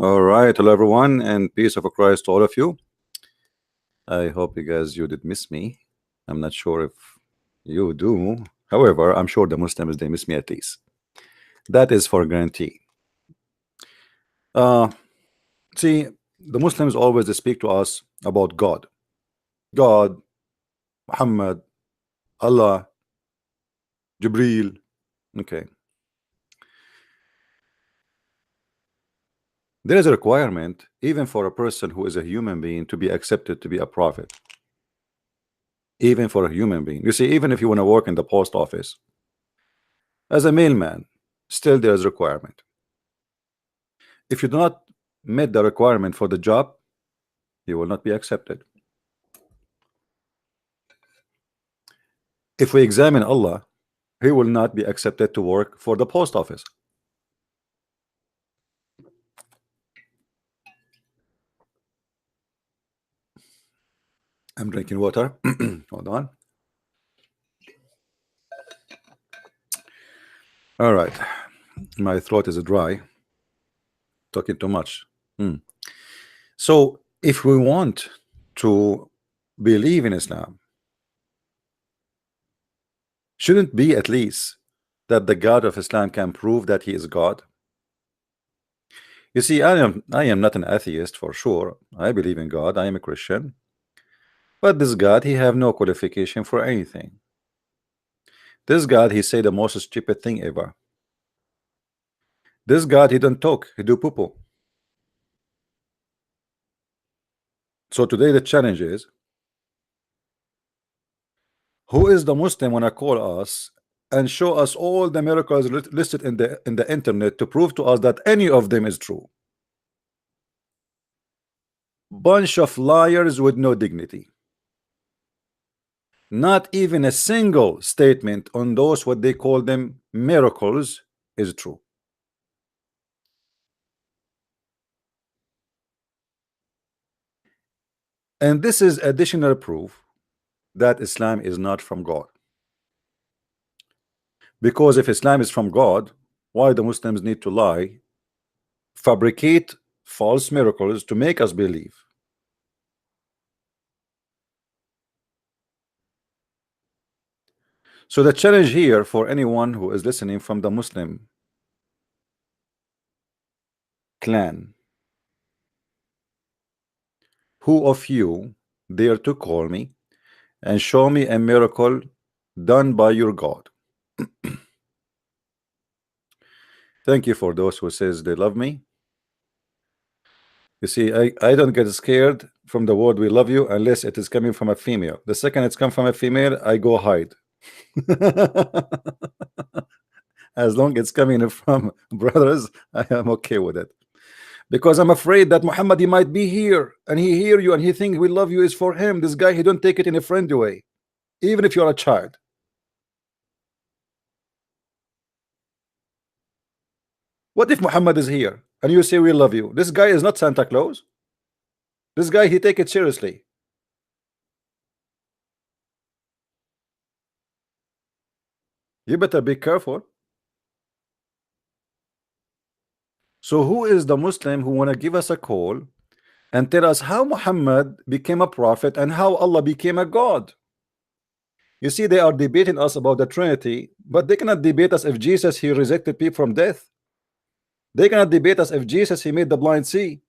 All right, hello everyone, and peace of Christ to all of you. I hope you did miss me. I'm not sure if you do. However, I'm sure the Muslims, they miss me at least. That is for guarantee. See, the Muslims always speak to us about God, Muhammad, Allah, Jibreel. Okay. There is a requirement, even for a person who is a human being, to be accepted to be a prophet. Even for a human being. You see, even if you want to work in the post office as a mailman, still there is a requirement. If you do not meet the requirement for the job, you will not be accepted. If we examine Allah, he will not be accepted to work for the post office. I'm drinking water. Hold on. All right. My throat is dry. Talking too much. So if we want to believe in Islam, shouldn't be at least that the God of Islam can prove that he is God? You see, I am not an atheist for sure. I believe in God. I am a Christian. But this God, he have no qualification for anything. This God, he say the most stupid thing ever. This God, he don't talk, he do poo-poo. So today the challenge is, who is the Muslim wanna call us and show us all the miracles listed in the internet to prove to us that any of them is true? Bunch of liars with no dignity. Not even a single statement on those what they call them miracles is true. And this is additional proof that Islam is not from God. Because if Islam is from God, why the Muslims need to lie, fabricate false miracles to make us believe? So the challenge here for anyone who is listening from the Muslim clan, who of you dare to call me and show me a miracle done by your God? Thank you for those who says they love me. You see, I don't get scared from the word we love you unless it is coming from a female. The second it's come from a female, I go hide. As long as it's coming from brothers, I am okay with it, because I'm afraid that Muhammad, he might be here and he hear you and he think we love you is for him. This guy, he don't take it in a friendly way, even if you're a child. What if Muhammad is here and you say we love you? This guy is not Santa Claus. This guy, he take it seriously. You better be careful. So who is the Muslim who want to give us a call and tell us how Muhammad became a prophet and how Allah became a God? You see, they are debating us about the Trinity, but they cannot debate us if Jesus, he resurrected people from death. They cannot debate us if Jesus, he made the blind see.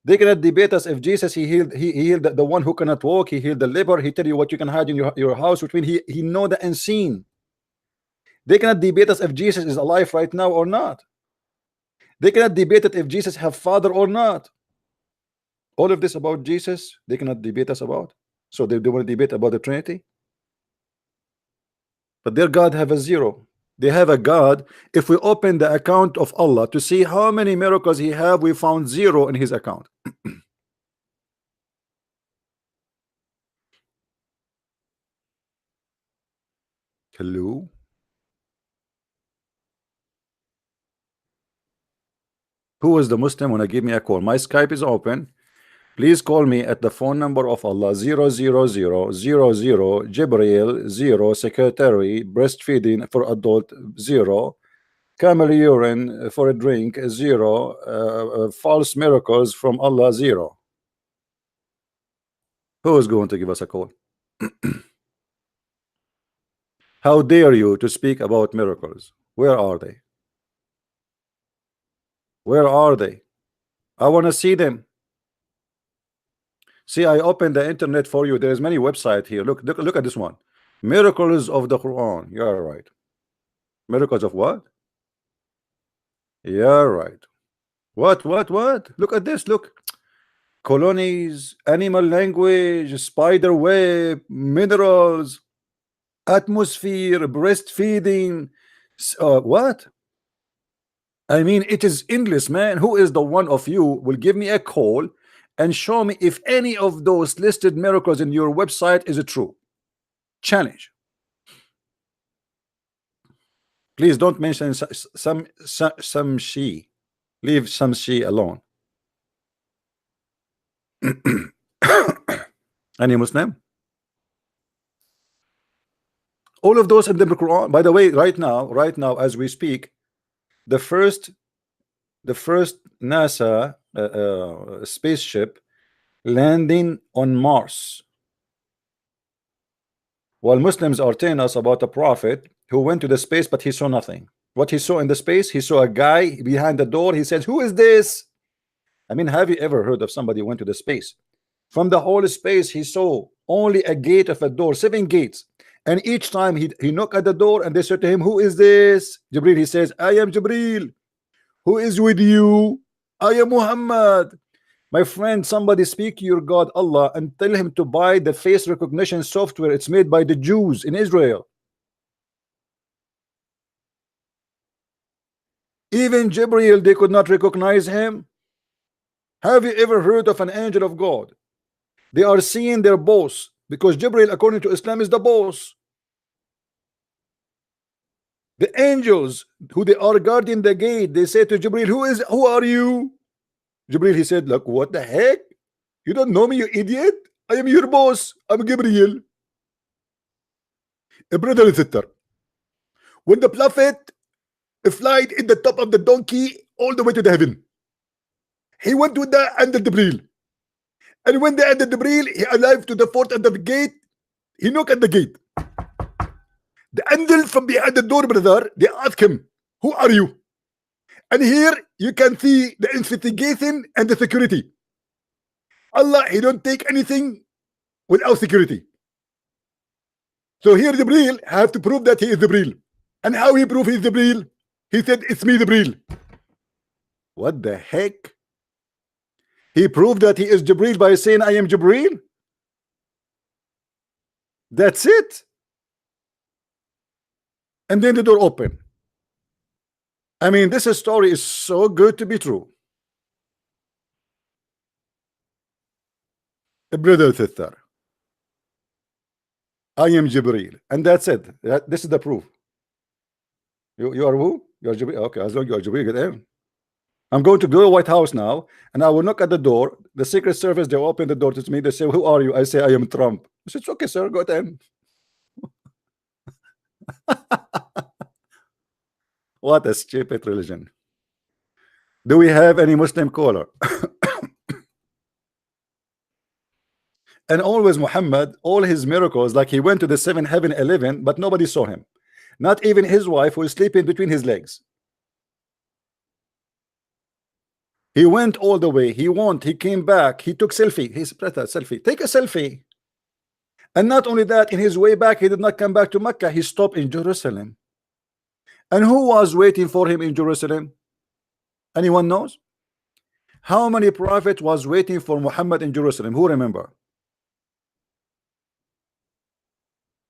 They cannot debate us if Jesus, he healed the one who cannot walk, he healed the leper, he tell you what you can hide in your house, which means he know the unseen. They cannot debate us if Jesus is alive right now or not. They cannot debate it if Jesus have father or not. All of this about Jesus, they cannot debate us about. So they want to debate about the Trinity. But their God have a zero. They have a God. If we open the account of Allah to see how many miracles he have, we found zero in his account. Hello. Who is the Muslim when I give me a call? My Skype is open. Please call me at the phone number of Allah 00000 Jibril 0 secretary breastfeeding for adult 0 camel urine for a drink 0 false miracles from Allah 0. Who is going to give us a call? How dare you to speak about miracles? Where are they? Where are they? I want to see them. See, I opened the internet for you. There's many websites here. Look at this one. Miracles of the Quran. You're right. Miracles of what? You're right. What? Look at this. Look. Colonies, animal language, spider web, minerals, atmosphere, breastfeeding. What? I mean, it is endless, man. Who is the one of you will give me a call and show me if any of those listed miracles in your website is true? Challenge. Please don't mention some she. Leave some she alone. Any Muslim? All of those in the Quran. By the way, right now, as we speak, the first NASA spaceship landing on Mars. While Muslims are telling us about a prophet who went to the space, but he saw nothing. What he saw in the space, he saw a guy behind the door. He said, "Who is this?" I mean, have you ever heard of somebody who went to the space? From the whole space, he saw only a gate of a door, 7 gates. And each time he knocked at the door and they said to him, "Who is this?" Jibril, he says, "I am Jibril." "Who is with you?" "I am Muhammad." My friend, somebody speak to your God Allah and tell him to buy the face recognition software. It's made by the Jews in Israel. Even Jibril, they could not recognize him. Have you ever heard of an angel of God? They are seeing their boss, because Jibril, according to Islam, is the boss. The angels who they are guarding the gate, they say to Jibril, "Who are you?" Jibril, he said, "Look, what the heck? You don't know me, you idiot? I am your boss. I'm Gabriel." Brother and sister, when the prophet flied in the top of the donkey all the way to the heaven, he went with the under Jibril. And when they entered Jibril, he arrived to the fourth end of the gate. He knocked at the gate. The angel from behind the door, brother, they asked him, "Who are you?" And here you can see the investigation and the security. Allah, he don't take anything without security. So here Jibril have to prove that he is Jibril. And how he prove he is Jibril? He said, "It's me, Jibril." What the heck? He proved that he is Jibril by saying, "I am Jibril." That's it. And then the door opened. I mean, this story is so good to be true. Brother, sister, I am Jibril, and that's it. This is the proof. You are who? You are Jibril. Okay, as long as you are Jibril, get in. I'm going to go to White House now, and I will knock at the door. The Secret Service, they open the door to me. They say, "Who are you?" I say, "I am Trump." I said, "Okay, sir, go in." What a stupid religion. Do we have any Muslim caller? And always Muhammad, all his miracles, like he went to the 7th heaven 11, but nobody saw him. Not even his wife, who was sleeping between his legs. He went all the way. He came back. He took selfie. He said, "Selfie. Take a selfie." And not only that, in his way back, he did not come back to Mecca. He stopped in Jerusalem. And who was waiting for him in Jerusalem? Anyone knows? How many prophets was waiting for Muhammad in Jerusalem? Who remember?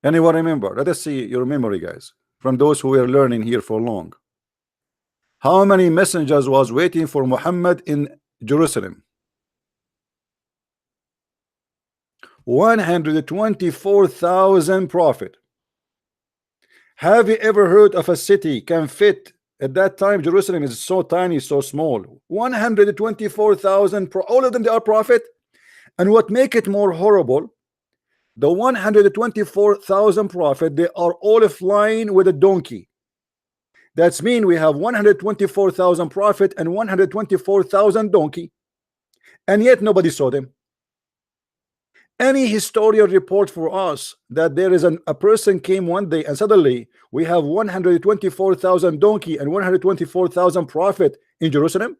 Anyone remember? Let us see your memory, guys, from those who were learning here for long. How many messengers was waiting for Muhammad in Jerusalem? 124,000 prophet. Have you ever heard of a city can fit? At that time, Jerusalem is so tiny, so small. 124,000. All of them, they are prophet. And what make it more horrible, the 124,000 prophet, they are all flying with a donkey. That's mean we have 124,000 prophet and 124,000 donkey, and yet nobody saw them. Any historian report for us that there is a person came one day and suddenly we have 124,000 donkey and 124,000 prophet in Jerusalem?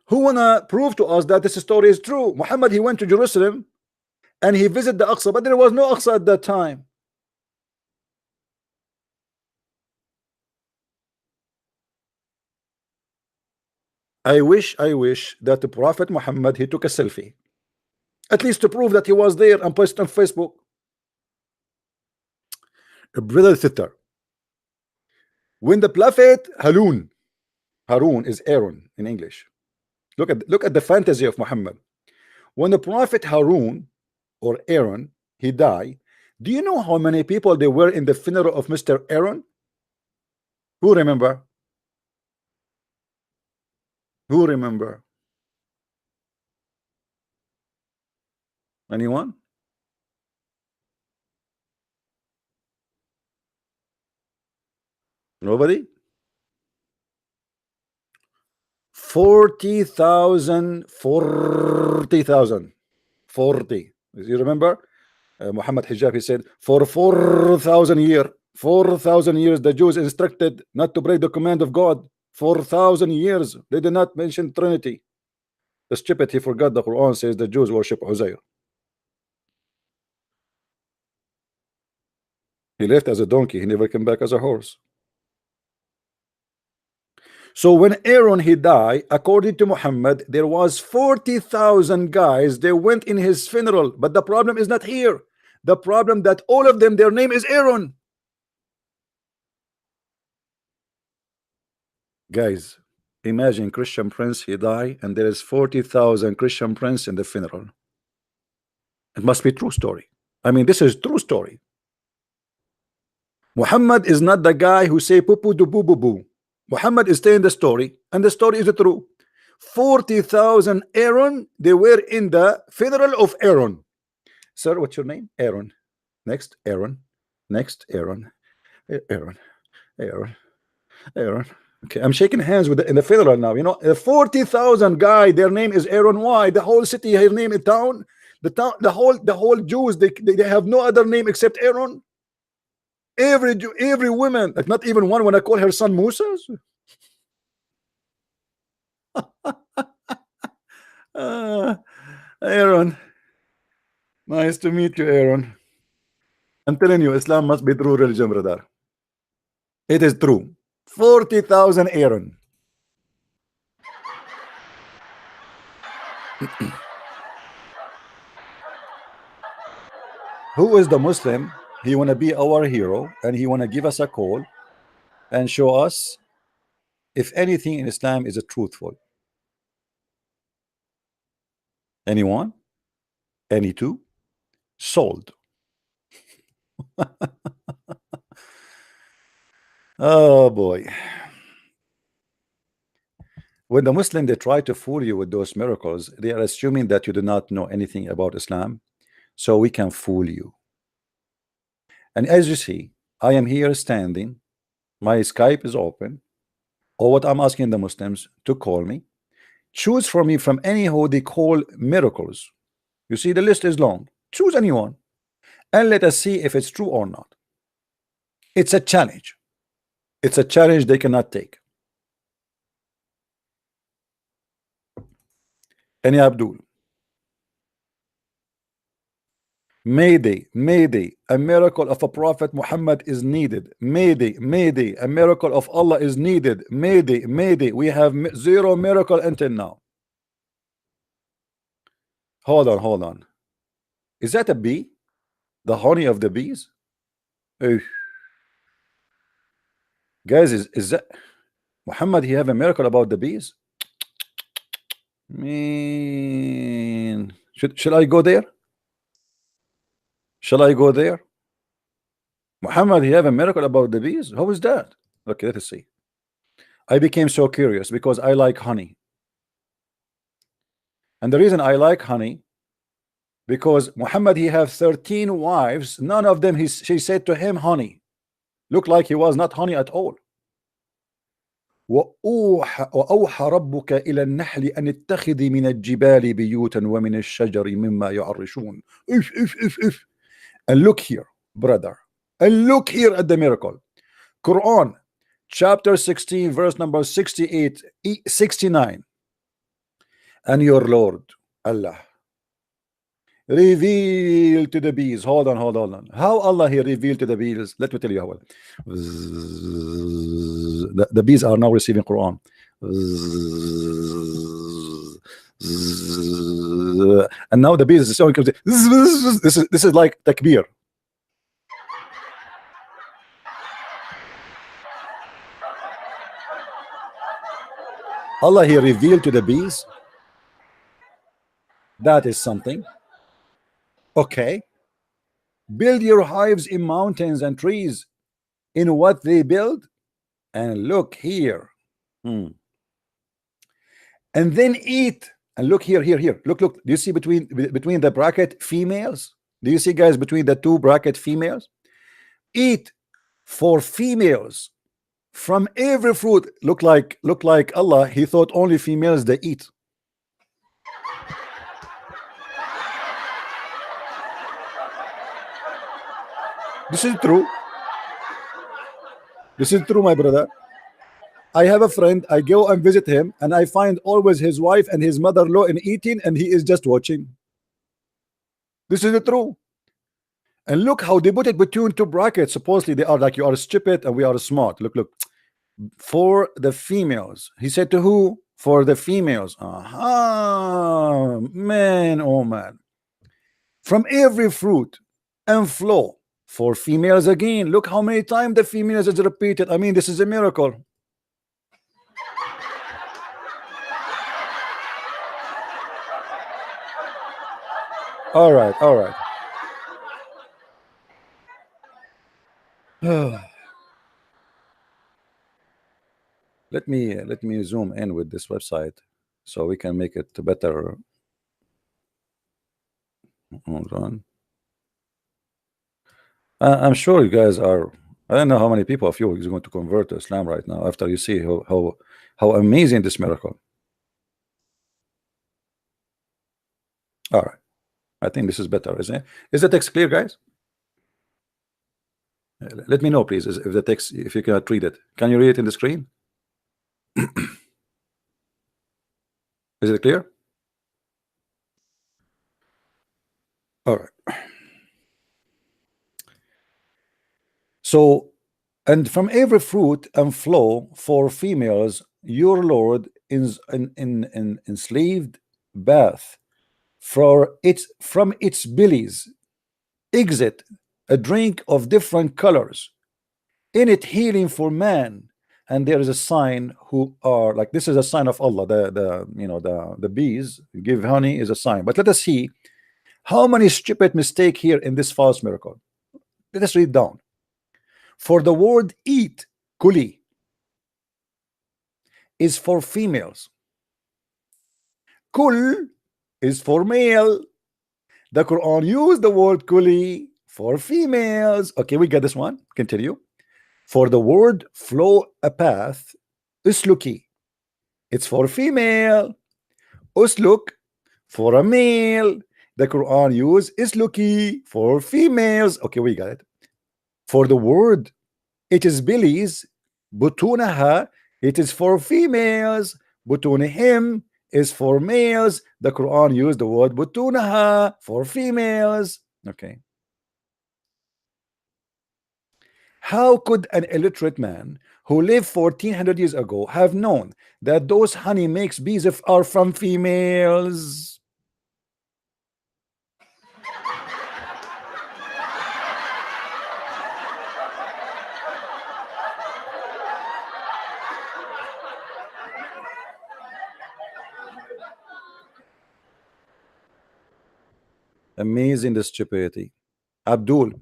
Who wanna prove to us that this story is true? Muhammad, he went to Jerusalem and he visited the Aqsa, but there was no Aqsa at that time. I wish that the Prophet Muhammad, he took a selfie, at least to prove that he was there and posted on Facebook. Brother sister, when the Prophet Harun is Aaron in English. Look at the fantasy of Muhammad. When the Prophet Harun or Aaron, he died, do you know how many people there were in the funeral of Mr. Aaron? Who remember? Who remember? Anyone? Nobody? 40,000. 40,000. 40. You remember? Muhammad Hijab, he said, for 4,000 years, 4,000 years, the Jews instructed not to break the command of God. 4,000 years, they did not mention Trinity. The stupid, he forgot the Quran says the Jews worship Uzair. He left as a donkey, he never came back as a horse. So when Aaron he died, according to Muhammad, there was 40,000 guys, they went in his funeral. But the problem is not here. The problem that all of them, their name is Aaron. Guys, imagine Christian prince, he died and there is 40,000 Christian prince in the funeral. It must be true story. I mean, this is true story. Muhammad is not the guy who say poo poo do boo boo boo. Muhammad is telling the story, and the story is true. 40,000 Aaron, they were in the funeral of Aaron. Sir, what's your name? Aaron. Next, Aaron. Next, Aaron. Aaron. Aaron. Aaron. Okay, I'm shaking hands with in the funeral now. You know, 40,000 guy, their name is Aaron. Why? The whole city, her name is town. The whole Jews, they have no other name except Aaron. Every woman, like not even one when I call her son Musa. Aaron, nice to meet you, Aaron. I'm telling you, Islam must be true religion, brother. It is true. 40,000 Aaron. Who is the Muslim? He want to be our hero and he want to give us a call and show us if anything in Islam is truthful. Anyone? Any two? Sold. Oh boy. When the Muslim they try to fool you with those miracles, they are assuming that you do not know anything about Islam, so we can fool you. And as you see, I am here standing, my Skype is open, or what I'm asking the Muslims to call me, choose for me from any who they call miracles. You see, the list is long. Choose anyone and let us see if it's true or not. It's a challenge. It's a challenge they cannot take. Any Abdul. Mayday, mayday, a miracle of a prophet Muhammad is needed. Mayday, mayday, a miracle of Allah is needed. Mayday, mayday, we have zero miracle until now. Hold on. Is that a bee? The honey of the bees? Guys, is that Muhammad, he have a miracle about the bees? Man, should I go there? Shall I go there? Muhammad, he have a miracle about the bees? How is that? Okay, let's see. I became so curious because I like honey. And the reason I like honey, because Muhammad, he have 13 wives, none of them she said to him honey. Looked like he was not honey at all. وأوحى ربك إلى النحل أن اتخذي من الجبال بيوتا ومن الشجر مما يعرشون. If. And look here, brother, and look here at the miracle. Quran chapter 16 verse number 68 69. And your Lord Allah reveal to the bees. Hold on. How Allah he revealed to the bees? Let me tell you how. The bees are now receiving Quran. And now the bees is showing. This is like takbir. Allah he revealed to the bees. That is something. Okay, build your hives in mountains and trees. In what they build, and look here, and then eat. And look here. Look. Do you see between the bracket females? Do you see, guys, between the two bracket females? Eat for females from every fruit. Look like Allah, he thought only females they eat. This is true. This is true, my brother. I have a friend, I go and visit him, and I find always his wife and his mother-in-law in eating, and he is just watching. This is the true. And look how they put it between two brackets. Supposedly they are like, you are stupid and we are smart. Look. For the females. He said to who? For the females. Man, oh man. From every fruit and flow. For females again. Look how many times the females is repeated. I mean, this is a miracle. All right. Let me zoom in with this website so we can make it better. Hold on. I'm sure you guys are. I don't know how many people of you is going to convert to Islam right now after you see how amazing this miracle. All right, I think this is better, isn't it? Is the text clear, guys? Let me know, please, if the text, if you cannot read it. Can you read it in the screen? Is it clear? All right. So, and from every fruit and flow for females, your Lord is in enslaved bath from its bellies exit a drink of different colors, in it healing for man. And there is a sign who are like, this is a sign of Allah. The bees give honey is a sign. But let us see how many stupid mistake here in this false miracle. Let us read down. For the word eat, kuli, is for females. Kul is for male. The Quran used the word kuli for females. Okay, we get this one. Continue. For the word flow a path, usluki, it's for female. Usluk for a male. The Quran used isluki for females. Okay, we got it. For the word it is bellies, butunaha, it is for females. Butunihim is for males. The Quran used the word butunaha for females. Okay. How could an illiterate man who lived 1400 years ago have known that those honey makes bees are from females? Amazing, the stupidity. Abdul,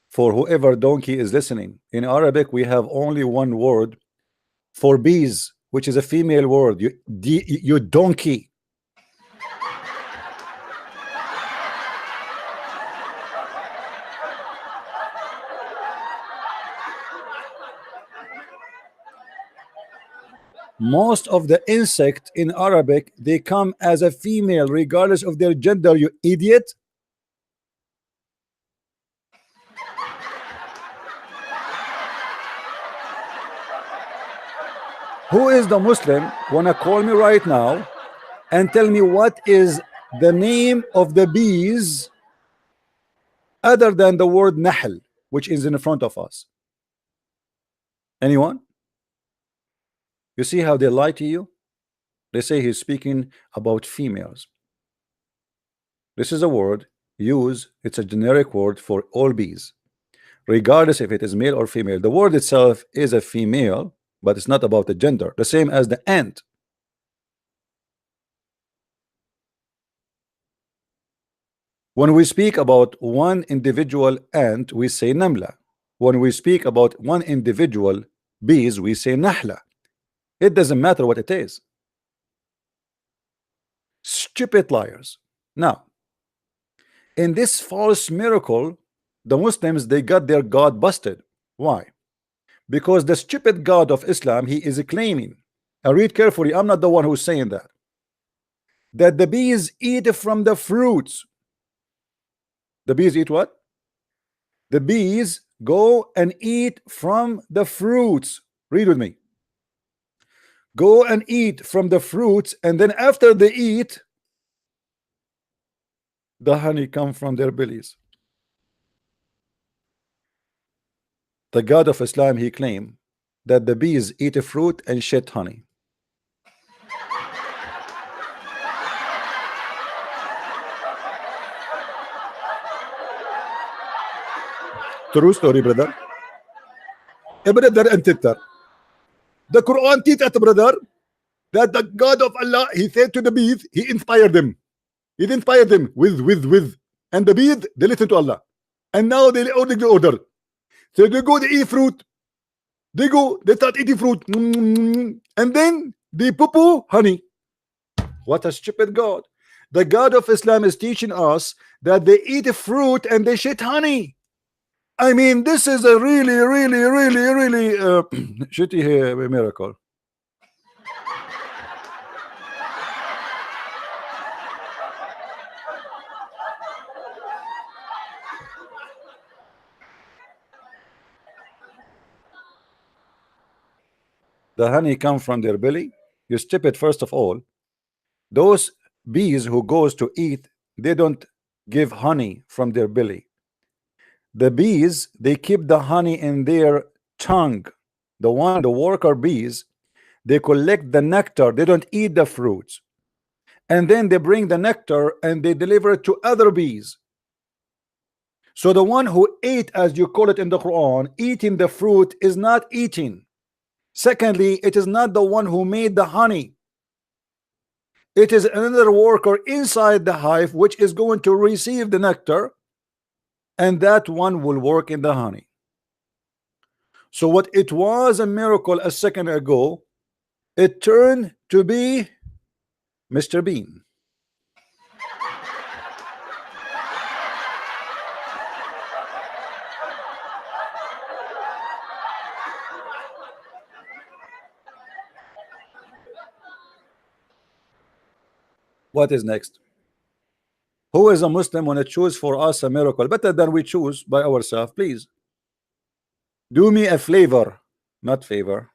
for whoever donkey is listening, in Arabic we have only one word for bees, which is a female word. You donkey. Most of the insect in Arabic, they come as a female regardless of their gender, you idiot. Who is the Muslim wanna call me right now and tell me what is the name of the bees other than the word nahl, which is in front of us? Anyone? You see how they lie to you? They say he's speaking about females. This is a word used, it's a generic word for all bees, regardless if it is male or female. The word itself is a female, but it's not about the gender. The same as the ant. When we speak about one individual ant, we say namla. When we speak about one individual bees, we say nahla. It doesn't matter what it is. Stupid liars. Now, in this false miracle, the Muslims, they got their God busted. Why? Because the stupid God of Islam, he is claiming, I read carefully, I'm not the one who's saying that the bees eat from the fruits. The bees eat what? The bees go and eat from the fruits. Read with me. Go and eat from the fruits, and then after they eat, the honey come from their bellies. The God of Islam, he claimed that the bees eat a fruit and shit honey. True story, brother. Brother and sister. The Quran teaches, brother, that the God of Allah, he said to the bees, he inspired them. He inspired them with. And the bees, they listen to Allah. And now they order. So they go, they eat fruit. They go, they start eating fruit. And then they poo honey. What a stupid God. The God of Islam is teaching us that they eat fruit and they shit honey. I mean, this is a really shitty miracle. The honey comes from their belly. You stupid. First of all, those bees who goes to eat, they don't give honey from their belly. The bees, they keep the honey in their tongue. The worker bees, they collect the nectar. They don't eat the fruits, and then they bring the nectar and they deliver it to other bees. So the one who ate, as you call it in the Quran, eating the fruit, is not eating. Secondly, it is not the one who made the honey. It is another worker inside the hive which is going to receive the nectar, and that one will work in the honey. So what it was a miracle a second ago, it turned to be Mr. Bean. What is next? Who is a Muslim want to choose for us a miracle better than we choose by ourselves? Please do me a flavor, not favor.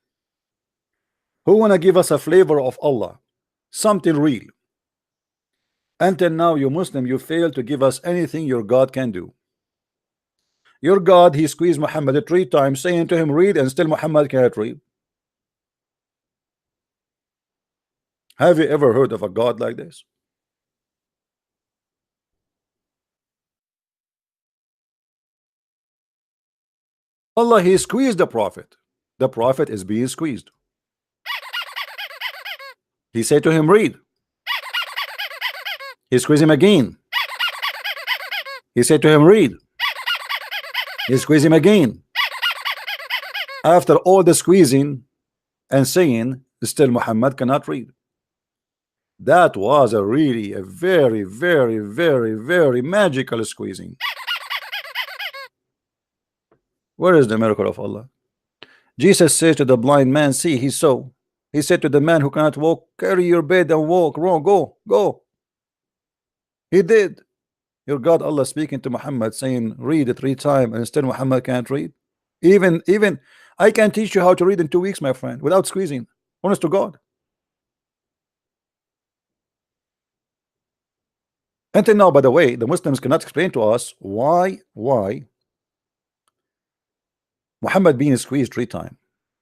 Who want to give us a flavor of Allah, something real? Until now, you Muslim, you fail to give us anything your God can do. Your God, he squeezed Muhammad 3 times, saying to him, read, and still Muhammad cannot read. Have you ever heard of a God like this? Allah, he squeezed the Prophet. The Prophet is being squeezed. He said to him, read. He squeezed him again. He said to him, read. He squeezed him again. After all the squeezing and saying, still Muhammad cannot read. That was a very magical squeezing. Where is the miracle of Allah? Jesus said to the blind man, see, he saw. He said to the man who cannot walk, carry your bed and walk. Wrong, go. He did. Your God Allah speaking to Muhammad saying read it 3 times, and instead Muhammad can't read. Even I can teach you how to read in 2 weeks, my friend, without squeezing. Honest to God. Until now, by the way, the Muslims cannot explain to us why Muhammad being squeezed 3 times.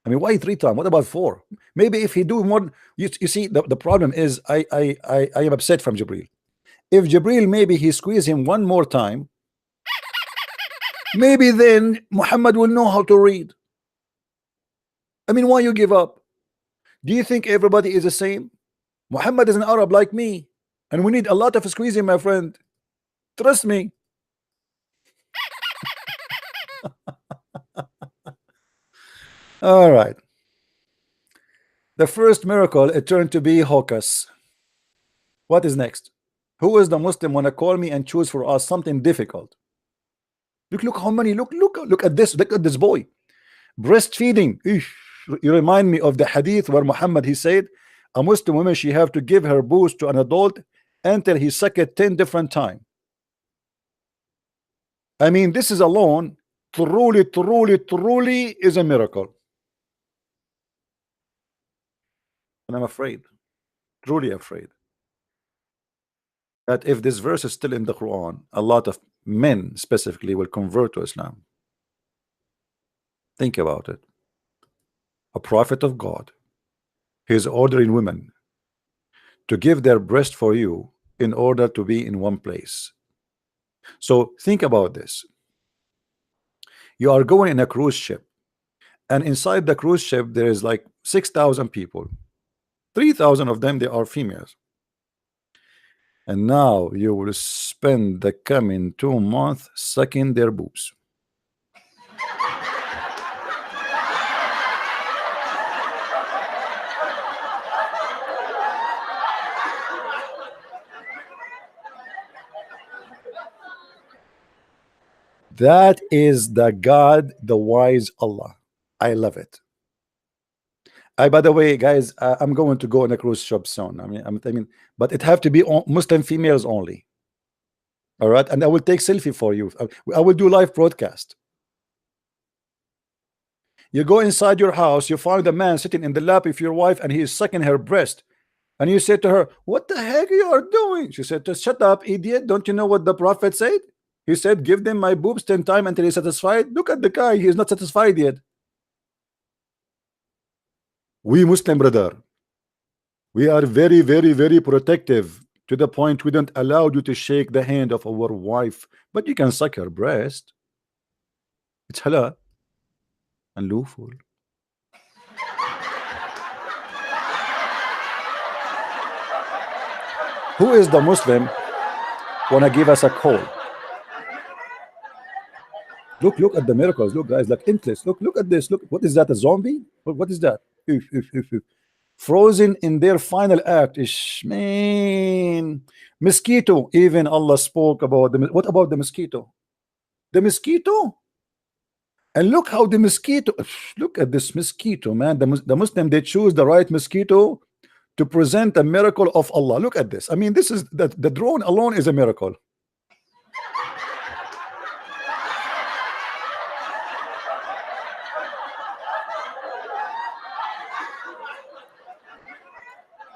I mean, why 3 times? What about 4? Maybe if he do more, you see, the problem is I am upset from Jibril. If Jibril maybe he squeeze him 1 more time, maybe then Muhammad will know how to read. I mean, why you give up? Do you think everybody is the same? Muhammad is an Arab like me, and we need a lot of squeezing, my friend. Trust me. All right. The first miracle, it turned to be hocus. What is next? Who is the Muslim wanna call me and choose for us something difficult? Look how many. Look at this. Look at this boy. Breastfeeding. You remind me of the hadith where Muhammad he said a Muslim woman she have to give her boost to an adult until he suck it 10 different times. I mean, this is alone truly is a miracle. And I'm afraid, truly afraid, that if this verse is still in the Quran, a lot of men specifically will convert to Islam. Think about it. A prophet of God, he is ordering women to give their breast for you in order to be in one place. So think about this. You are going in a cruise ship, and inside the cruise ship there is like 6,000 people. 3,000 of them they are females. And now you will spend the coming 2 months sucking their boobs. That is the God, the wise Allah. I love it. By the way, guys, I'm going to go on a cruise ship soon. I mean, but it have to be Muslim females only. All right, and I will take selfie for you. I will do live broadcast. You go inside your house, you find a man sitting in the lap of your wife, and he is sucking her breast. And you say to her, "What the heck you are doing?" She said, "Just shut up, idiot. Don't you know what the Prophet said? He said, give them my boobs 10 times until he's satisfied." Look at the guy, he is not satisfied yet. We Muslim brother, we are very protective to the point we don't allow you to shake the hand of our wife, but you can suck her breast. It's halal and lawful. Who is the Muslim wanna give us a call? Look at the miracles. Look, guys, like interest. Look at this. Look, what is that? A zombie? What is that? Frozen in their final act. Man, mosquito. Even Allah spoke about them. What about the mosquito? The mosquito. And look how the mosquito. Look at this mosquito, man. The Muslim, they choose the right mosquito to present a miracle of Allah. Look at this. I mean, this is the drone alone is a miracle.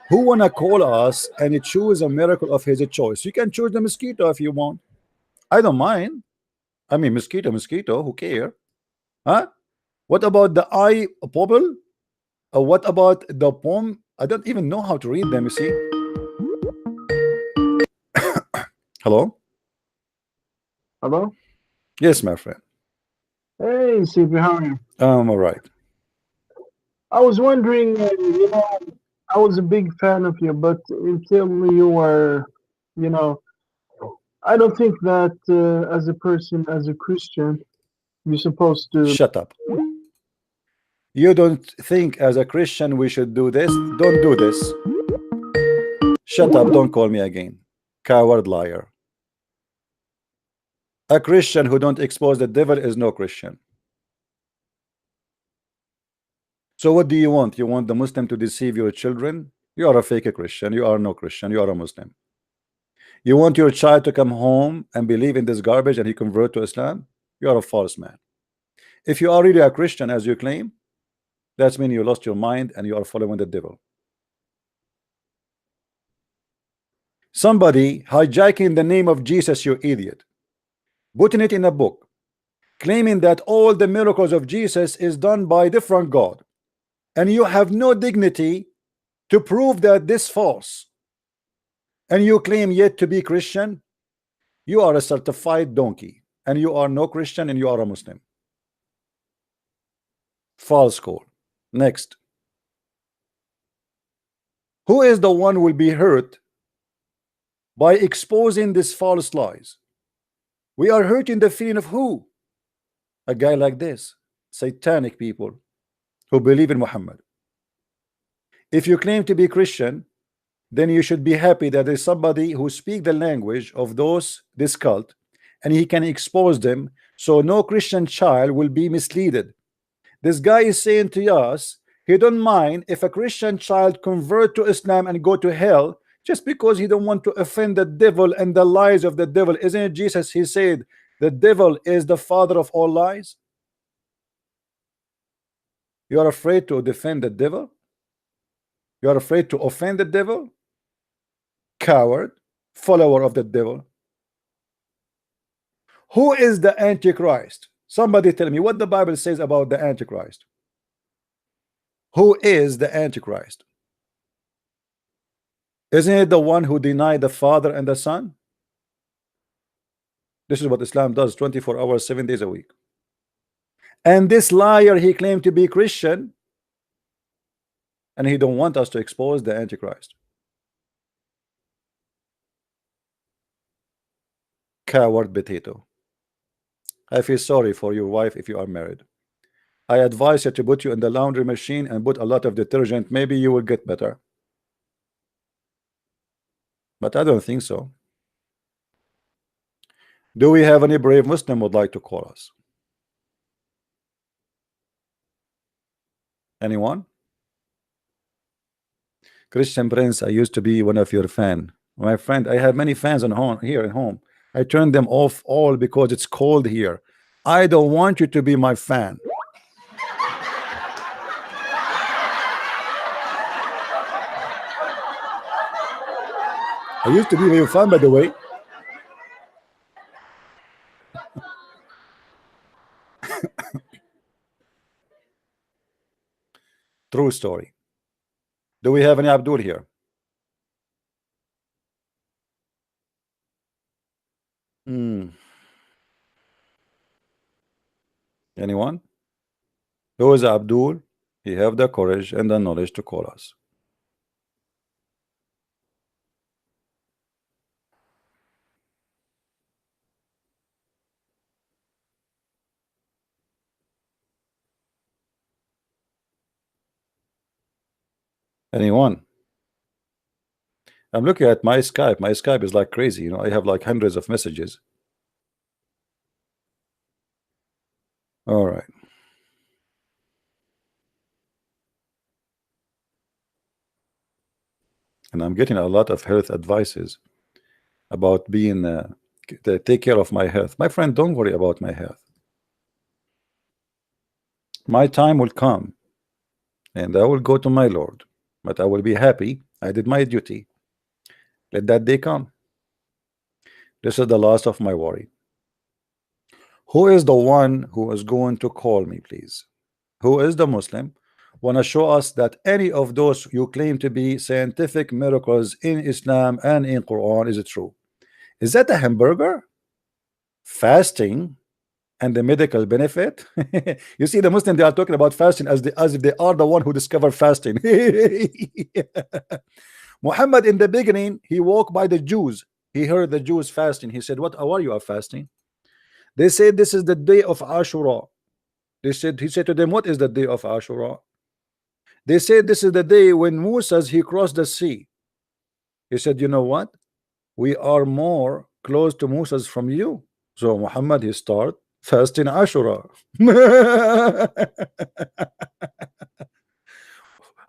Who wanna call us and choose a miracle of his choice? You can choose the mosquito if you want. I don't mind. I mean, mosquito, who care? Huh? What about the eye bubble? What about the poem? I don't even know how to read them, you see. Hello? Hello? Yes, my friend. Hey, CP, how are you? I'm all right. I was wondering, I was a big fan of you, but until you were, I don't think that as a person, as a Christian, you're supposed to. Shut up. You don't think as a Christian we should do this? Don't do this. Shut up, don't call me again. Coward liar. A Christian who don't expose the devil is no Christian. So what do you want? You want the Muslim to deceive your children? You are a fake Christian. You are no Christian. You are a Muslim. You want your child to come home and believe in this garbage and he convert to Islam? You are a false man. If you are really a Christian as you claim, that means you lost your mind and you are following the devil. Somebody hijacking the name of Jesus, you idiot, putting it in a book, claiming that all the miracles of Jesus is done by different God, and you have no dignity to prove that this false, and you claim yet to be Christian. You are a certified donkey, and you are no Christian, and you are a Muslim. False call. Next. Who is the one who will be hurt by exposing these false lies? We are hurting the feeling of who? A guy like this, satanic people who believe in Muhammad. If you claim to be Christian, then you should be happy that there's somebody who speaks the language of this cult, and he can expose them, so no Christian child will be misled. This guy is saying to us he don't mind if a Christian child convert to Islam and go to hell just because he don't want to offend the devil and the lies of the devil. Isn't it Jesus? He said the devil is the father of all lies. You are afraid to defend the devil? You are afraid to offend the devil? Coward, follower of the devil. Who is the Antichrist? Somebody tell me what the Bible says about the Antichrist. Who is the Antichrist? Isn't it the one who denied the Father and the Son? This is what Islam does 24 hours, 7 days a week. And this liar, he claimed to be Christian, and he don't want us to expose the Antichrist. Coward potato. I feel sorry for your wife if you are married. I advise you to put you in the laundry machine and put a lot of detergent. Maybe you will get better. But I don't think so. Do we have any brave Muslim would like to call us? Anyone? Christian Prince, I used to be one of your fan. My friend, I have many fans on home here at home. I turned them off all because it's cold here. I don't want you to be my fan. I used to be your fan, by the way. True story. Do we have any Abdul here? Anyone? Who is Abdul? He have the courage and the knowledge to call us. Anyone? I'm looking at my Skype. My Skype is like crazy. You know, I have like hundreds of messages. All right. And I'm getting a lot of health advices about being to take care of my health. My friend, don't worry about my health. My time will come and I will go to my Lord, but I will be happy I did my duty. Let that day come. This is the last of my worry. Who is the one who is going to call me, please? Who is the Muslim want to show us that any of those you claim to be scientific miracles in Islam and in Quran is it true? Is that a hamburger? Fasting and the medical benefit? You see, the Muslim, they are talking about fasting as if they are the one who discovered fasting. Muhammad, in the beginning, he walked by the Jews. He heard the Jews fasting. He said, what are you fasting? They said this is the day of Ashura. He said to them, what is the day of Ashura? They said this is the day when Moses he crossed the sea. He said, you know what? We are more close to Moses from you. So Muhammad he start fasting Ashura.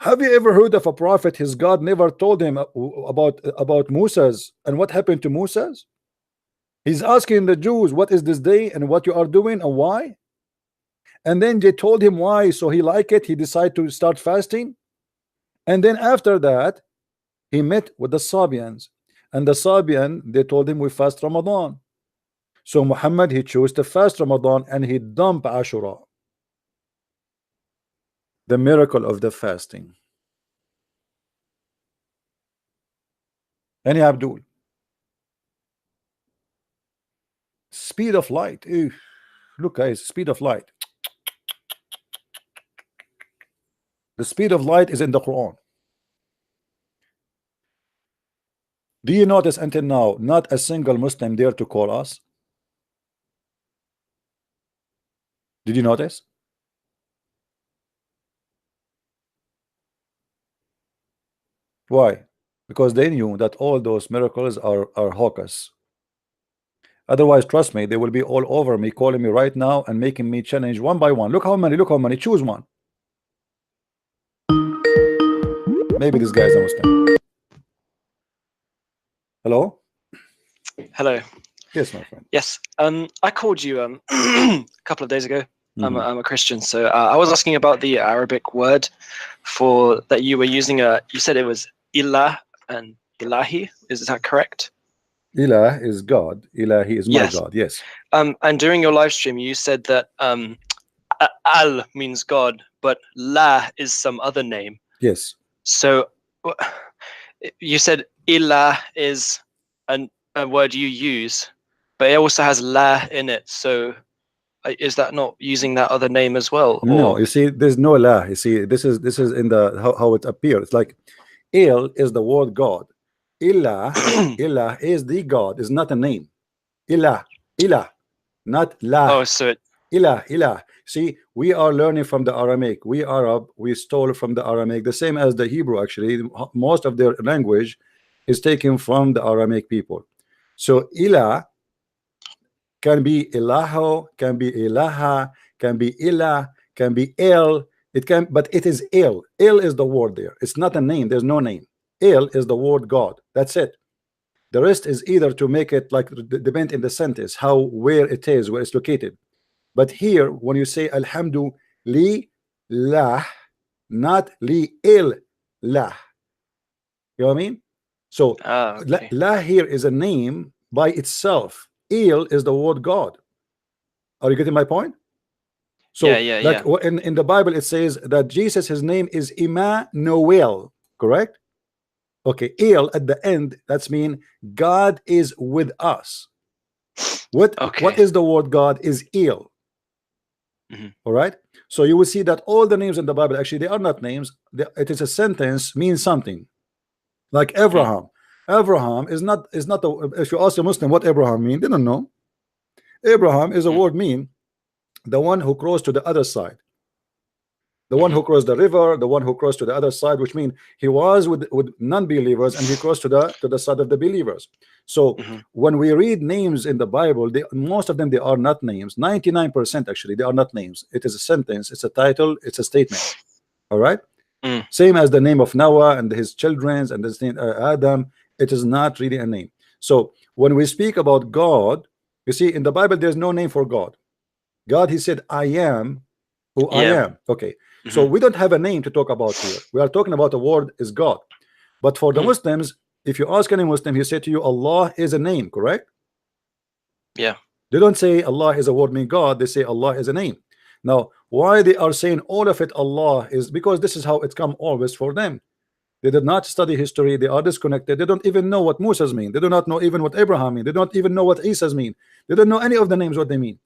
Have you ever heard of a prophet his God never told him about Moses and what happened to Moses? He's asking the Jews, what is this day and what you are doing and why? And then they told him why, so he liked it. He decided to start fasting. And then after that, he met with the Sabians. And the Sabian, they told him we fast Ramadan. So Muhammad, he chose to fast Ramadan and he dumped Ashura. The miracle of the fasting. Any Abdul. Speed of light. Ew. Look guys, speed of light. The speed of light is in the Quran. Do you notice until now not a single Muslim dare to call us? Did you notice? Why? Because they knew that all those miracles are hocus. Otherwise, trust me, they will be all over me, calling me right now and making me challenge one by one. Look how many, choose one. Maybe this guy is a Muslim. Hello? Hello. Yes, my friend. Yes. I called you a couple of days ago. I'm a Christian, so I was asking about the Arabic word for that you were using. You said it was ilah and ilahi. Is that correct? Ilah is God. Ilahi is my Yes. God. Yes. And during your live stream, you said that al means God, but la is some other name. Yes. So you said ilah is a word you use, but it also has la in it. So is that not using that other name as well? Or? No, you see, there's no la. You see, this is in the how it appears. It's like il is the word God. Ilah, ilah is the God, is not a name. Ilah, not la. Oh, so it. Ilah. See, we are learning from the Aramaic. We Arab, we stole from the Aramaic, the same as the Hebrew. Actually, most of their language is taken from the Aramaic people. So ilah can be ilaho, can be ilaha, can be ilah, can be el. It can, but it is il. Il is the word there. It's not a name. There's no name. Il is the word God. That's it. The rest is either to make it like depend in the sentence how where it is, where it's located. But here, when you say alhamdu li lah, not li il lah. You know what I mean? So Okay. la here is a name by itself. Il is the word God. Are you getting my point? So like in the Bible it says that Jesus, his name is Emmanuel, correct? Okay, il at the end, that's mean God is with us. What is the word God is il. All right, so you will see that all the names in the Bible actually they are not names. It is a sentence, means something. Like Abraham. Abraham is not if you ask a Muslim what Abraham mean, they don't know. Abraham is a word mean the one who crossed to the other side, the one who crossed the river, the one who crossed to the other side, which means he was with non-believers and he crossed to the side of the believers. So when we read names in the Bible, most of them they are not names. 99% actually they are not names. It is a sentence, it's a title, it's a statement. All right. Same as the name of Noah and his children and his name Adam. It is not really a name. So when we speak about God, you see in the Bible there's no name for God. God, he said I am who I am. Okay, so we don't have a name to talk about here. We are talking about the word is God. But for the Muslims, if you ask any Muslim, he say to you Allah is a name, correct? Yeah. They don't say Allah is a word mean God, they say Allah is a name. Now why they are saying all of it Allah is because this is how it's come always for them. They did not study history, they are disconnected, they don't even know what Moses mean, they do not know even what Abraham mean, they don't even know what Isa's mean, they don't know any of the names what they mean.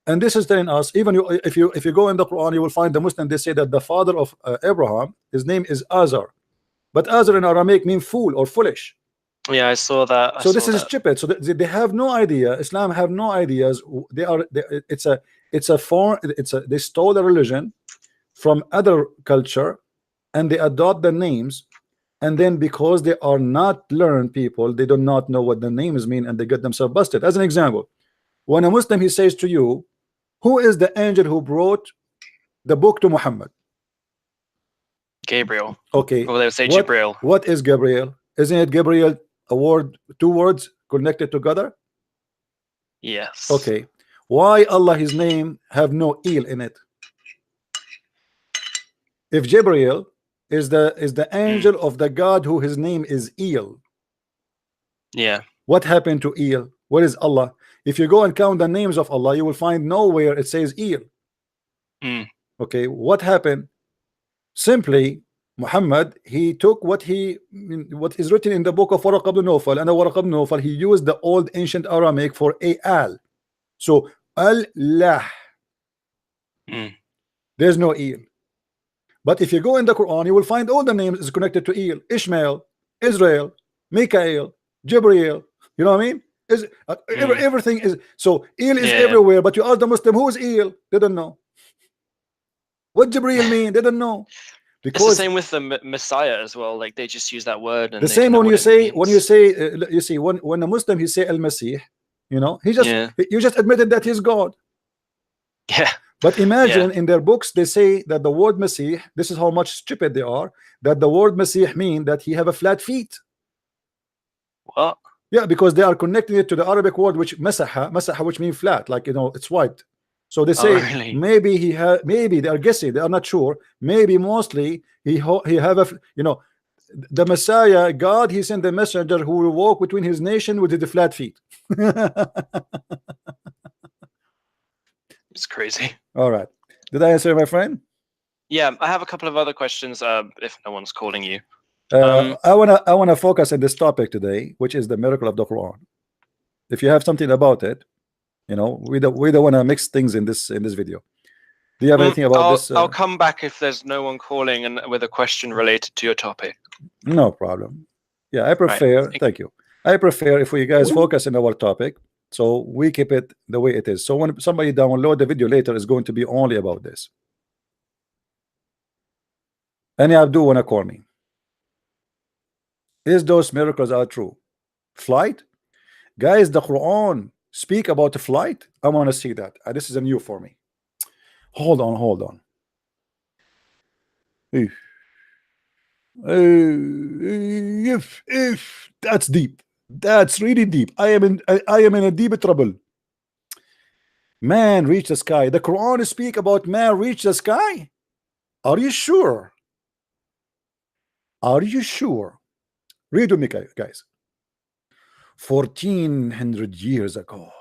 And this is telling us, even if you go in the Quran, you will find the Muslim, they say that the father of Abraham, his name is Azar, but Azar in Aramaic mean fool or foolish. Yeah, I saw that. So this is stupid. So they have no idea. Islam have no ideas. They stole the religion from other culture and they adopt the names, and then because they are not learned people, they do not know what the names mean and they get themselves busted. As an example, when a Muslim he says to you, who is the angel who brought the book to Muhammad? Gabriel. Okay. Or they would say what, Jibril. What is Gabriel? Isn't it Gabriel a word, two words connected together? Yes. Okay. Why Allah his name have no il in it? If Gabriel is the angel of the God who his name is il. Yeah. What happened to il? What is Allah? If you go and count the names of Allah, you will find nowhere it says il. Okay, what happened? Simply Muhammad, he took what is written in the book of Waraq ibn Nawfal, and the Waraq ibn Nawfal, he used the old ancient Aramaic for al. So Allah, there's no il. But if you go in the Quran, you will find all the names is connected to il. Ishmael, Israel, Mikael, Jibreel. You know what I mean? Everything is so. Il is everywhere. But you ask the Muslim, who is il? They don't know. What Jibreel mean? They don't know. Because it's the same with the Messiah as well. Like they just use that word. And the same when you say you see when a Muslim he say al-Masih, you know, he just you just admitted that he's God. Yeah. But imagine in their books they say that the word Masih, this is how much stupid they are, that the word Masih mean that he have a flat feet. What? Yeah, because they are connecting it to the Arabic word which masaha, which means flat, like, you know, it's white. So they say really? maybe he had, maybe they are guessing, they are not sure, maybe mostly he have a, you know, the Messiah, God, he sent the messenger who will walk between his nation with the flat feet. It's crazy. All right, did I answer, my friend? Yeah, I have a couple of other questions if no one's calling you. I wanna focus on this topic today, which is the miracle of the Quran. If you have something about it, you know, we don't want to mix things in this video. Do you have anything about this? I'll come back if there's no one calling and with a question related to your topic. No problem. Yeah, I prefer. Right. Thank you. I prefer if we guys focus on our topic, so we keep it the way it is. So when somebody download the video later, is going to be only about this. Any Abdul wanna call me? Is those miracles are true? Flight, guys, the Quran speak about the flight. I want to see that. This is a new for me. Hold on. If that's deep, that's really deep. I am in a deep trouble. Man reach the sky. The Quran speak about man reach the sky. Are you sure? Are you sure? Read with me, guys. 1400 years ago,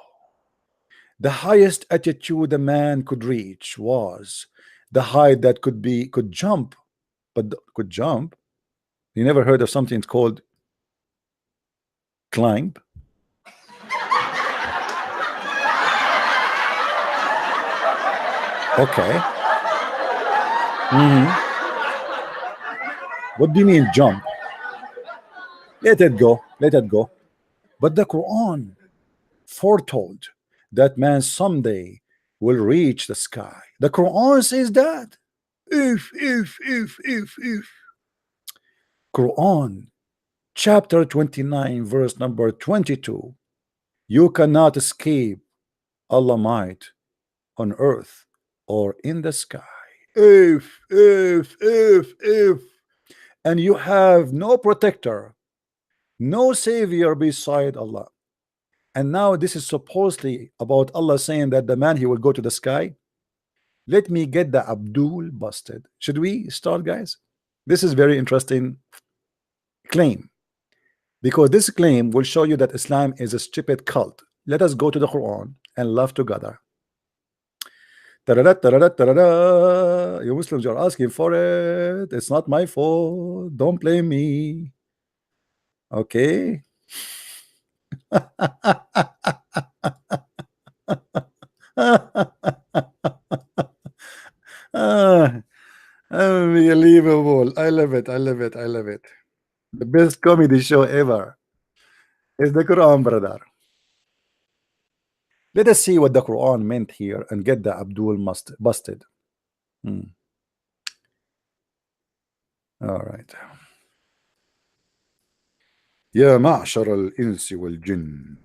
the highest altitude a man could reach was the height that could jump, but could jump. You never heard of something called climb? Okay. What do you mean jump? Let it go. But the Quran foretold that man someday will reach the sky. The Quran says that. If. Quran chapter 29 verse number 22. You cannot escape Allah might on earth or in the sky. If. And you have no protector, no savior beside Allah. And now this is supposedly about Allah saying that the man he will go to the sky. Let me get the Abdul busted. Should we start, guys? This is very interesting claim, because this claim will show you that Islam is a stupid cult. Let us go to the Quran and laugh together. You Muslims are asking for it. It's not my fault. Don't blame me. Okay. Unbelievable. I love it. The best comedy show ever is the Quran, brother. Let us see what the Quran meant here and get the Abdul busted. All right. يا معشر الإنس والجن.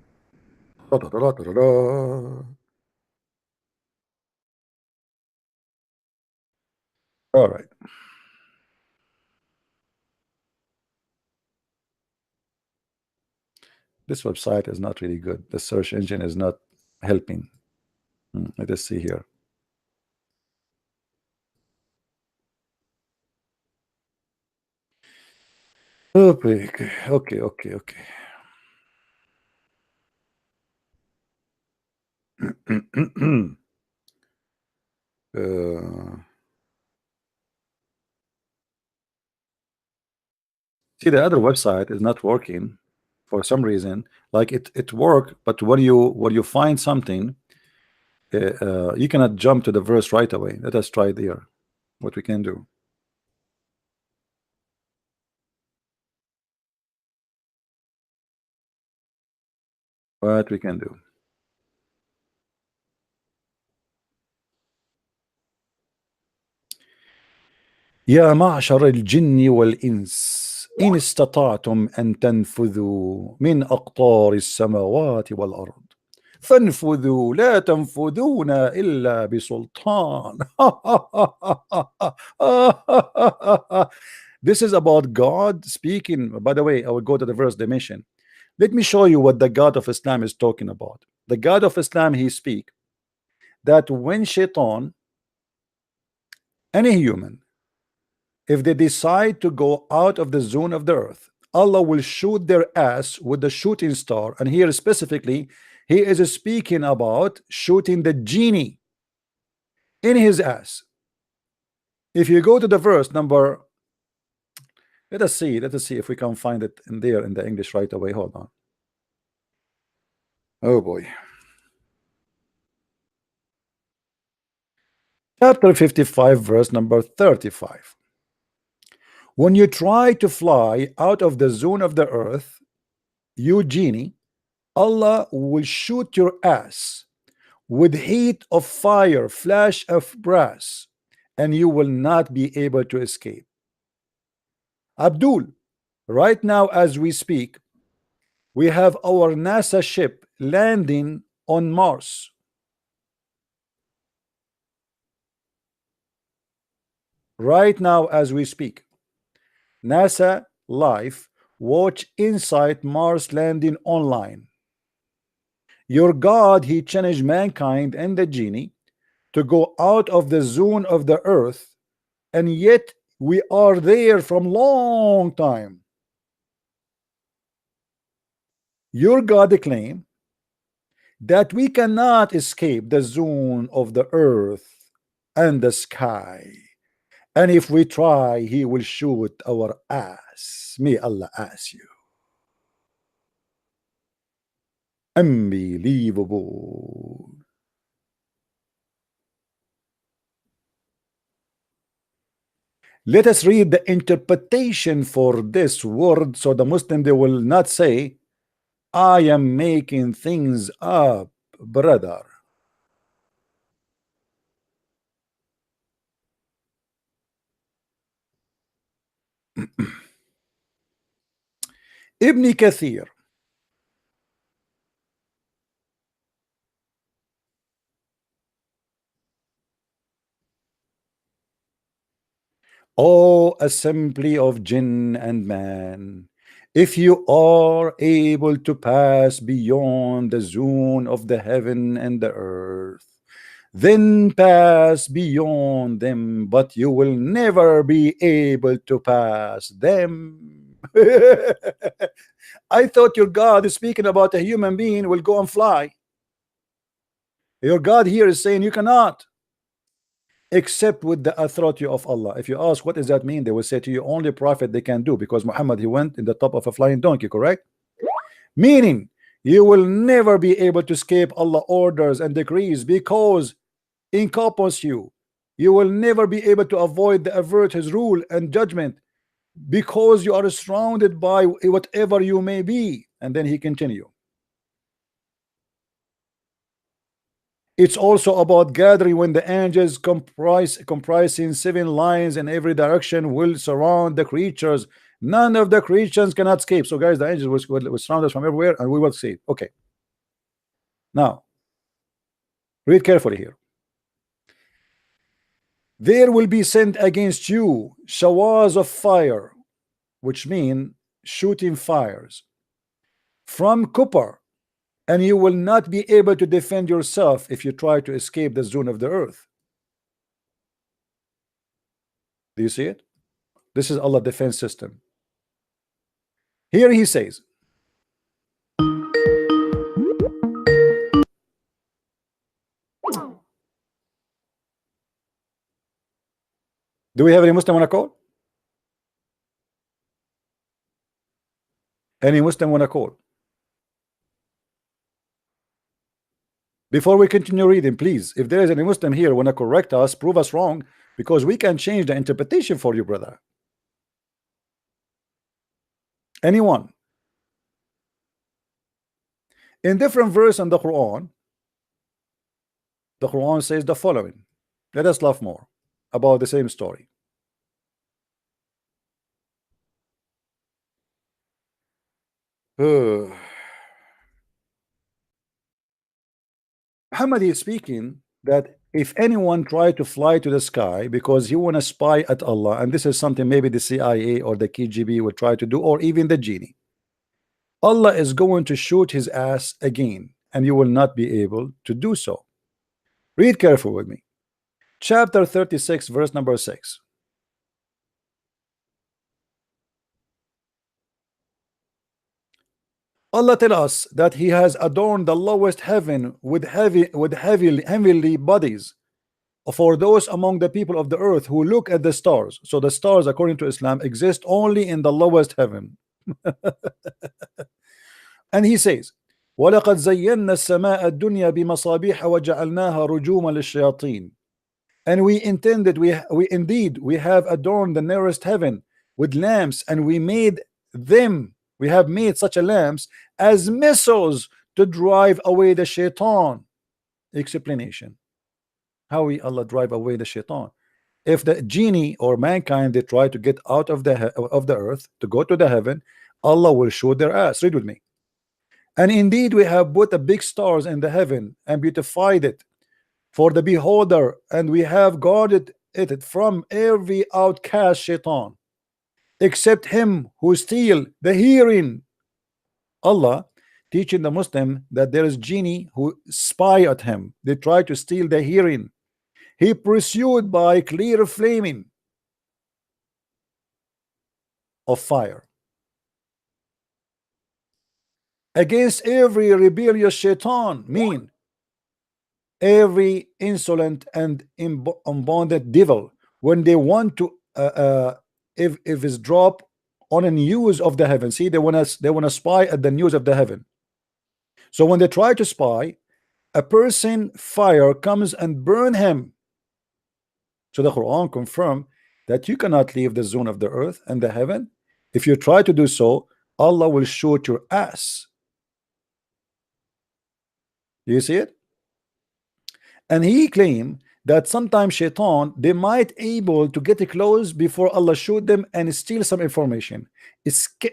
All right. This website is not really good. The search engine is not helping. Let us see here. Okay. See, the other website is not working for some reason. Like it worked, but when you find something, you cannot jump to the verse right away. Let us try there. What we can do. What we can do. يا معشر الجن والإنس إن استطعتم أن تنفذوا من أقطار السماوات والأرض فانفذوا لا تنفذون إلا بسلطان. This is about God speaking. By the way, I will go to the verse they mentioned. Let me show you what the God of Islam is talking about. The God of Islam, he speak that when shaitan, any human, if they decide to go out of the zone of the earth, Allah will shoot their ass with the shooting star. And here specifically, he is speaking about shooting the genie in his ass. If you go to the verse number, let us see if we can find it in there in the English right away. Hold on. Oh boy. Chapter 55, verse number 35. When you try to fly out of the zone of the earth, you genie, Allah will shoot your ass with heat of fire, flash of brass, and you will not be able to escape. Abdul, right now as we speak, we have our NASA ship landing on Mars. Right now as we speak, NASA live, watch inside Mars landing online. Your God, he challenged mankind and the genie to go out of the zone of the earth, and yet we are there from long time. Your God claim that we cannot escape the zone of the earth and the sky, and if we try, he will shoot our ass. May Allah ask you. Unbelievable. Let us read the interpretation for this word, so the Muslim, they will not say, I am making things up, brother. Ibn Kathir, O assembly of jinn and man, if you are able to pass beyond the zone of the heaven and the earth, then pass beyond them, but you will never be able to pass them. I thought your God is speaking about a human being will go and fly. Your God here is saying you cannot, except with the authority of Allah. If you ask what does that mean, they will say to you only prophet they can do, because Muhammad, he went in the top of a flying donkey, correct? Meaning you will never be able to escape Allah orders and decrees, because encompass you will never be able to avert his rule and judgment, because you are surrounded by whatever you may be. And then he continue. It's also about gathering when the angels comprising 7 lions in every direction will surround the creatures. None of the creatures cannot escape. So guys, the angels will surround us from everywhere and we will see. Okay. Now, read carefully here. There will be sent against you showers of fire, which mean shooting fires, from copper, and you will not be able to defend yourself if you try to escape the zone of the earth. Do you see it? This is Allah's defense system. Here he says, do we have any Muslim on a call? Any Muslim on a call? Before we continue reading, please, if there is any Muslim here want to correct us, prove us wrong, because we can change the interpretation for you, brother. Anyone? In different verse in the Quran says the following. Let us laugh more about the same story. Muhammad is speaking that if anyone try to fly to the sky because he want to spy at Allah, and this is something maybe the CIA or the KGB would try to do, or even the genie, Allah is going to shoot his ass again, and you will not be able to do so. Read carefully with me. Chapter 36, verse number 6. Allah tells us that He has adorned the lowest heaven with heavenly bodies for those among the people of the earth who look at the stars. So the stars, according to Islam, exist only in the lowest heaven. And He says, وَلَقَدْ زَيَّنَّا السَّمَاءَ الدُّنْيَا بِمَصَابِيحَ وَجَعَلْنَاهَا رُجُومًا لِلشَّيَاطِينَ. And we intended, we have adorned the nearest heaven with lamps, and we have made such a lamps as missiles to drive away the shaitan. Explanation. How will Allah drive away the shaitan? If the genie or mankind, they try to get out of the earth to go to the heaven, Allah will shoot their ass. Read with me. And indeed we have put the big stars in the heaven and beautified it for the beholder, and we have guarded it from every outcast shaitan, except him who steal the hearing. Allah teaching the Muslim that there is genie who spy at him. They try to steal the hearing. He pursued by clear flaming of fire against every rebellious shaitan, mean every insolent and unbounded devil, when they want to if it's drop on a news of the heaven. See, they want to spy at the news of the heaven. So when they try to spy, a person, fire comes and burn him. So the Quran confirmed that you cannot leave the zone of the earth and the heaven. If you try to do so, Allah will shoot your ass. Do you see it? And he claimed that sometimes shaitan, they might able to get close before Allah shoot them and steal some information,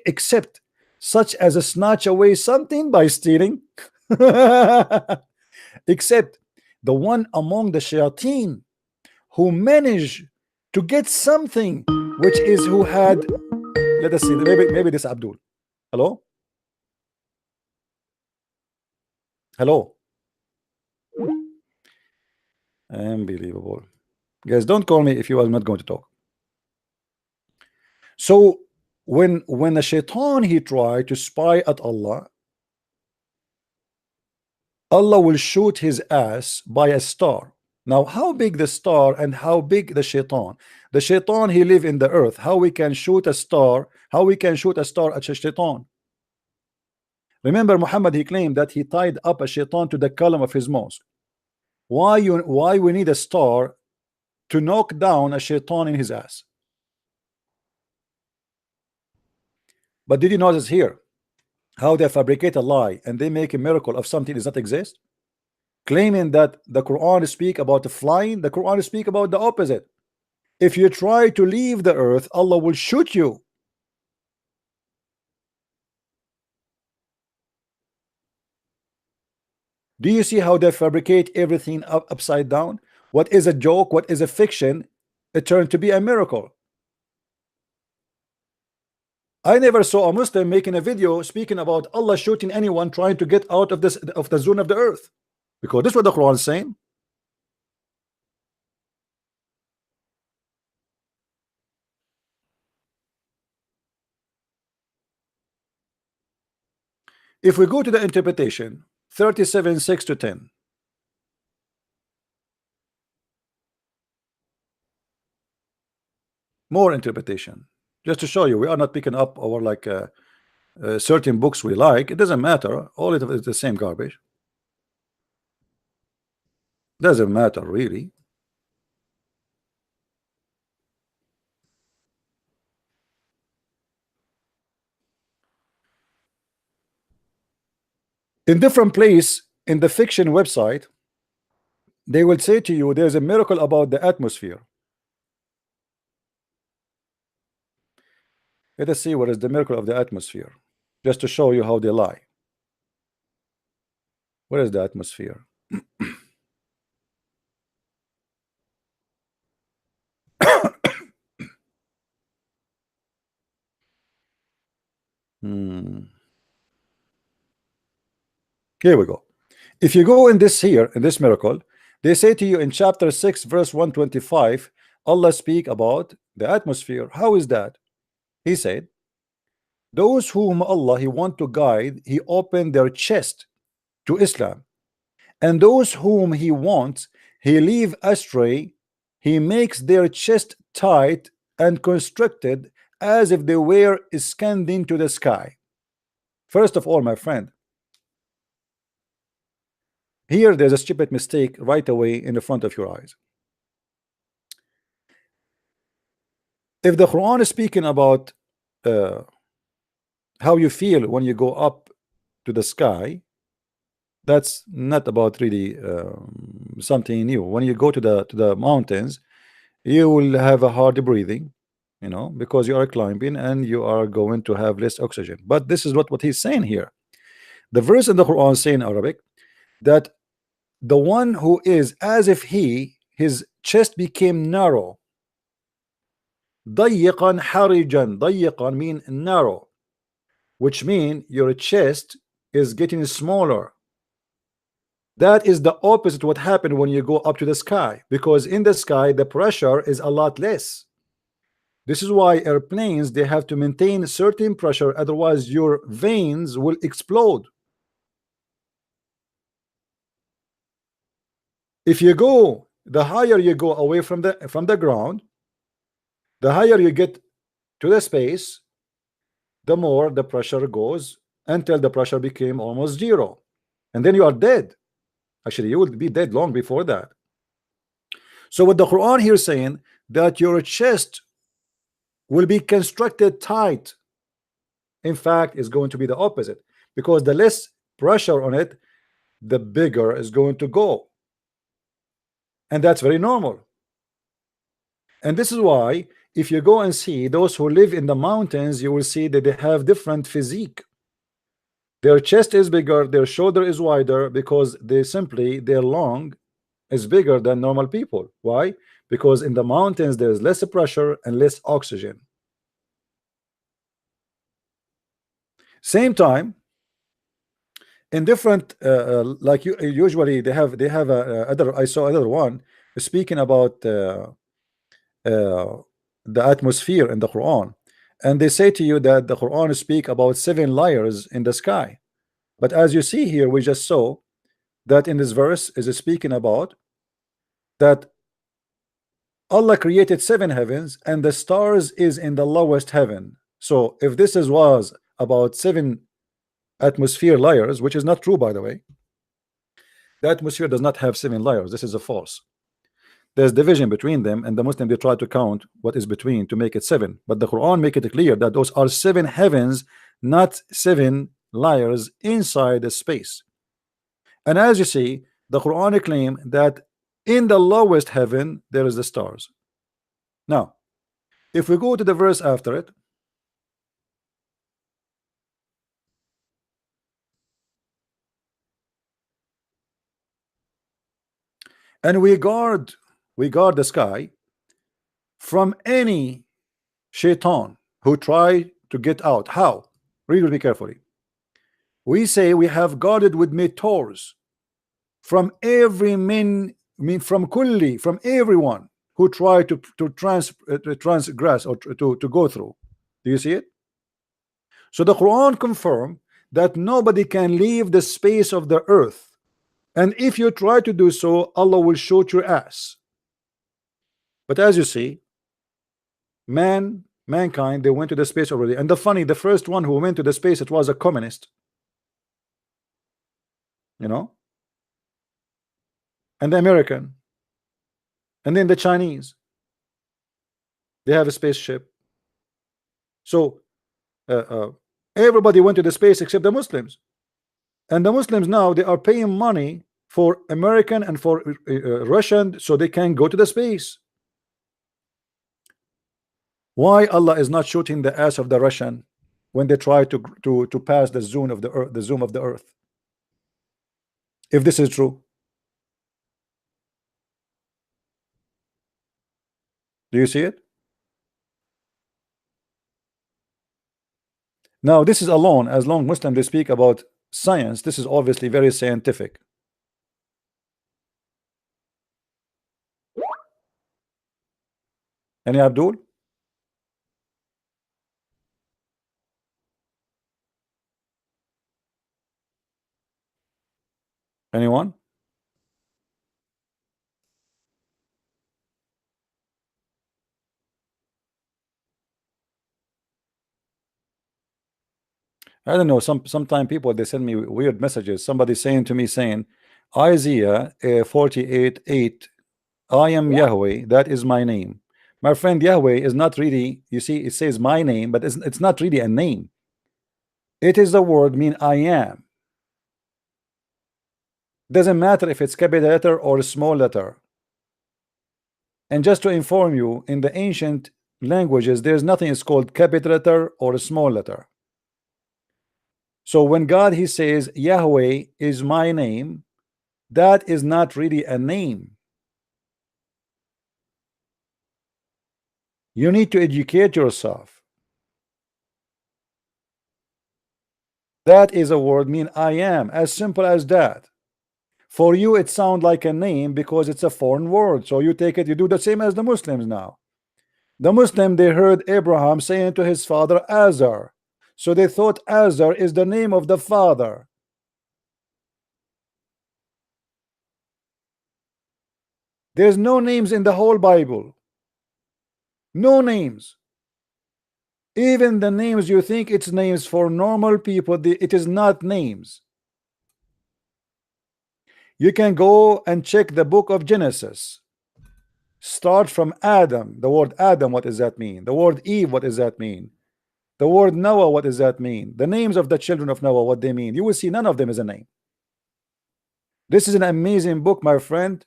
except such as a snatch away something by stealing. Except the one among the shayateen who managed to get something, which is who had, let us see, maybe this Abdul. Hello? Hello? Unbelievable. Guys, don't call me if you are not going to talk. So when a shaitan, he tried to spy at Allah, Allah will shoot his ass by a star. Now, how big the star and how big the shaitan? The shaitan, he live in the earth. How we can shoot a star? How we can shoot a star at a shaitan? Remember, Muhammad, he claimed that he tied up a shaitan to the column of his mosque. Why we need a star to knock down a shaitan in his ass? But did you notice here how they fabricate a lie and they make a miracle of something that does not exist, claiming that the Quran speak about the flying? The Quran speak about the opposite. If you try to leave the earth, Allah will shoot you. Do you see how they fabricate everything upside down? What is a joke, what is a fiction, it turned to be a miracle. I never saw a Muslim making a video speaking about Allah shooting anyone trying to get out of the zone of the earth, because this is what the Quran is saying. If we go to the interpretation 37:6-10, more interpretation, just to show you we are not picking up our like certain books we like. It doesn't matter, all it is the same garbage. Doesn't matter really. In different place in the fiction website, they will say to you there's a miracle about the atmosphere. Let us see what is the miracle of the atmosphere, just to show you how they lie. What is the atmosphere? Here we go. If you go in this here, in this miracle, they say to you in chapter 6 verse 125, Allah speak about the atmosphere. How is that? He said, those whom Allah he want to guide, he opened their chest to Islam, and those whom he wants, he leave astray, he makes their chest tight and constricted as if they were scanned into the sky. First of all, my friend, here there's a stupid mistake right away in the front of your eyes. If the Quran is speaking about how you feel when you go up to the sky, that's not about really something new. When you go to the mountains, you will have a hard breathing, you know, because you are climbing and you are going to have less oxygen. But this is what he's saying here. The verse in the Quran saying in Arabic that the one who is as if his chest became narrow. ضيقا حرجا. ضيقا mean narrow, which mean your chest is getting smaller. That is the opposite what happened when you go up to the sky, because in the sky the pressure is a lot less. This is why airplanes, they have to maintain certain pressure, otherwise your veins will explode. If you go, the higher you go away from the ground, the higher you get to the space, the more the pressure goes until the pressure became almost zero, and then you are dead. Actually, you will be dead long before that. So what the Quran here is saying, that your chest will be constructed tight. In fact, is going to be the opposite, because the less pressure on it, the bigger is going to go. And that's very normal. And this is why if you go and see those who live in the mountains, you will see that they have different physique. Their chest is bigger, their shoulder is wider, because their lung is bigger than normal people. Why? Because in the mountains there's less pressure and less oxygen. Same time, in different like usually they have other, I saw another one speaking about the atmosphere in the Quran, and they say to you that the Quran speak about 7 layers in the sky. But as you see here, we just saw that in this verse is speaking about that Allah created 7 heavens and the stars is in the lowest heaven. So if this was about 7 atmosphere layers, which is not true, by the way, the atmosphere does not have 7 layers. This is a false. There's division between them, and the Muslim, they try to count what is between to make it 7, but the Quran make it clear that those are 7 heavens, not 7 layers inside the space. And as you see, the Quran claim that in the lowest heaven there is the stars. Now if we go to the verse after it, and we guard the sky from any shaitan who try to get out. How? Read with me carefully. We say we have guarded with meteors from every from kulli, from everyone who try to transgress or to go through. Do you see it? So the Quran confirm that nobody can leave the space of the earth, and if you try to do so, Allah will shoot your ass. But as you see, mankind, they went to the space already. And the first one who went to the space, it was a communist, you know, and the American, and then the Chinese, they have a spaceship. So everybody went to the space except the Muslims, and the Muslims now, they are paying money for American and for Russian so they can go to the space. Why Allah is not shooting the ass of the Russian when they try to pass the zone of the earth, the zoom of the earth? If this is true, do you see it? Now this is alone, as long Muslims they speak about science, this is obviously very scientific. Any Abdul? Anyone? I don't know. Sometimes people they send me weird messages. Somebody saying to me saying, Isaiah 48:8, I am Yahweh, that is my name. My friend, Yahweh is not really, you see, it says my name, but it's not really a name. It is the word mean I am. Doesn't matter if it's capital letter or a small letter. And just to inform you, in the ancient languages, there's nothing is called capital letter or a small letter. So when God he says Yahweh is my name, that is not really a name. You need to educate yourself. That is a word mean I am, as simple as that. For you it sounds like a name because it's a foreign word, so you take it, you do the same as the Muslims now. The Muslim, they heard Abraham saying to his father Azar, so they thought Azar is the name of the father. There's no names in the whole Bible. No names. Even the names you think it's names for normal people, it is not names. You can go and check the book of Genesis. Start from Adam. The word Adam, what does that mean? The word Eve, what does that mean? The word Noah, what does that mean? The names of the children of Noah, what they mean? You will see none of them is a name. This is an amazing book, my friend.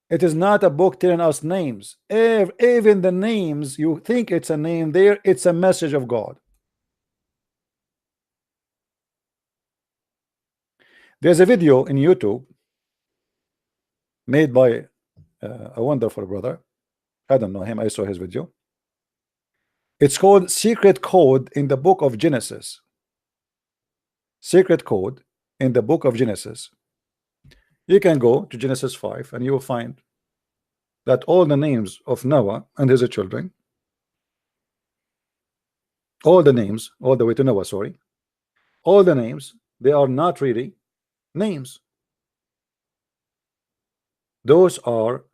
It is not a book telling us names. Even the names, you think it's a name there, it's a message of God. There's a video in YouTube made by a wonderful brother. I don't know him, I saw his video. It's called Secret Code in the Book of Genesis. Secret Code in the Book of Genesis. You can go to Genesis 5 and you will find that all the names of Noah and his children, all the names, all the way to Noah, sorry, all the names, they are not really names. Those are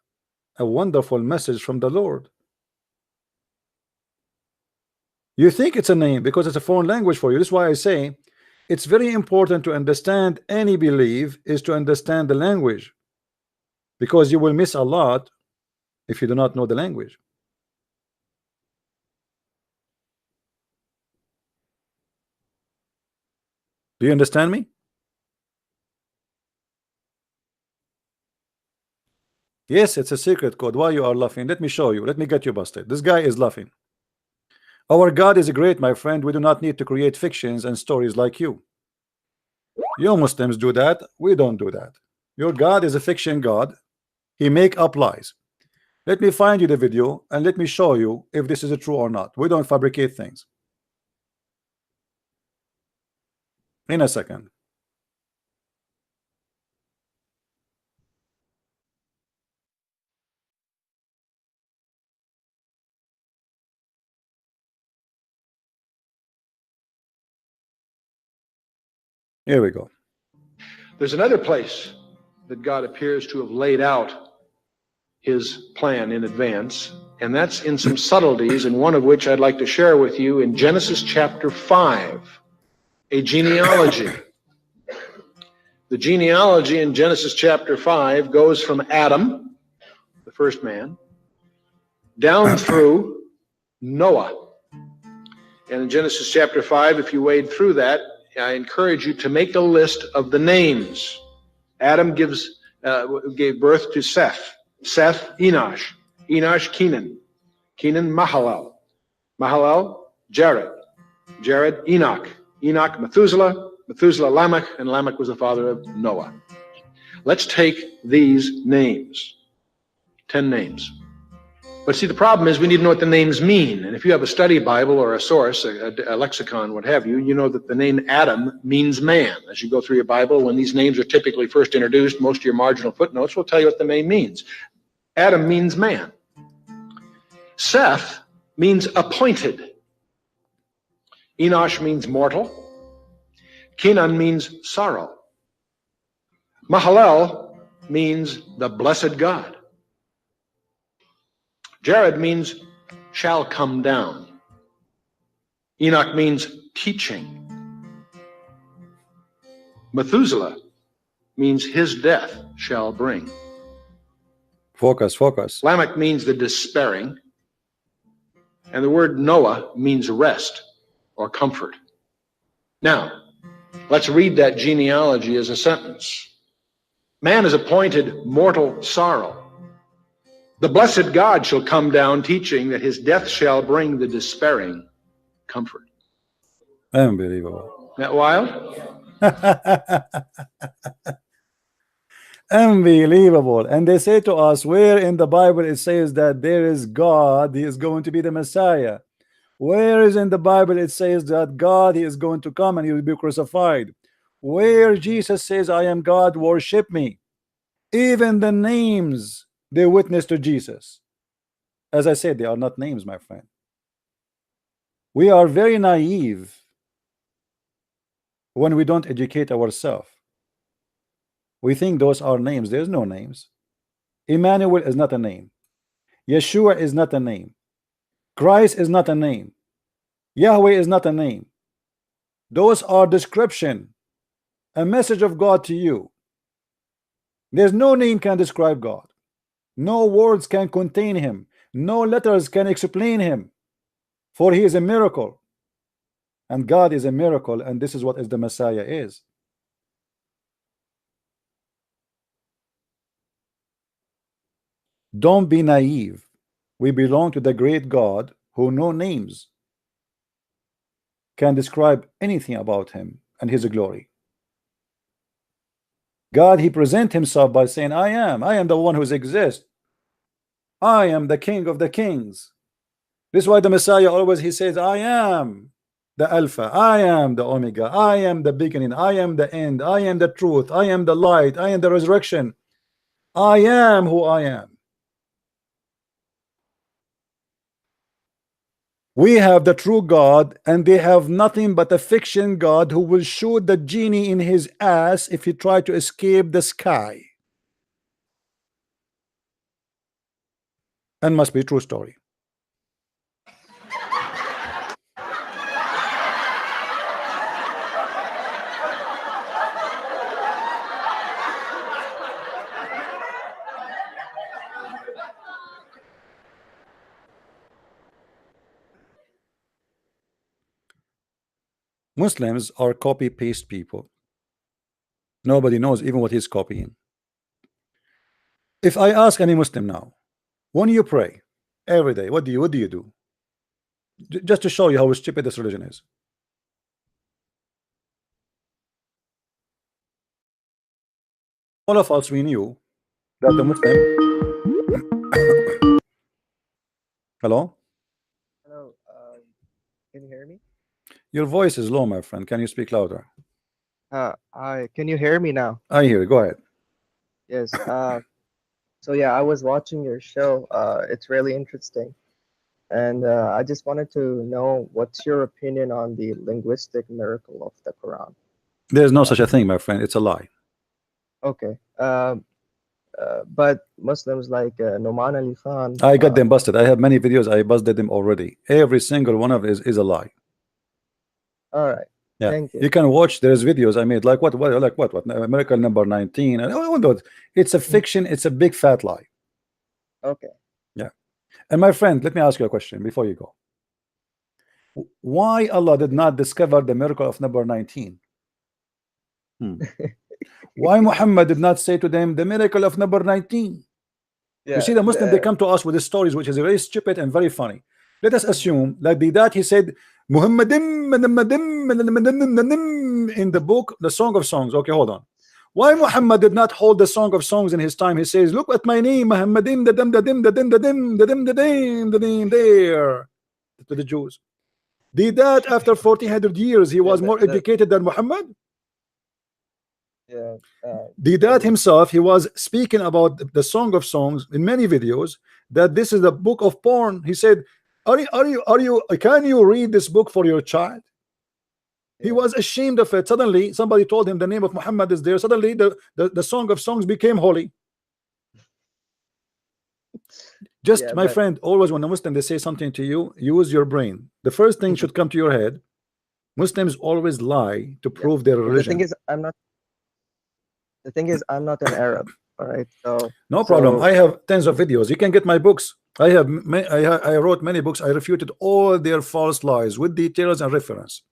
a wonderful message from the Lord. You think it's a name because it's a foreign language for you. This is why I say it's very important to understand any belief is to understand the language, because you will miss a lot if you do not know the language. Do you understand me? Yes, it's a secret code. Why you are laughing? Let me show you. Let me get you busted. This guy is laughing. Our God is great, my friend. We do not need to create fictions and stories like you. You Muslims do that. We don't do that. Your God is a fiction God. He make up lies. Let me find you the video and let me show you if this is true or not. We don't fabricate things. In a second. Here we go. There's another place that God appears to have laid out his plan in advance, and that's in some subtleties, and one of which I'd like to share with you in Genesis chapter 5, a genealogy. The genealogy in Genesis chapter 5 goes from Adam, the first man, down through Noah. And in Genesis chapter 5, if you wade through that, I encourage you to make a list of the names. Adam gave birth to Seth. Seth, Enosh. Enosh, Kenan. Kenan, Mahalalel. Mahalalel, Jared. Jared, Enoch. Enoch, Methuselah. Methuselah, Lamech. And Lamech was the father of Noah. Let's take these names. 10 names. But see, the problem is we need to know what the names mean. And if you have a study Bible or a source, a lexicon, what have you, you know that the name Adam means man. As you go through your Bible, when these names are typically first introduced, most of your marginal footnotes will tell you what the name means. Adam means man. Seth means appointed. Enosh means mortal. Kenan means sorrow. Mahalalel means the blessed God. Jared means shall come down. Enoch means teaching. Methuselah means his death shall bring. Focus, focus. Lamech means the despairing. And the word Noah means rest or comfort. Now, let's read that genealogy as a sentence. Man is appointed mortal sorrow. The blessed God shall come down, teaching that his death shall bring the despairing comfort. Unbelievable. Isn't that wild? Unbelievable. And they say to us, where in the Bible it says that there is God, he is going to be the Messiah? Where is in the Bible it says that God, he is going to come and he will be crucified? Where Jesus says, I am God, worship me? Even the names, they witness to Jesus. As I said, they are not names, my friend. We are very naive when we don't educate ourselves. We think those are names. There's no names. Emmanuel is not a name. Yeshua is not a name. Christ is not a name. Yahweh is not a name. Those are description, a message of God to you. There's no name can describe God. No words can contain him. No letters can explain him. For he is a miracle. And God is a miracle, and this is what the Messiah is. Don't be naive. We belong to the great God who no names can describe anything about him and his glory. God, he presents himself by saying, I am the one who exists. I am the King of the kings. This is why the Messiah always he says, I am the Alpha, I am the Omega, I am the beginning, I am the end, I am the truth, I am the light, I am the resurrection. I am who I am. We have the true God, and they have nothing but a fiction God who will shoot the genie in his ass if he try to escape the sky. And must be a true story. Muslims are copy-paste people. Nobody knows even what he's copying. If I ask any Muslim now, when you pray every day, what do you do? Just to show you how stupid this religion is. All of us, we knew that the Muslim Hello? Hello. Can you hear me? Your voice is low, my friend. Can you speak louder? Can you hear me now? I hear you. Go ahead. Yes. So yeah, I was watching your show. It's really interesting. And I just wanted to know what's your opinion on the linguistic miracle of the Quran? There's no such a thing, my friend. It's a lie. Okay. But Muslims like Noman Ali Khan. I got them busted. I have many videos. I busted them already. Every single one of it is a lie. All right. Yeah, Thank you. you can watch. There's videos I made, like what miracle number 19, and all those. It's a fiction. It's a big fat lie. Okay. Yeah. And my friend, let me ask you a question before you go. Why Allah did not discover the miracle of number 19? Why Muhammad did not say to them the miracle of number 19? Yeah, you see, the Muslim, they come to us with the stories which is very stupid and very funny. Let us assume like that he said Muhammadim in the book, the Song of Songs. Okay, hold on. Why Muhammad did not hold the Song of Songs in his time? He says, look at my name, Muhammadim, there to the Jews. Did that after 1400 years he was more educated than Muhammad? Yeah. Did that himself, he was speaking about the Song of Songs in many videos, that this is the book of porn. He said, can you read this book for your child? He was ashamed of it. Suddenly somebody told him the name of Muhammad is there. Suddenly the Song of Songs became holy. Just Yeah, my but- friend, always when a Muslim they say something to you, use your brain. The first thing should come to your head. Muslims always lie to prove their The religion. thing is, I'm not an Arab. All right. So No problem. so- I have tens of videos. You can get my books. I wrote many books. I refuted all their false lies with details and reference.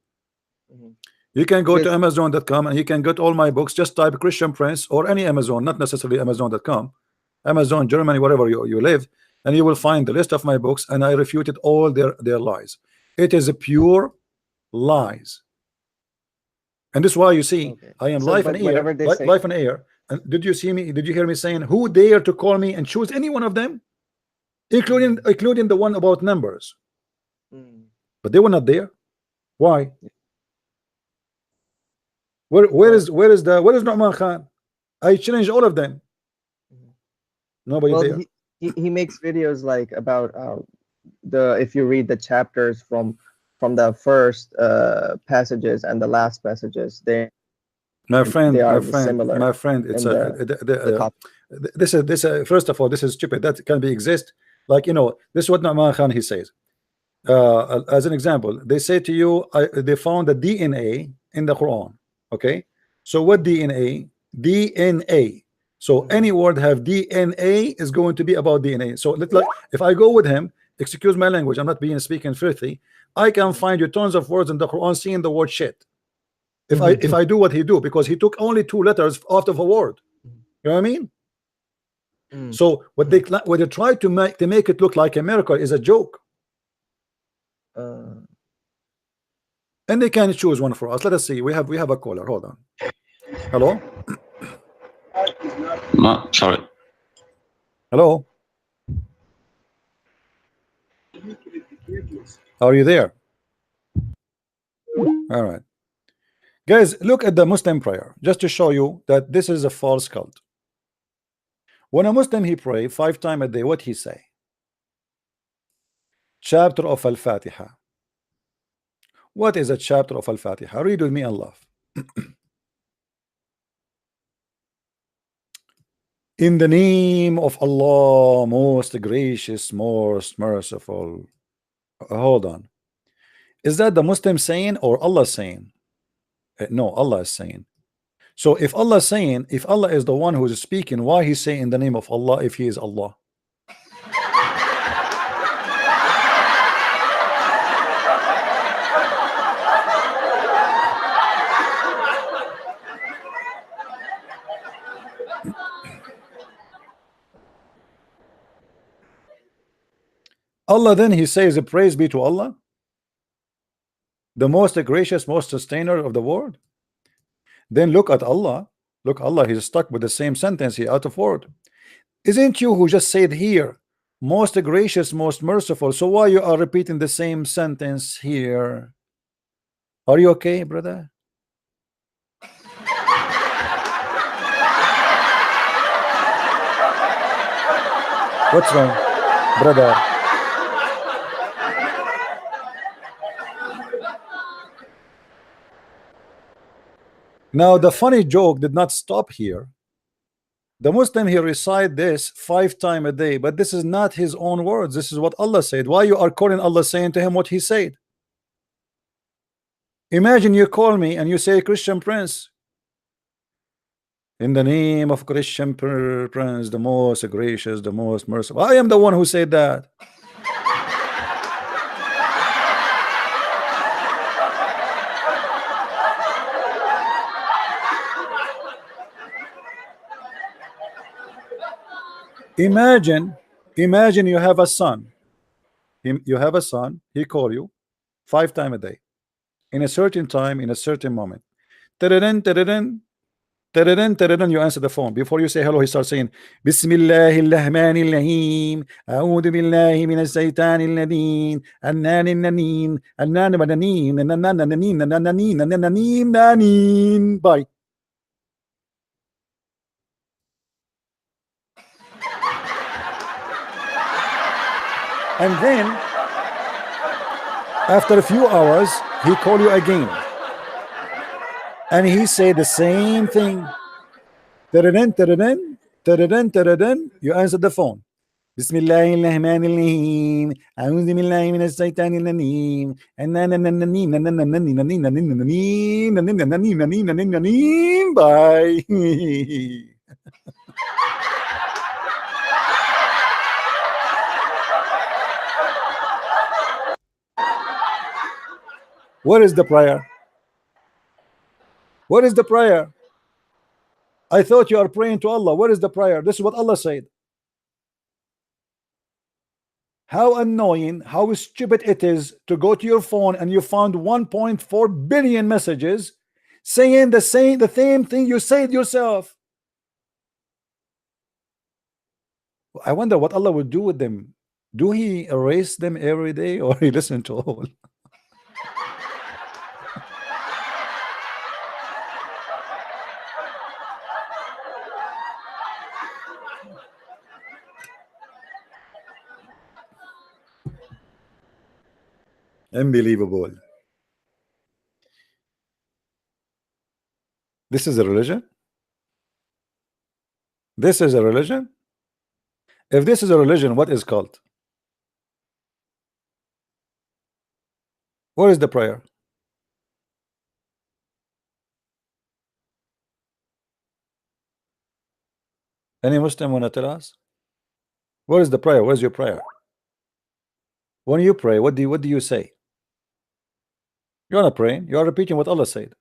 Mhm. You can go to Just- Amazon.com and you can get all my books. Just type Christian Prince or any Amazon, not necessarily Amazon.com, Amazon, Germany, wherever you live, and you will find the list of my books. And I refuted all their lies. It is a pure lies. And this is why you see Okay. I am So, live but and air, whenever they say- live and air. And did you see me? Did you hear me saying who dare to call me and choose any one of them, including the one about numbers? Mm. But they were not there. Why? Where is Nu'man Khan? I challenged all of them. Nobody Well, there. he makes videos like about if you read the chapters from the first passages and the last passages, My friend, they are my friend, similar my friend. It's in a the copy. this is first of all, this is stupid. That can be exist. Like this is what Nu'man Khan he says. As an example, they say to you, they found the DNA in the Quran. Okay, so what DNA? DNA. So any word have DNA is going to be about DNA. So like if I go with him, excuse my language, I'm not being speaking filthy. I can find you tons of words in the Quran seeing the word shit. If I do what he do, because he took only 2 letters out of a word. You know what I mean? So what they try to make it look like a miracle is a joke. And they can choose one for us. Let us see. We have a caller. Hold on. Hello? Sorry. Hello? Are you there? All right. Guys, look at the Muslim prayer just to show you that this is a false cult. When a Muslim he pray 5 times a day, what he say? Chapter of Al-Fatiha. What is a chapter of Al-Fatiha? Read with me and laugh. In the name of Allah, most gracious, most merciful. Hold on. Is that the Muslim saying or Allah saying? No, Allah is saying. So if Allah is saying, if Allah is the one who is speaking, why he say in the name of Allah if he is Allah? Allah then he says, praise be to Allah, the most gracious, most sustainer of the world. Then look at Allah. Look, Allah, he's stuck with the same sentence here out of word. Isn't you who just said here most gracious, most merciful. So why you are repeating the same sentence here? Are you okay, brother? What's wrong, brother? Now the funny joke did not stop here. The Muslim, he recite this 5 times a day, but this is not his own words. This is what Allah said. Why you are calling Allah saying to him what he said? Imagine you call me and you say, Christian Prince, in the name of Christian Prince, the most gracious, the most merciful. I am the one who said that. Imagine you have a son. You have a son, he call you 5 times a day, in a certain time, in a certain moment. Tadadun, tadadun, tadadun, tadadun, you answer the phone. Before you say hello, he starts saying, Bismillahirrahmanirrahim, A'udhu billahi minash shaitanir rajim, Annaninanin, Annanabananin, Annanananin, Annananin, Annananin, Nanin. Bye. And then after a few hours he call you again and he say the same thing. Tadadun, tadadun, tadadun, tadadun. You answer the phone. Bismillahirrahmanirrahim, A'udhu billahi minash shaitanir rajim, Annanananin, Annananin, Annananin. Bye. What is the prayer? What is the prayer? I thought you are praying to Allah. What is the prayer? This is what Allah said. How annoying, how stupid it is to go to your phone and you found 1.4 billion messages saying the same thing you said yourself. I wonder what Allah would do with them. Do he erase them every day or he listen to all? Unbelievable. This is a religion? This is a religion? If this is a religion, what is cult? What is the prayer? Any Muslim want to tell us? What is the prayer? What is your prayer? When you pray, what do you say? You're not praying, you are repeating what Allah said.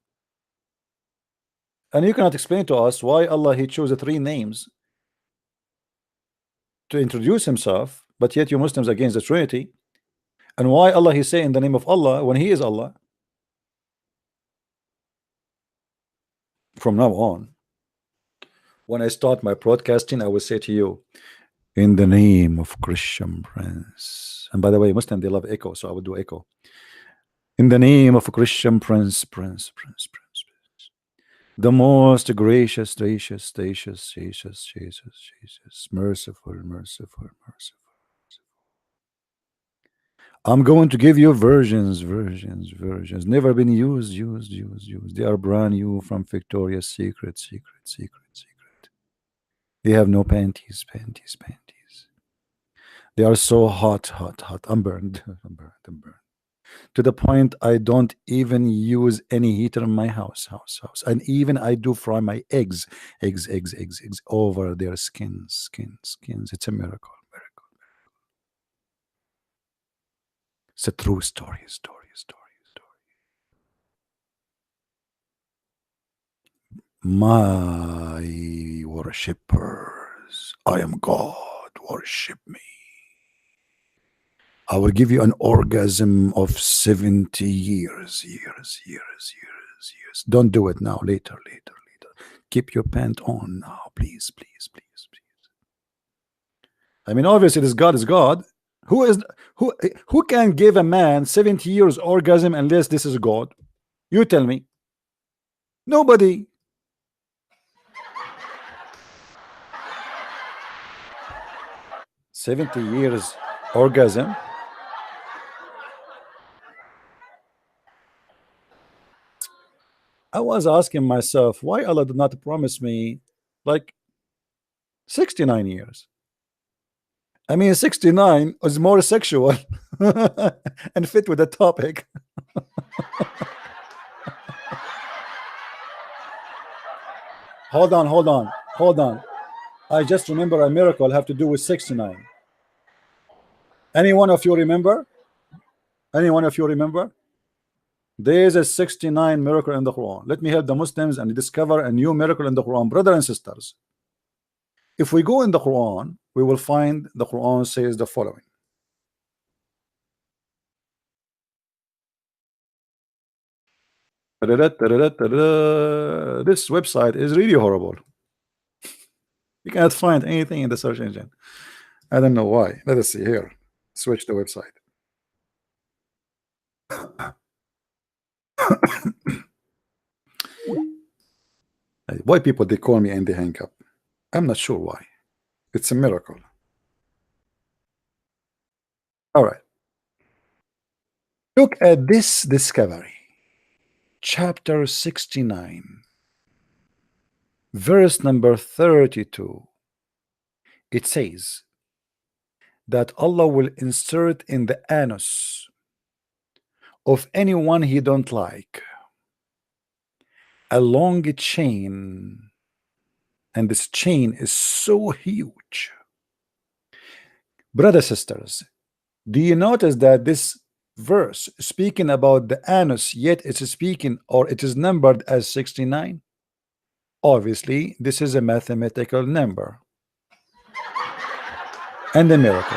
And you cannot explain to us why Allah he chose the 3 names to introduce himself, but yet you Muslims against the Trinity, and why Allah he say in the name of Allah when he is Allah. From now on, when I start my broadcasting, I will say to you, in the name of Christian Prince. And by the way, Muslim, they love echo, so I will do echo. In the name of Christian Prince, the most gracious, merciful. I'm going to give you versions, never been used. They are brand new from Victoria's Secret. They have no panties. They are so hot. I'm burned. To the point I don't even use any heater in my house. And even I do fry my eggs over their skins. It's a miracle. It's a true story. My worshippers, I am God, worship me. I will give you an orgasm of 70 years. Don't do it now, later. Keep your pant on now, please. I mean, obviously this God is God. Who can give a man 70 years orgasm unless this is God? You tell me. Nobody. $70 orgasm. I was asking myself why Allah did not promise me like 69 years. I mean, 69 is more sexual and fit with the topic. Hold on. I just remember a miracle have to do with 69. Any one of you remember? There is a 69 miracle in the Quran. Let me help the Muslims and discover a new miracle in the Quran, brothers and sisters. If we go in the Quran, we will find the Quran says the following. This website is really horrible. You cannot find anything in the search engine. I don't know why. Let us see here. Switch the website. Why people they call me and they hang up? I'm not sure why. It's a miracle. All right. Look at this discovery. Chapter 69, verse number 32. It says that Allah will insert in the anus of anyone he don't like a long chain, and this chain is so huge. Brothers, sisters, do you notice that this verse speaking about the anus, yet it's speaking, or it is numbered as 69? Obviously, this is a mathematical number and a miracle.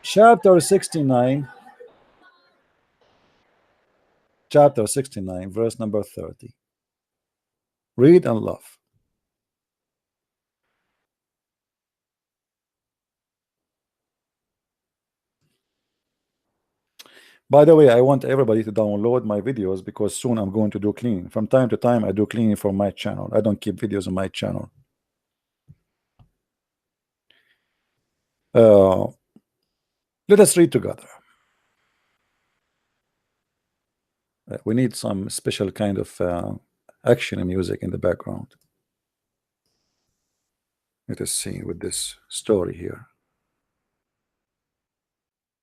Chapter 69, verse number 30. Read and love. By the way, I want everybody to download my videos because soon I'm going to do cleaning. From time to time, I do cleaning for my channel. I don't keep videos on my channel. Let us read together. We need some special kind of action music in the background. Let us see with this story here.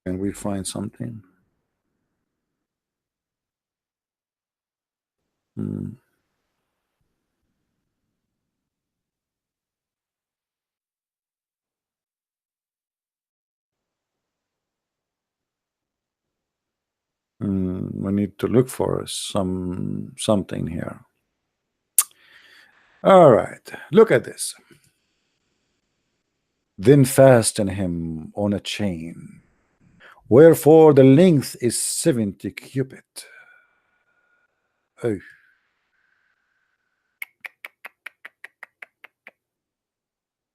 Can we find something? We need to look for something here. All right, look at this. Then fasten him on a chain, wherefore the length is 70 cubit. Oh.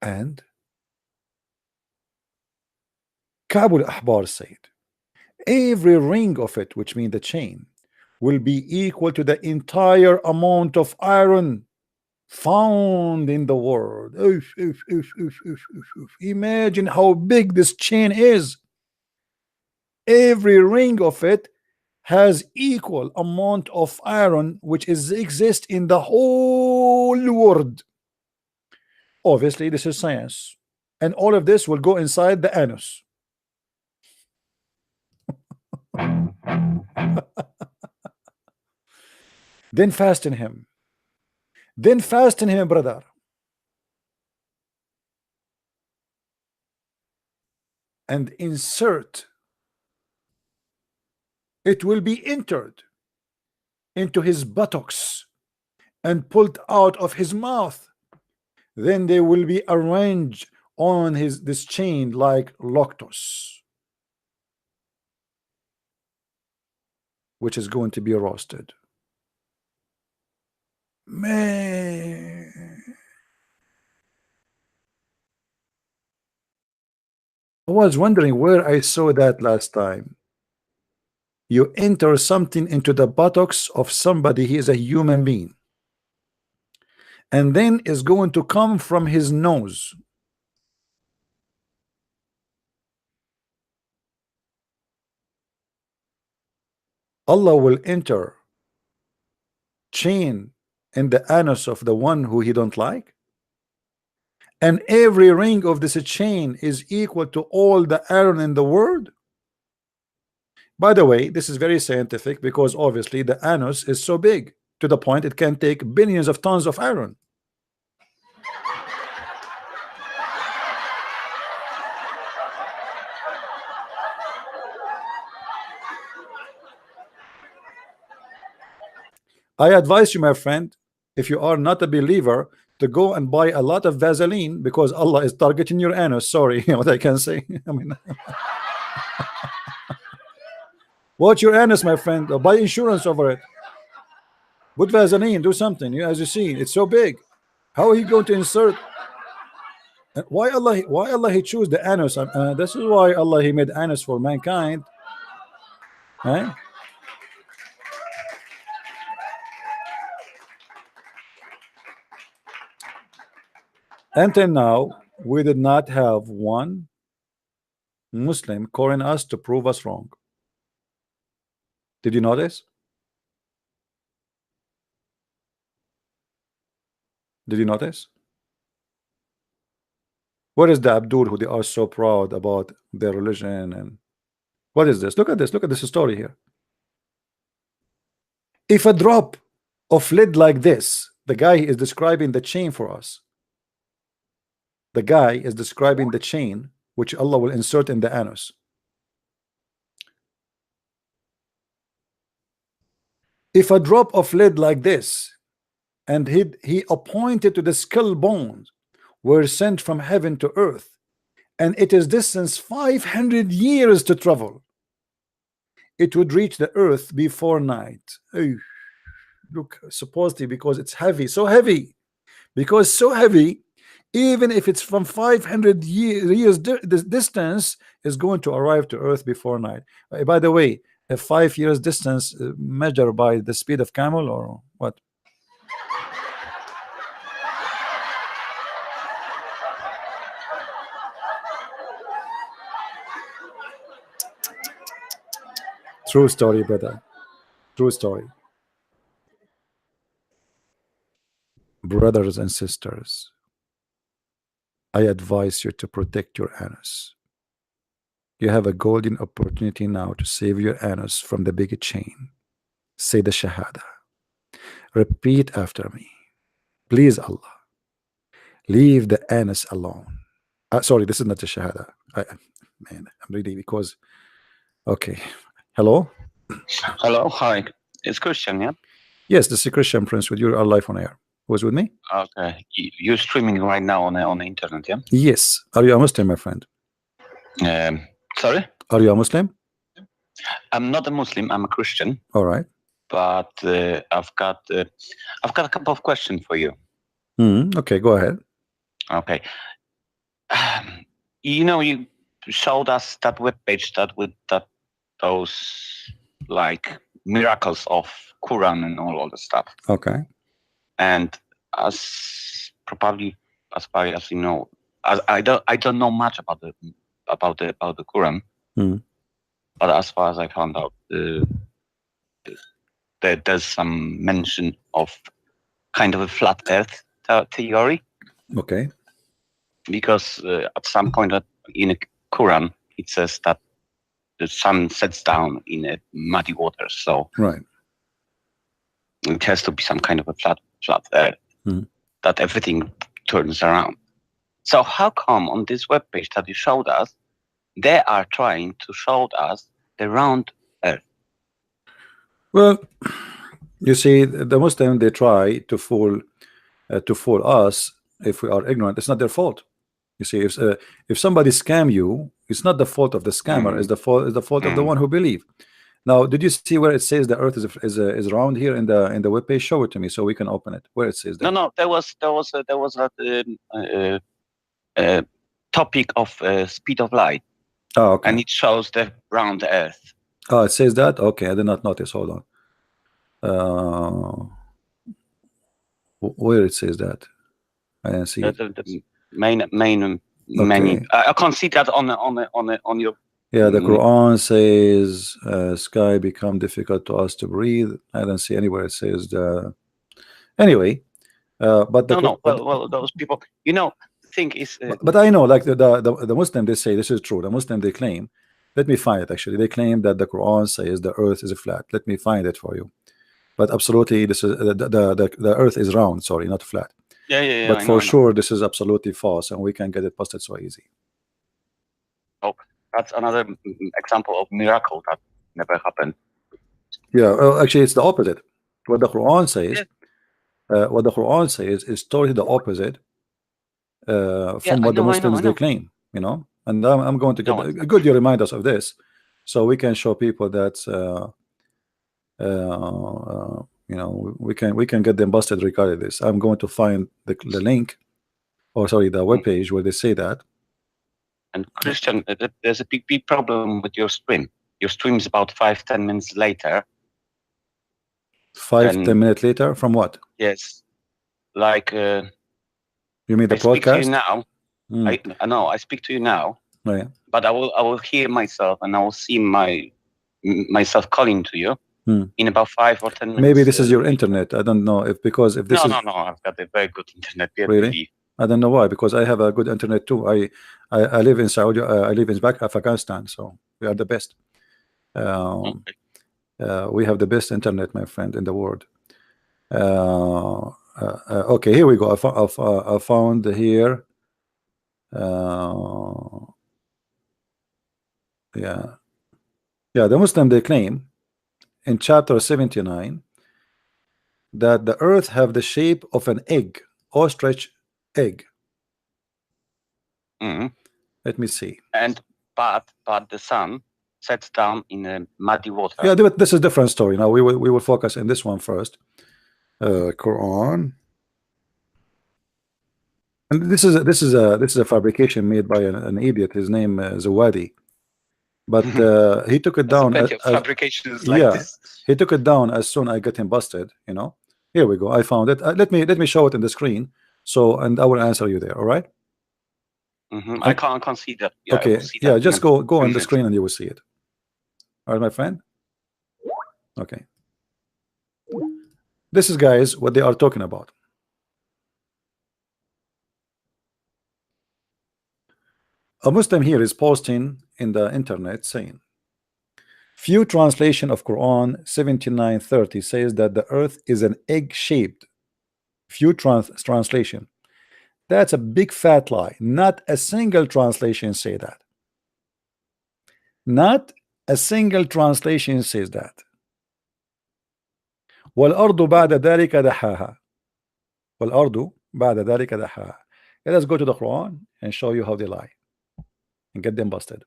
And Kabul Ahbar said, every ring of it, which means the chain, will be equal to the entire amount of iron found in the world. Imagine how big this chain is. Every ring of it has equal amount of iron which exists in the whole world. Obviously, this is science, and all of this will go inside the anus. Then fasten him. Then fasten him, brother. And insert. It will be entered into his buttocks and pulled out of his mouth. Then they will be arranged on this chain like lactose, which is going to be roasted. Man, I was wondering where I saw that last time. You enter something into the buttocks of somebody, he is a human being, and then is going to come from his nose. Allah will enter chain in the anus of the one who he don't like, and every ring of this chain is equal to all the iron in the world. By the way, this is very scientific, because obviously the anus is so big to the point it can take billions of tons of iron. I advise you, my friend, if you are not a believer, to go and buy a lot of Vaseline, because Allah is targeting your anus. Sorry, what I can say. I mean, watch your anus, my friend, or buy insurance over it. Put Vaseline, do something. As you see, it's so big. How are you going to insert? Why Allah he choose the anus? This is why Allah he made anus for mankind. Right? Until now, we did not have one Muslim calling us to prove us wrong. Did you notice? Did you notice? What is the Abdul who they are so proud about their religion? And what is this? Look at this. Look at this story here. If a drop of lead like this, the guy is describing the chain for us. The guy is describing the chain which Allah will insert in the anus. If a drop of lead like this, and he appointed to the skull bones, were sent from heaven to earth, and it is distance 500 years to travel, it would reach the earth before night. Oh, look, supposedly because it's heavy, so heavy, because so heavy, even if it's from 500 years distance, is going to arrive to earth before night. By the way, a 5 years distance measured by the speed of camel or what? True story, brother. True story. Brothers and sisters, I advise you to protect your anus. You have a golden opportunity now to save your anus from the big chain. Say the Shahada. Repeat after me. Please, Allah, leave the anus alone. Sorry, this is not the Shahada. Man, I'm reading because... Okay. Hello? Hello, hi. It's Christian, yeah? Yes, this is Christian Prince with you. Are live on air. Who's with me? Okay. You're streaming right now on the internet, yeah? Yes. Are you a Muslim, my friend? Sorry? Are you a Muslim? I'm not a Muslim. I'm a Christian. All right. But I've got a couple of questions for you. Okay, go ahead. Okay. You showed us that webpage that those like miracles of Quran and all the stuff. Okay. And as probably as far as you know, I don't know much about the Quran. But as far as I found out, there's some mention of kind of a flat Earth theory. Okay. Because at some point in the Quran it says that the sun sets down in a muddy water, so right. It has to be some kind of a flat Earth that everything turns around. So how come on this webpage that you showed us, they are trying to show us the round Earth? Well, you see, the Muslim, they try to fool us if we are ignorant. It's not their fault. You see, if somebody scam you, it's not the fault of the scammer. It's the fault of the one who believe. Now, did you see where it says the Earth is round here in the web page? Show it to me so we can open it. Where it says that? No, there was a topic of speed of light. Oh, okay. And it shows the round Earth. Oh, it says that. Okay, I did not notice. Hold on. Where it says that? I didn't see it. The main menu. I can't see that on your. Yeah, the Quran says sky become difficult to us to breathe. I don't see anywhere it says the. Anyway, but the well, those people, you know, thing is. But I know, like the Muslim, they say this is true. The Muslim, they claim. Let me find it. Actually, they claim that the Quran says the Earth is flat. Let me find it for you. But absolutely, this is the Earth is round. Sorry, not flat. Yeah. But for sure, this is absolutely false, and we can get it busted so easy. Oh, that's another example of miracle that never happened. Yeah, well, actually, it's the opposite. What the Quran says, is totally the opposite from what the Muslims they claim. You know, and I'm going to get good. You remind us of this, so we can show people that you know, we can get them busted regarding this. I'm going to find the link, or sorry, the web page where they say that. And Christian, there's a big problem with your stream. Your stream is about 5-10 minutes later. 5-10 minutes later from what? Yes, like you mean the I podcast? Speak to you now. I know I speak to you now. Oh, yeah. But I will hear myself, and I will see myself calling to you in about 5 or 10 minutes. Maybe this is your internet. I don't know if this is no. I've got a very good internet. Really? I don't know why, because I have a good internet too. I live in Saudi. I live in Afghanistan, so we are the best. We have the best internet, my friend, in the world. Okay, here we go. I found here. Yeah, the Muslim, they claim in chapter 79 that the earth have the shape of an egg, ostrich egg. Let me see. And but the sun sets down in a muddy water. Yeah, this is a different story. Now we will focus on this one first. Quran. And this is a fabrication made by an idiot. His name is Zawadi, but he took it down. Fabrications like this. He took it down as soon as I got him busted. You know. Here we go. I found it. Let me show it in the screen. So, and I will answer you there. All right. I can't see that. Yeah, okay. Yeah, just go on the screen and you will see it. All right, my friend. Okay. This is, guys, what they are talking about. A Muslim here is posting in the internet saying, few translation of Quran 79:30 says that the earth is an egg shaped. Few translation. That's a big fat lie. Not a single translation say that. Not a single translation says that. وَالْأَرْضُ بَعْدَ ذَلِكَ دَحَاهَا. وَالْأَرْضُ بَعْدَ ذَلِكَ دَحَاهَا. Let us go to the Quran and show you how they lie and get them busted.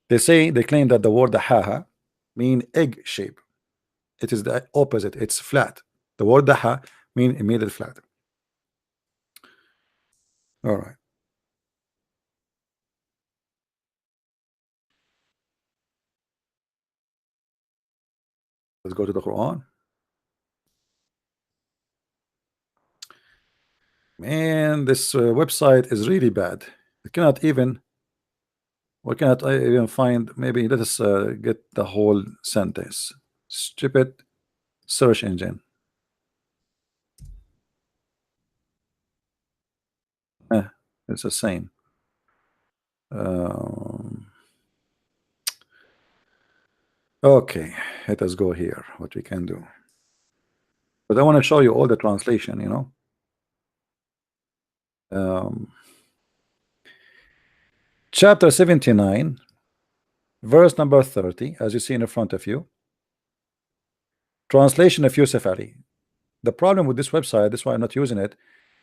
They claim that the word dahaha mean egg shape. It is the opposite. It's flat. The word daha mean immediate flat. All right. Let's go to the Quran. Man, this website is really bad. We cannot even find. Maybe let us get the whole sentence. Stupid search engine. It's the same. Okay, let us go here. What we can do. But I want to show you all the translation, you know. Chapter 79, verse number 30, as you see in front of you. Translation of Yusuf Ali. The problem with this website, that's why I'm not using it.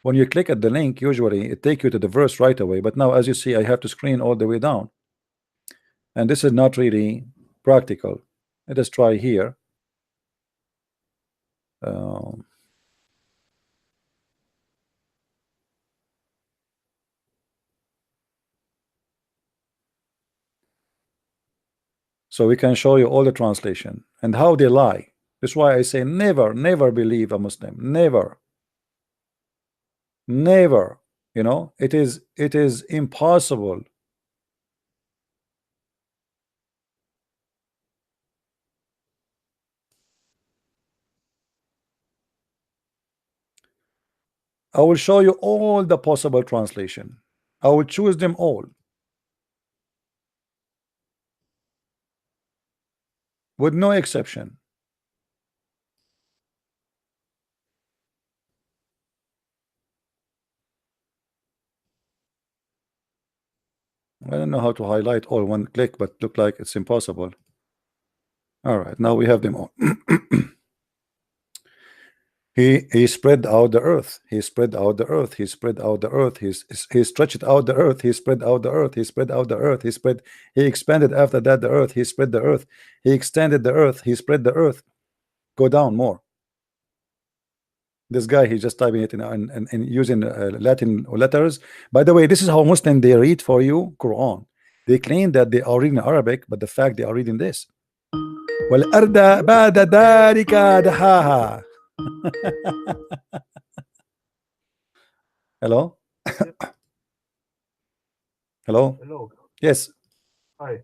When you click at the link, usually it takes you to the verse right away. But now, as you see, I have to screen all the way down. And this is not really practical. Let us try here. So we can show you all the translation and how they lie. That's why I say never, never believe a Muslim. Never. Never. You know, it is impossible. I will show you all the possible translation. I will choose them all with no exception. I don't know how to highlight all one click, but look like it's impossible. All right, now we have them all. He spread out the earth. He spread out the earth. He spread out the earth. He stretched out the earth. He spread out the earth. He spread out the earth. He expanded after that the earth. He spread the earth. He extended the earth. He spread the earth. Go down more. This guy, he's just typing it in using Latin letters. By the way, this is how Muslim they read for you Quran. They claim that they are reading Arabic, but the fact they are reading this. وَالْأَرْضَ بَعْدَ ذَلِكَ دَحَاهَا. Hello? Hello? Hello. Yes. Hi.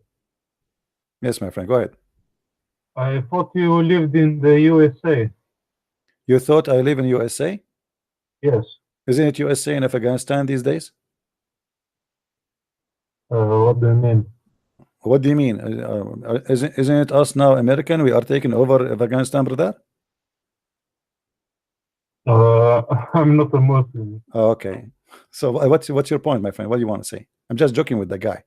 Yes, my friend. Go ahead. I thought you lived in the USA. You thought I live in USA? Yes. Isn't it USA in Afghanistan these days? What do you mean? What do you mean? Isn't it us now, American? We are taking over Afghanistan, brother? I'm not a Muslim. Okay. So what's your point, my friend? What do you want to say? I'm just joking with the guy.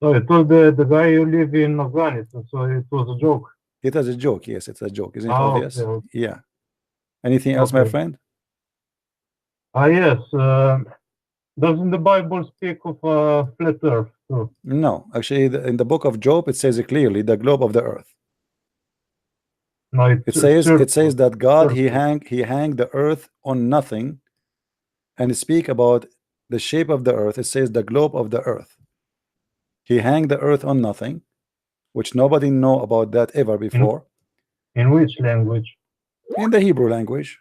So I told the guy you live in Afghanistan, so it was a joke. It was a joke. Yes, it's a joke. Isn't it obvious? Okay. Yeah. Anything else, my friend? Yes. Doesn't the Bible speak of flat earth too? No. Actually, in the book of Job, it says it clearly, the globe of the earth. No, It says that God, he hang the earth on nothing, and speak about the shape of the earth. It says the globe of the earth. He hang the earth on nothing, which nobody know about that ever before. In which language? In the Hebrew language.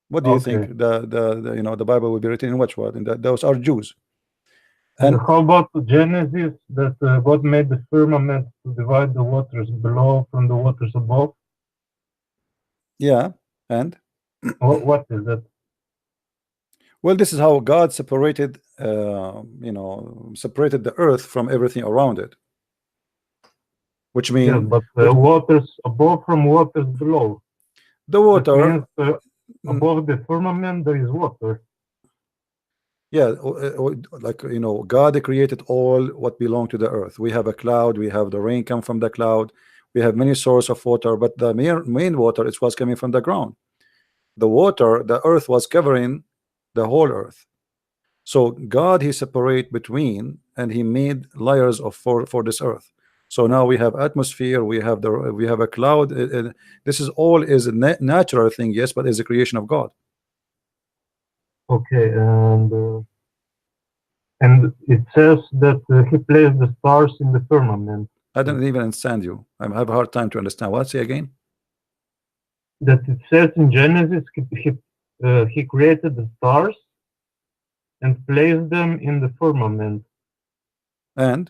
What do you think? The Bible will be written in which word? Those are Jews. And how about Genesis, that God made the firmament to divide the waters below from the waters above? Yeah, and what is that? Well, this is how God separated, separated the earth from everything around it. Which means, yeah, but waters above from waters below. The water means, above the firmament there is water. Yeah, like God created all what belong to the earth. We have a cloud, we have the rain come from the cloud, we have many sources of water, but the main water it was coming from the ground. The water, the earth was covering the whole earth. So God, he separate between, and he made layers of for this earth. So now we have atmosphere, we have a cloud. This is all is a natural thing, yes, but is a creation of God. Okay, and it says that he placed the stars in the firmament. I don't even understand you. I have a hard time to understand. What? Say again. That it says in Genesis he created the stars and placed them in the firmament. And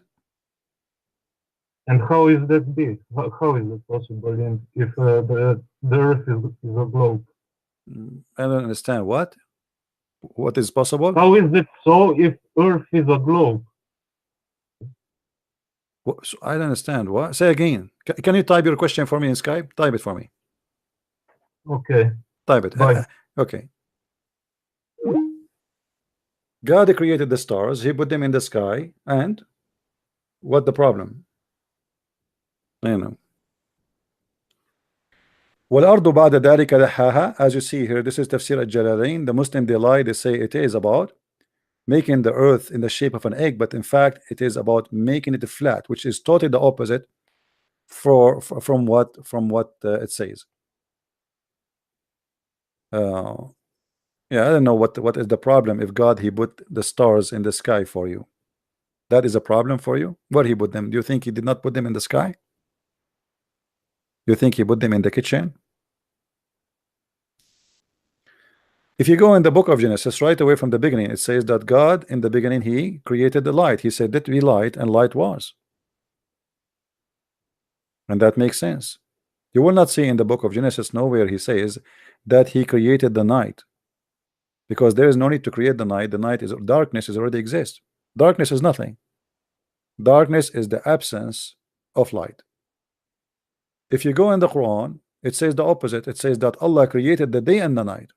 how is that big? How is it possible if the earth is a globe? I don't understand. What is possible? How is it so if earth is a globe? So I don't understand. What? Say again. Can you type your question for me in Skype? Type it for me. Okay. Type it. Okay. God created the stars. He put them in the sky. And what the problem? وَالْأَرْضُ بَعْدَ ذَلِكَ دَحَاهَا. As you see here, this is Tafsir al-Jalalain. The Muslim, they lie, they say it is about making the earth in the shape of an egg, but in fact it is about making it flat, which is totally the opposite from what it says. Yeah, I don't know what is the problem if God he put the stars in the sky for you. That is a problem for you. Where he put them? Do you think he did not put them in the sky? You think he put them in the kitchen? If you go in the book of Genesis right away from the beginning, it says that God in the beginning he created the light. He said let be light, and light was. And that makes sense. You will not see in the book of Genesis nowhere he says that he created the night, because there is no need to create the night. The night is darkness is already exists. Darkness is nothing. Darkness is the absence of light. If you go in the Quran, it says the opposite. It says that Allah created the day and the night.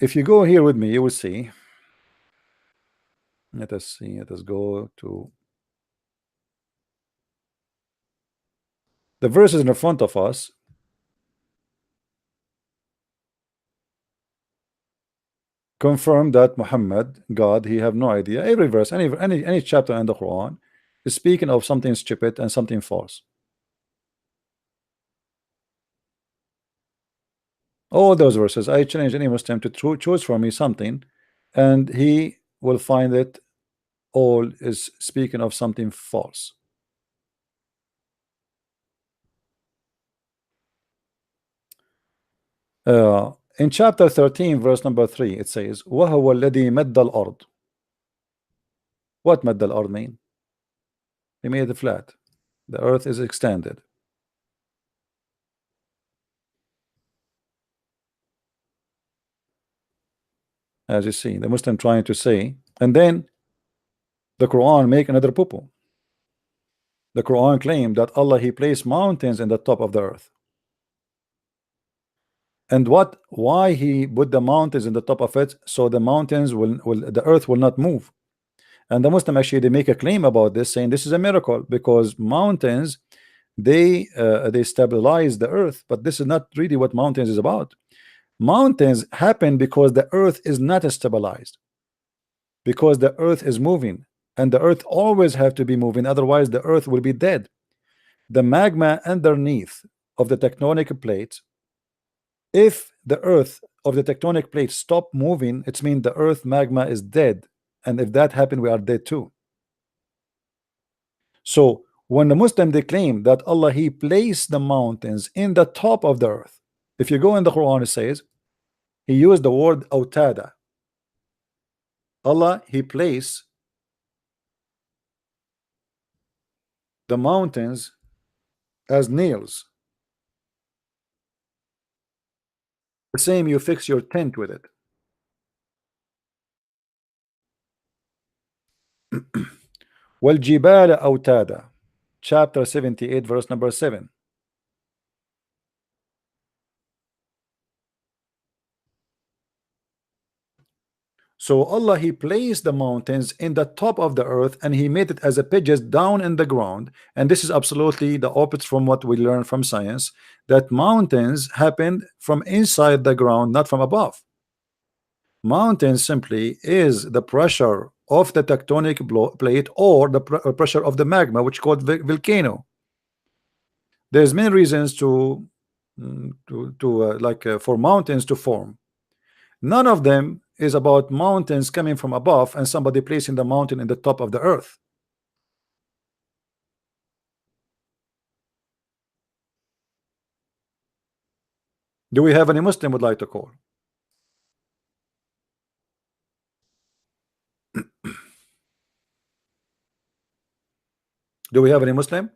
If you go here with me, you will see. Let us see. Let us go to the verses in front of us. Confirm that Muhammad, God, he have no idea. Every verse, any chapter in the Quran is speaking of something stupid and something false. All those verses, I challenge any Muslim to choose for me something, and he will find it all is speaking of something false. In chapter 13 verse number 3 it says وَهُوَ الَّذِي مَدَّ الْأَرْض. What مَدَّ الْأَرْض mean? He made it flat. The earth is extended. As you see, the Muslim trying to say, and then the Quran make another poo-poo. The Quran claimed that Allah he placed mountains in the top of the earth. And why he put the mountains in the top of it? So the mountains the earth will not move. And the Muslim actually they make a claim about this, saying this is a miracle because mountains they stabilize the earth, but this is not really what mountains is about. Mountains happen because the earth is not stabilized, because the earth is moving, and the earth always have to be moving, otherwise the earth will be dead. The magma underneath of the tectonic plate, if the earth of the tectonic plate stop moving, it means the earth magma is dead, and if that happened we are dead too. So when the Muslim they claim that Allah he placed the mountains in the top of the earth, if you go in the Quran it says he used the word autada. Allah he placed the mountains as nails. The same you fix your tent with it. وَالْجِبَالَ أَوْتَادًا, chapter 78 verse number 7. So Allah he placed the mountains in the top of the earth, and he made it as a pitches down in the ground. And this is absolutely the opposite from what we learn from science, that mountains happen from inside the ground, not from above. Mountains simply is the pressure of the tectonic plate or the pressure of the magma, which called volcano. There's many reasons for mountains to form. None of them is about mountains coming from above and somebody placing the mountain in the top of the earth. Do we have any Muslim would like to call? Do we have any Muslim?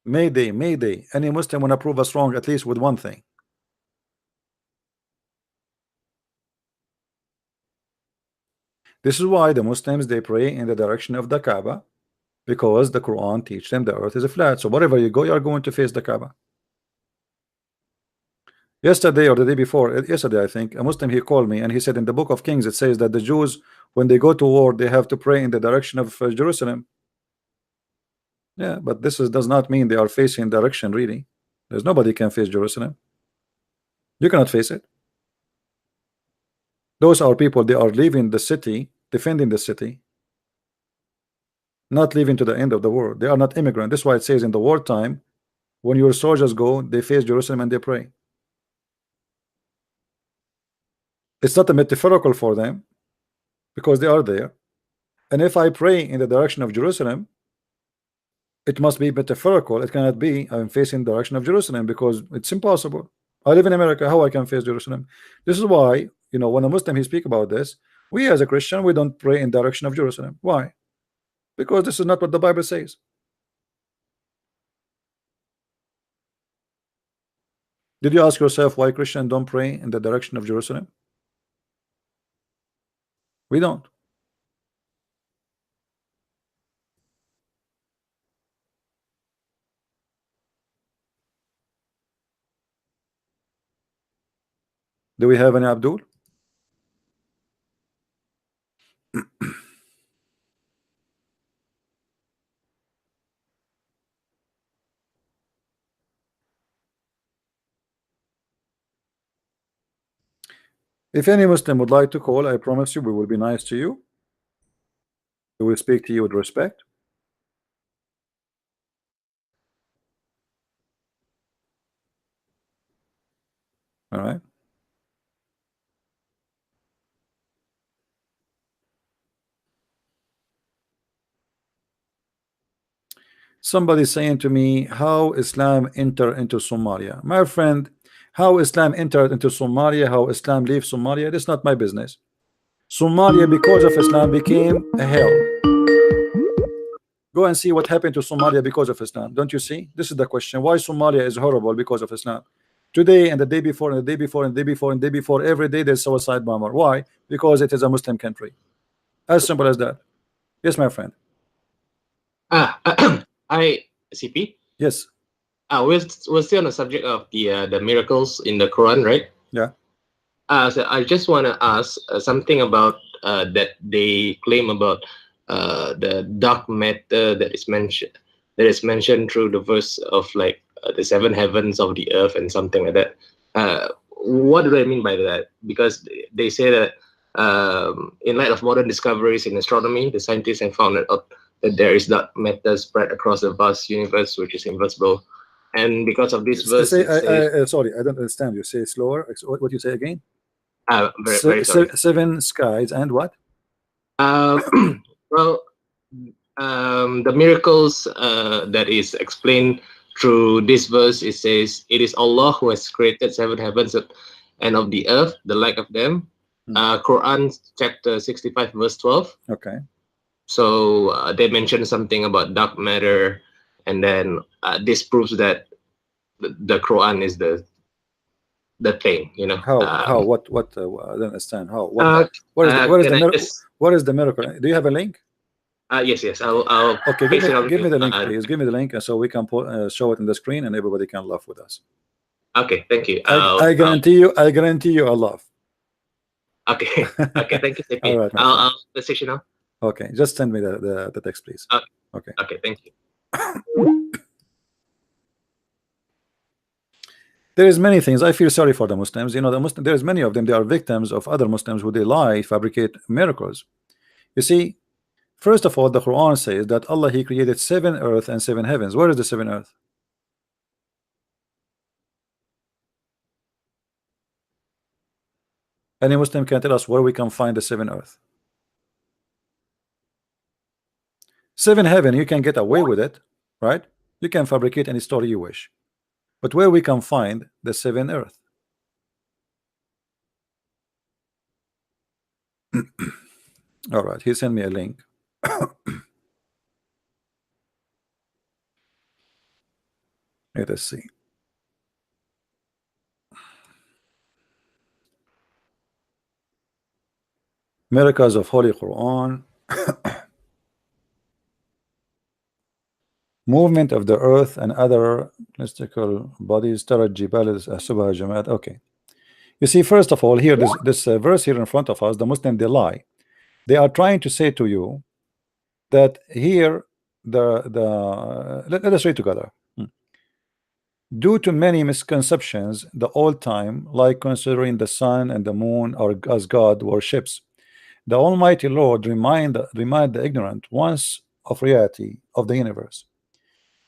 Mayday. Any Muslim want to prove us wrong at least with one thing? This is why the Muslims they pray in the direction of the Kaaba, because the Quran teach them the earth is flat. So wherever you go, you are going to face the Kaaba. Yesterday or the day before, yesterday I think, a Muslim, he called me and he said in the book of Kings it says that the Jews, when they go to war, they have to pray in the direction of Jerusalem. Yeah, but this does not mean they are facing direction really. There's nobody can face Jerusalem. You cannot face it. Those are people, they are leaving the city, defending the city, not leaving to the end of the world. They are not immigrants. That's why it says in the wartime, when your soldiers go, they face Jerusalem and they pray. It's not a metaphorical for them because they are there. And if I pray in the direction of Jerusalem, it must be metaphorical. It cannot be I'm facing the direction of Jerusalem because it's impossible. I live in America. How I can face Jerusalem? This is why, you know, when a Muslim he speak about this, we as a Christian, we don't pray in direction of Jerusalem. Why? Because this is not what the Bible says. Did you ask yourself why Christians don't pray in the direction of Jerusalem? We don't. Do we have any Abdul? If any Muslim would like to call, I promise you we will be nice to you. We will speak to you with respect. All right. Somebody saying to me, how Islam enter into Somalia? My friend, how Islam entered into Somalia, how Islam leaves Somalia, that's not my business. Somalia, because of Islam, became a hell. Go and see what happened to Somalia because of Islam. Don't you see? This is the question. Why Somalia is horrible because of Islam? Today and the day before and the day before and the day before and the day before, every day there's suicide bomber. Why? Because it is a Muslim country. As simple as that. Yes, my friend. Hi, CP. Yes. We're still on the subject of the miracles in the Quran, right? Yeah. So I just want to ask something about that they claim about the dark matter that is mentioned through the verse of like the seven heavens of the earth and something like that. What do I mean by that? Because they say that in light of modern discoveries in astronomy, the scientists have found out that there is dark matter spread across the vast universe, which is invisible. And because of this verse, sorry, I don't understand. You say slower. What you say again? Very sorry. Seven skies and what? Well, the miracles that is explained through this verse, it says, "It is Allah who has created seven heavens and of the earth, the like of them." Quran chapter 65, verse 12. Okay. So they mentioned something about dark matter, and then this proves that the Quran is the thing, you know. How? What? I don't understand. How? What? What is the miracle? Do you have a link? Yes. I'll okay. Give me the link, please. Give me the link, so we can show it on the screen, and everybody can laugh with us. Okay. Thank you. I guarantee you. I guarantee you, I'll laugh. Okay. Okay. Thank you, CP. All right. I'll message you now. Okay. Just send me the text, please. Okay. Okay. Thank you. There is many things. I feel sorry for the Muslims. You know, there's many of them. They are victims of other Muslims who they lie, fabricate miracles. You see, first of all, the Quran says that Allah He created seven earth and seven heavens. Where is the seven earth? Any Muslim can tell us where we can find the seven earth. Seven heaven, you can get away with it, right? You can fabricate any story you wish. But where we can find the seven earth? All right, he sent me a link. Let us see. Miracles of Holy Quran. movement of the earth and other mystical bodies. Tara Jibal Subha Jamaat. Okay. You see, first of all, here this verse here in front of us, the Muslim, they lie. They are trying to say to you that here let us read together. Due to many misconceptions, the old time, like considering the sun and the moon are as God worships, the Almighty Lord remind the ignorant once of reality of the universe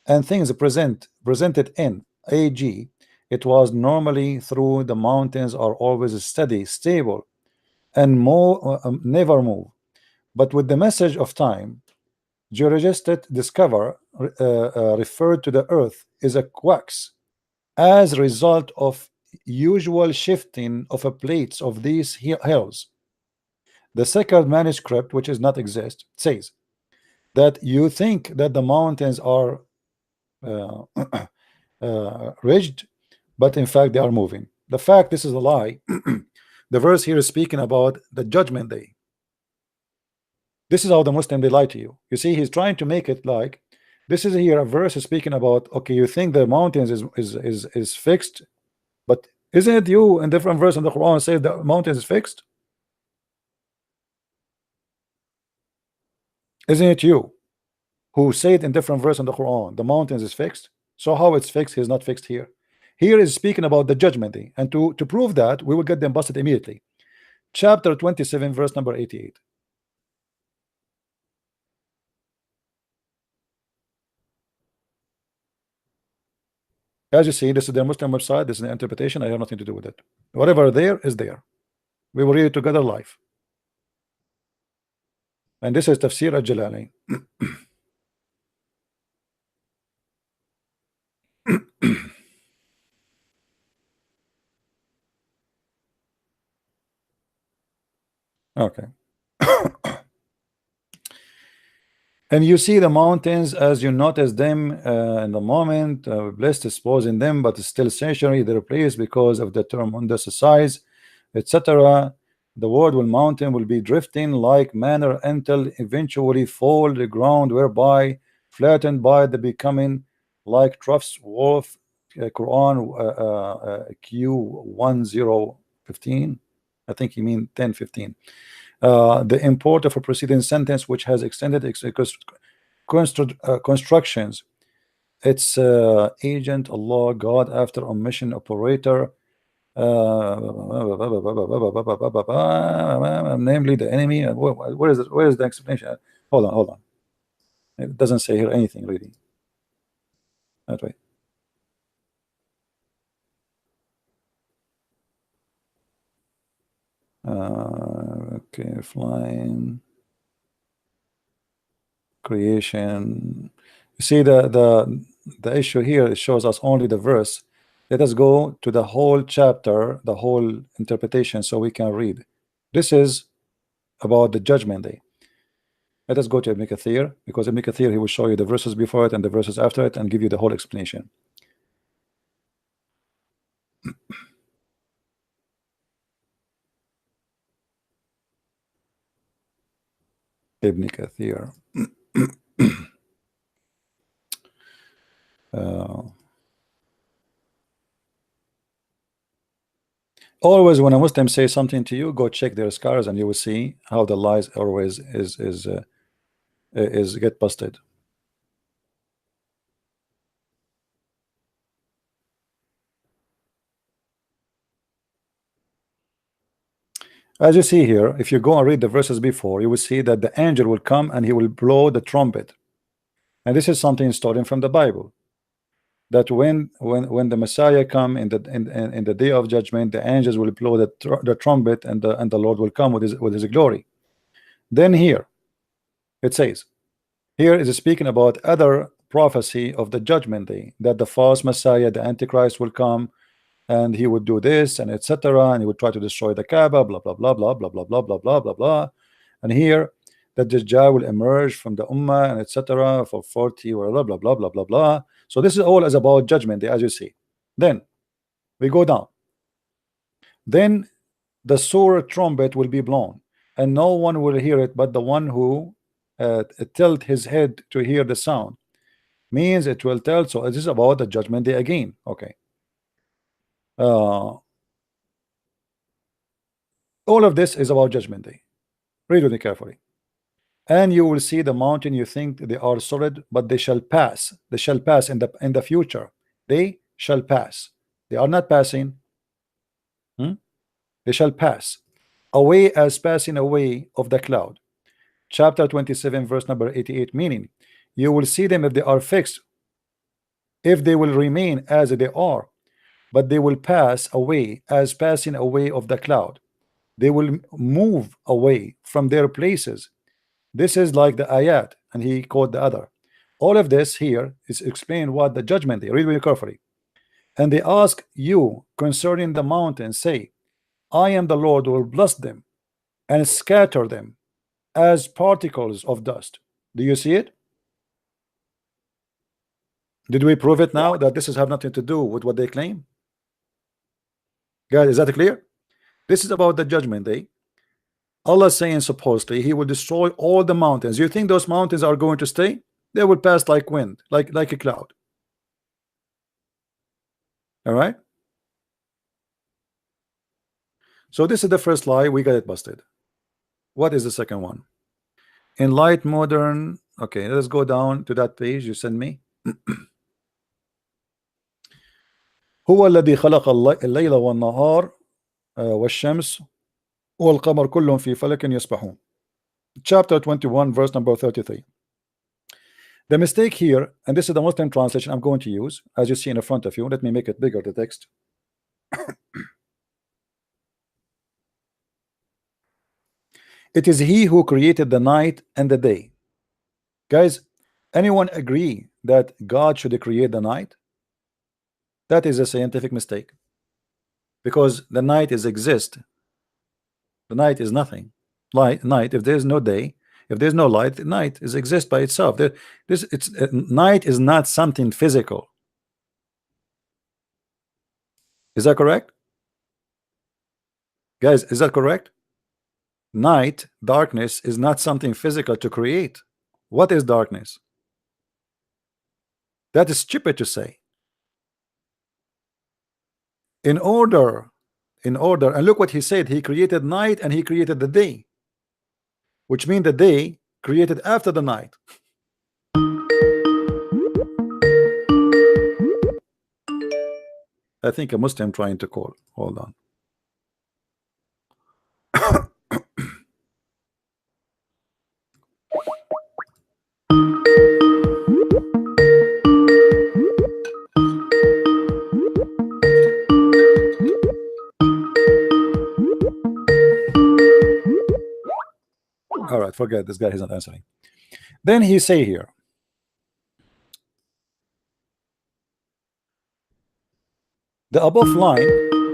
and things presented in AG. It was normally through the mountains are always steady, stable, and never move. But with the message of time, geologists discover referred to the earth is a quacks as a result of usual shifting of a plates of these hills. The second manuscript, which is not exist, says that you think that the mountains are ridged, but in fact they are moving. The fact, this is a lie. The verse here is speaking about the judgment day. This is how the Muslim, they lie to you. You see, he's trying to make it like this is here a verse is speaking about, okay, you think the mountains is fixed, but isn't it you in different verse in the Quran say the mountains is fixed? Isn't it you who say it in different verse in the Quran the mountains is fixed? So how it's fixed is not fixed here. Here is speaking about the judgment day, and to prove that we will get them busted immediately. Chapter 27 verse number 88. As you see, this is the Muslim website, this is the interpretation. I have nothing to do with it. Whatever there is there. We will read it together live. And this is Tafsir al-Jalalain. Okay. And you see the mountains as you notice them in the moment, blessed is in them, but still stationary, they're placed because of the tremendous size, etc. The word will mountain will be drifting like manner until eventually fall the ground, whereby flattened by the becoming like troughs. Wolf Quran Q1015. I think you mean 1015. The import of a preceding sentence which has extended constructions. It's agent, Allah, God, after omission, operator, namely the enemy. Where is it? Where is the explanation? Hold on. It doesn't say here anything really. That way. Okay, flying, creation. You see the issue here, it shows us only the verse. Let us go to the whole chapter, the whole interpretation, so we can read. This is about the judgment day. Let us go to Ibn Kathir, because Ibn Kathir, he will show you the verses before it and the verses after it and give you the whole explanation. Ibn Kathir. Always when a Muslim says something to you, go check their scars and you will see how the lies always is get busted. As you see here, if you go and read the verses before, you will see that the angel will come and he will blow the trumpet. And this is something stolen from the Bible. That when the Messiah come in the day of judgment, the angels will blow the trumpet, and the Lord will come with his glory. Then here it says, here is speaking about other prophecy of the judgment day, that the false Messiah, the Antichrist, will come and he would do this and etc. and he would try to destroy the Kaaba, blah blah blah blah blah blah blah blah blah blah blah. And here that Dajjal will emerge from the Ummah and etc. for 40 or blah blah blah blah blah blah. So this is all as about judgment day, as you see. Then we go down. Then the surah trumpet will be blown, and no one will hear it but the one who tilt his head to hear the sound. means it will tell. So this is about the judgment day again. Okay. All of this is about judgment day. Read with me carefully. And you will see the mountain, you think they are solid, but they shall pass. They shall pass in the future. They shall pass. They are not passing. They shall pass away as passing away of the cloud. Chapter 27, verse number 88, meaning you will see them if they are fixed, if they will remain as they are, but they will pass away as passing away of the cloud. They will move away from their places. This is like the ayat, and he quote the other. All of this here is explain what the judgment day. Read very carefully. And they ask you concerning the mountain, say, I am the Lord who will bless them and scatter them as particles of dust. Do you see it? Did we prove it now that this has have nothing to do with what they claim? Guys, is that clear? This is about the judgment day. Allah is saying supposedly he will destroy all the mountains. You think those mountains are going to stay? They will pass like wind, like a cloud. All right. So this is the first lie. We got it busted. What is the second one? In light modern. Okay, let's go down to that page you sent me. هو الذي خلق الليل والنهار والشمس والقمر كل في فلك يسبحون. Chapter 21, verse number 33. The mistake here, and this is the Muslim translation I'm going to use, as you see in front of you. Let me make it bigger, the text. It is he who created the night and the day. Guys, anyone agree that God should create the night? That is a scientific mistake, because the night is exist. The night is nothing. Night, if there's no day, if there's no light, the night is exist by itself. Night is not something physical. Is that correct? Guys, is that correct? Night, darkness, is not something physical to create. What is darkness? That is stupid to say. In order, and look what he said. He created night and he created the day, which means the day created after the night. I think a Muslim trying to call. Hold on. All right, forget this guy. He's not answering. Then he say here, the above line.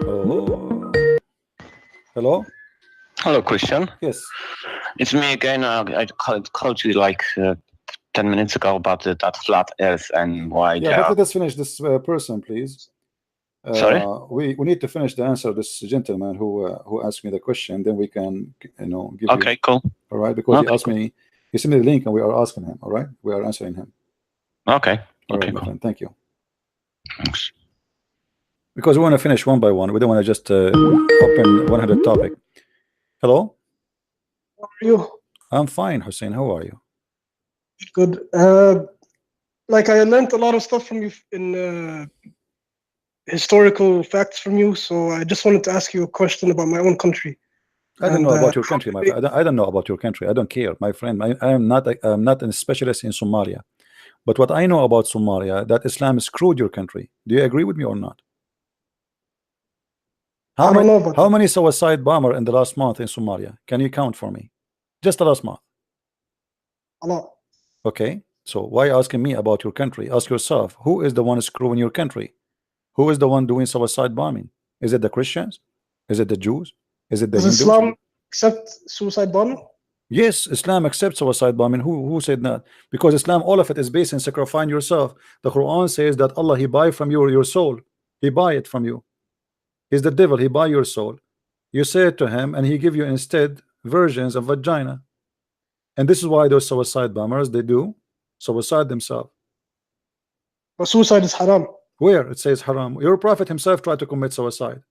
Oh, hello. Hello, Christian. Yes. It's me again. I called you like 10 minutes ago about that flat Earth and why. Yeah, but let us finish this person, please. Sorry. We need to finish the answer. This gentleman who asked me the question. Then we can give. Okay, you, cool. All right, because he asked me. He sent me the link, and we are asking him. All right, we are answering him. Okay. All Okay. right, my friend. Thank you. Thanks. Because we want to finish one by one. We don't want to just open 100 topic. Hello. How are you? I'm fine, Hussein. How are you? Good. Like I learned a lot of stuff from you in historical facts from you. So I just wanted to ask you a question about my own country. I don't know about your country, my friend. I don't know about your country. I don't care, my friend. I'm not a specialist in Somalia, but what I know about Somalia, that Islam screwed your country. Do you agree with me or not? I don't know about How many suicide bomber in the last month in Somalia? Can you count for me? Just the last month. a lot. Okay, so why asking me about your country? Ask yourself, who is the one screwing your country? Who is the one doing suicide bombing? Is it the Christians? Is it the Jews? Is it the Does Hindus? Islam accept suicide bombing? Yes, Islam accepts suicide bombing. Who said that? Because Islam, all of it is based in sacrificing yourself. The Quran says that Allah, He buy from you your soul. He buy it from you. He's the devil. He buy your soul. You say it to him, and he give you instead versions of vagina. And this is why those suicide bombers, they do suicide themselves. But suicide is haram. Where it says haram? Your prophet himself tried to commit suicide.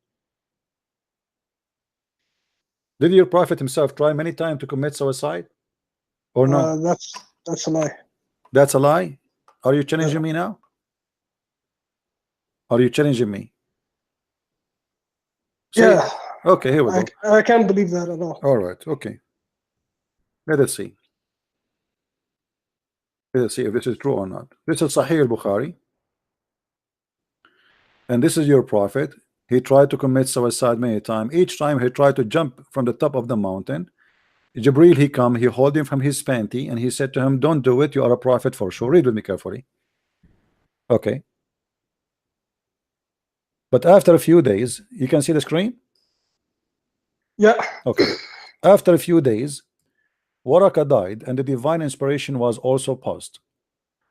Did your prophet himself try many times to commit suicide? Or no? That's a lie. That's a lie? Are you challenging me now? Are you challenging me? Yeah. Okay, here we go. I can't believe that at all. All right, okay. Let us see. Let us see if this is true or not. This is Sahih al-Bukhari. And this is your prophet. He tried to commit suicide many times. Each time he tried to jump from the top of the mountain. Jibreel, he come, he hold him from his panty, and he said to him, don't do it, you are a prophet for sure. Read with me carefully. Okay. But after a few days, you can see the screen? Yeah. Okay. After a few days, Waraka died, and the divine inspiration was also paused.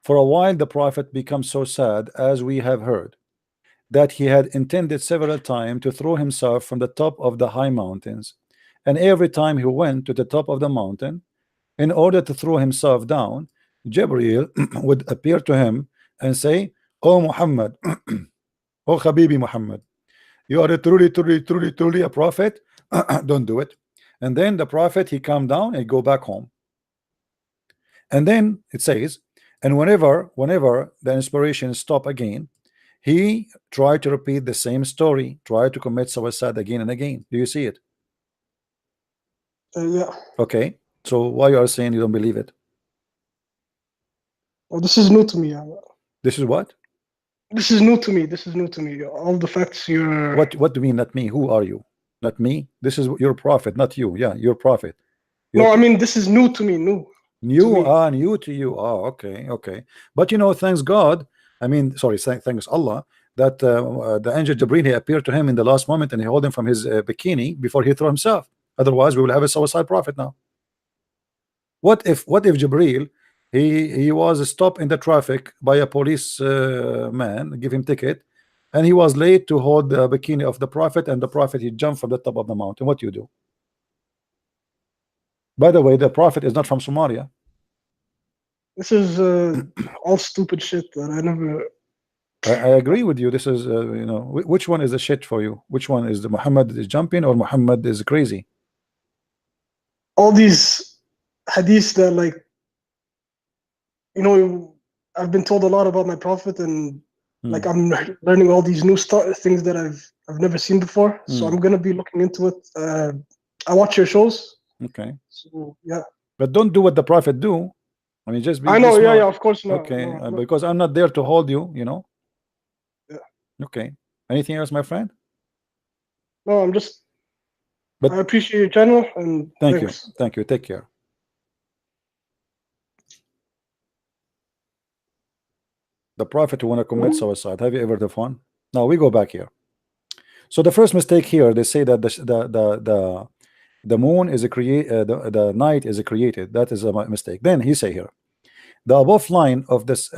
For a while, the prophet becomes so sad, as we have heard, that he had intended several times to throw himself from the top of the high mountains. And every time he went to the top of the mountain, in order to throw himself down, Jibreel would appear to him and say, "Oh Muhammad, oh Habibi Muhammad, you are truly a prophet. Don't do it." And then the prophet, he come down and go back home. And then it says, and whenever the inspiration stop again, he tried to repeat the same story, tried to commit suicide again and again. Do you see it? Yeah. Okay. So why you are saying you don't believe it? Well, this is new to me. This is what? This is new to me. This is new to me. All the facts you're. What do you mean, not me? Who are you? Not me? This is your prophet, not you. Yeah, your prophet. No, I mean, this is new to me. New to you. Oh, okay. But you know, thanks God. I mean, sorry, thanks Allah that the angel Jibreel, he appeared to him in the last moment and he held him from his bikini before he threw himself. Otherwise, we will have a suicide prophet now. What if Jibreel he was stopped in the traffic by a police man, give him ticket, and he was late to hold the bikini of the prophet, and the prophet he jumped from the top of the mountain? What do you do? By the way, the prophet is not from Somalia. This is all stupid shit that I never. I agree with you. This is you know, which one is the shit for you? Which one is the Muhammad is jumping or Muhammad is crazy? All these hadiths that, like, you know, I've been told a lot about my prophet, and like I'm learning all these new things that I've never seen before. So I'm gonna be looking into it. I watch your shows. Okay. So yeah. But don't do what the prophet do. I mean, just be. I know. Smart. Yeah. Of course not. Okay. No. Because I'm not there to hold you. You know. Yeah. Okay. Anything else, my friend? No, I'm just. But I appreciate your channel and thanks. Thank you. Take care. The prophet who want to commit suicide. Have you ever the fun? Now we go back here. So the first mistake here, they say that the moon is the night is created. That is a mistake. Then he say here, the above line of this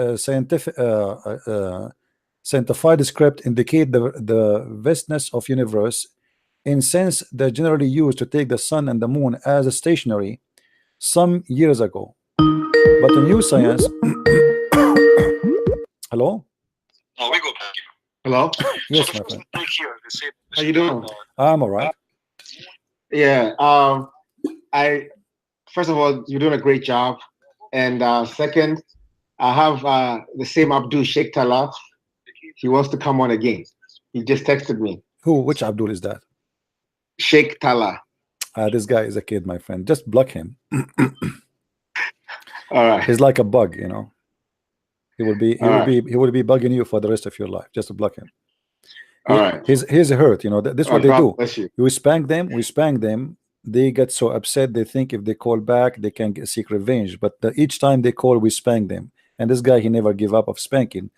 scientified script indicate the vastness of universe, in sense that generally used to take the sun and the moon as a stationary some years ago. But the new science. Hello? Oh, we go back here. Hello? Yes, my friend. How you doing? I'm all right. Yeah. I first of all, you're doing a great job. And second, I have the same Abdul Sheikh Tala. He wants to come on again. He just texted me. Who? Which Abdul is that? Sheikh Tala. This guy is a kid, my friend. Just block him. All right. He's like a bug, you know. He will be bugging you for the rest of your life. Just to block him. All right. He's hurt, you know. This is what they do. Bless you. We spank them. They get so upset. They think if they call back, they can seek revenge. But each time they call, we spank them. And this guy, he never give up of spanking.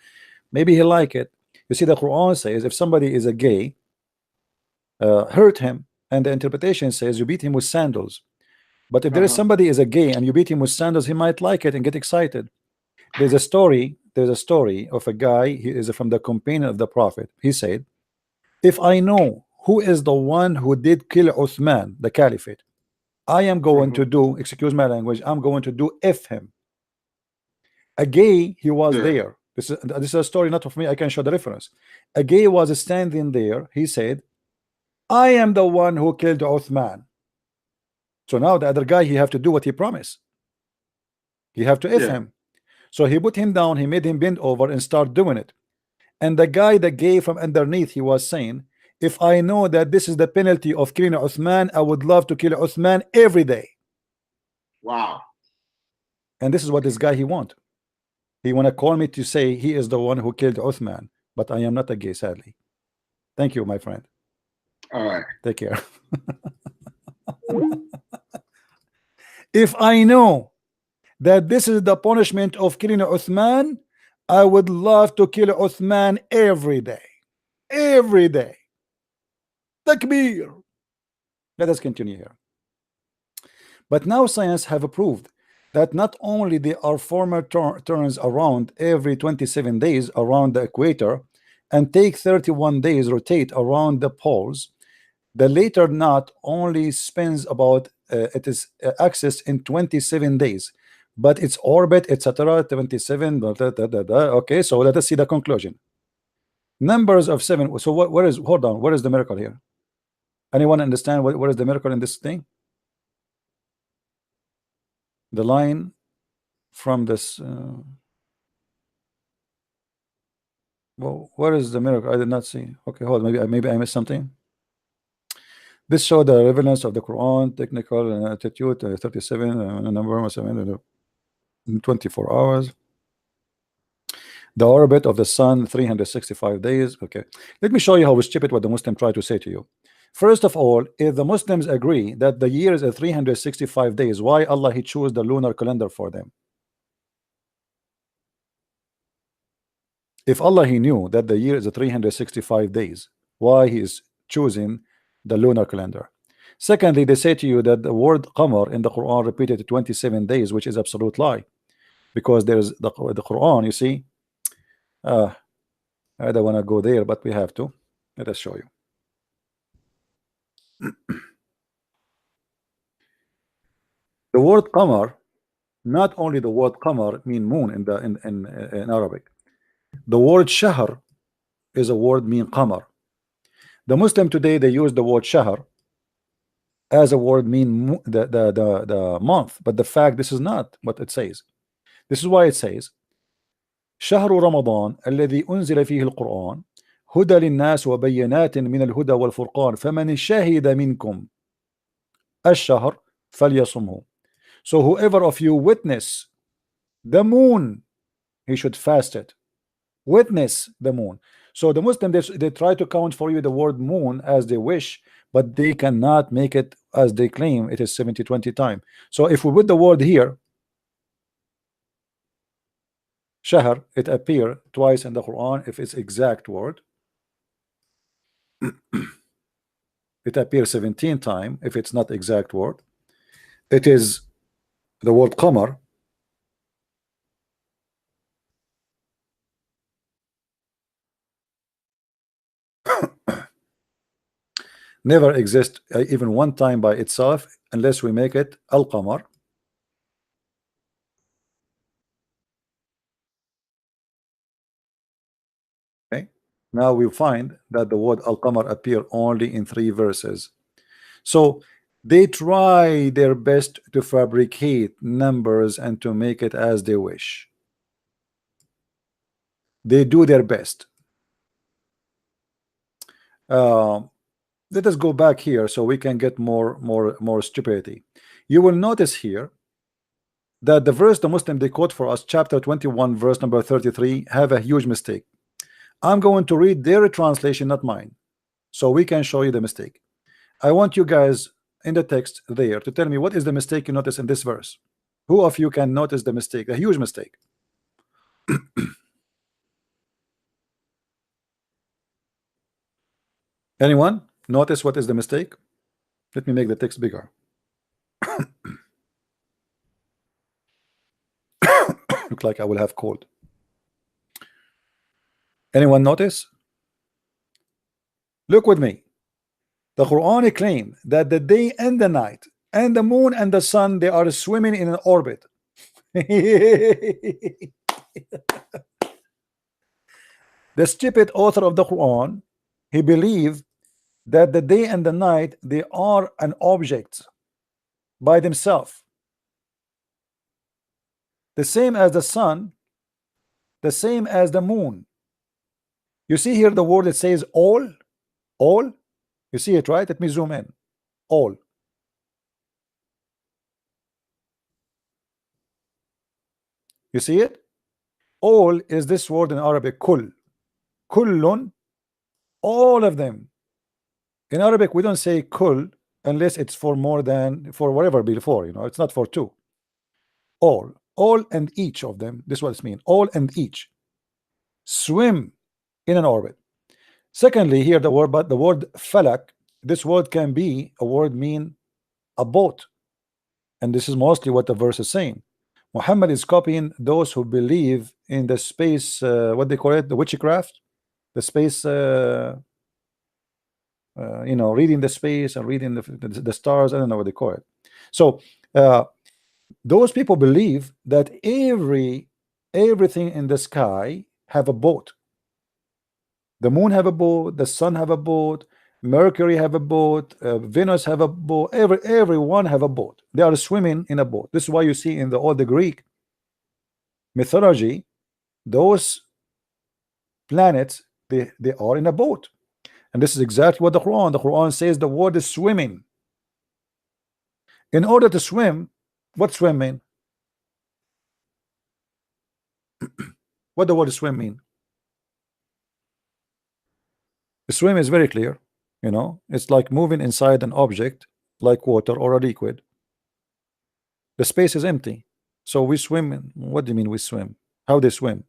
Maybe he like it. You see, the Quran says if somebody is a gay, hurt him, and the interpretation says you beat him with sandals. But if there is somebody is a gay and you beat him with sandals, he might like it and get excited. There's a story of a guy. He is from the companion of the Prophet. He said, if I know who is the one who did kill Uthman, the caliphate, I am going to do, excuse my language, I'm going to do F him. A gay, he was there. This is a story not of me. I can show the reference. A gay was standing there. He said, I am the one who killed Uthman. So now the other guy, he have to do what he promised. He have to him. So he put him down, he made him bend over and start doing it. And the guy that gave from underneath, he was saying, if I know that this is the penalty of killing Uthman, I would love to kill Uthman every day. Wow. And this is what this guy he want. He want to call me to say he is the one who killed Uthman, but I am not a gay, sadly. Thank you, my friend. All right. Take care. If I know that this is the punishment of killing Uthman, I would love to kill Uthman every day. Every day. Takbir. Let us continue here. But now science have proved that not only there are former turns around every 27 days around the equator and take 31 days rotate around the poles, the later not only spins about its axis in 27 days, but its orbit, etc. 27. Okay, so let us see the conclusion. Numbers of 7. So where is, hold on, where is the miracle here? Anyone understand what is the miracle in this thing? The line from this well, where is the miracle? I did not see. Okay, hold on, maybe I missed something. This showed the relevance of the Quran, technical attitude, 37 number 7 24 hours. The orbit of the sun, 365 days. Okay, let me show you how stupid what the Muslim try to say to you. First of all, if the Muslims agree that the year is 365 days, why Allah he chose the lunar calendar for them? If Allah he knew that the year is 365 days, why he is choosing the lunar calendar? Secondly, they say to you that the word qamar in the Quran repeated 27 days, which is absolute lie, because there's the Quran, you see. I don't want to go there, but we have to. Let us show you. The word qamar, not only the word qamar mean moon in Arabic. The word shahr is a word mean qamar. The Muslim today, they use the word shahr as a word mean the month, but the fact this is not what it says. This is why it says شهر رمضان الذي أنزل فيه القرآن هدى للناس وبينات من الهدى والفرقان فمن شهد منكم الشهر فليصمه. So whoever of you witness the moon, he should fast it. Witness the moon. So the Muslim, they try to count for you the word moon as they wish, but they cannot make it as they claim it is 70-20 time. So if we put the word here, shahr, it appear twice in the Quran if it's exact word. It appears 17 times if it's not exact word. It is the word qamar. Never exist even one time by itself unless we make it al-qamar. Okay, now we find that the word al-qamar appear only in 3 verses. So they try their best to fabricate numbers and to make it as they wish. They do their best. Let us go back here so we can get more stupidity. You will notice here that the verse the Muslim they quote for us, chapter 21 verse number 33, have a huge mistake. I'm going to read their translation, not mine, so we can show you the mistake. I want you guys in the text there to tell me what is the mistake you notice in this verse. Who of you can notice the mistake, a huge mistake? Anyone notice what is the mistake? Let me make the text bigger. Look like I will have cold. Anyone notice? Look with me. The Quran claim that the day and the night and the moon and the sun, they are swimming in an orbit. The stupid author of the Quran, he believed that the day and the night, they are an object by themselves, the same as the sun, the same as the moon. You see here the word that says all. You see it, right? Let me zoom in. All. You see it? All is this word in Arabic, kull. Kullun, all of them. In Arabic, we don't say kull unless it's for more than, for whatever before, you know, it's not for two. All and each of them, this is what it means. All and each swim in an orbit. Secondly, here the word, but the word falak, this word can be a word mean a boat, and this is mostly what the verse is saying. Muhammad is copying those who believe in the space, what they call it, the witchcraft, the space, you know, reading the space and reading the stars. I don't know what they call it. So those people believe that everything in the sky have a boat. The moon have a boat, the sun have a boat, Mercury have a boat, Venus have a boat, everyone have a boat. They are swimming in a boat. This is why you see in all the Greek mythology, those planets, they are in a boat. And this is exactly what the Quran says. The word is swimming. In order to swim, what swim mean? What the word swim mean? The swim is very clear. You know, it's like moving inside an object like water or a liquid. The space is empty, so we swim. What do you mean we swim? How they swim?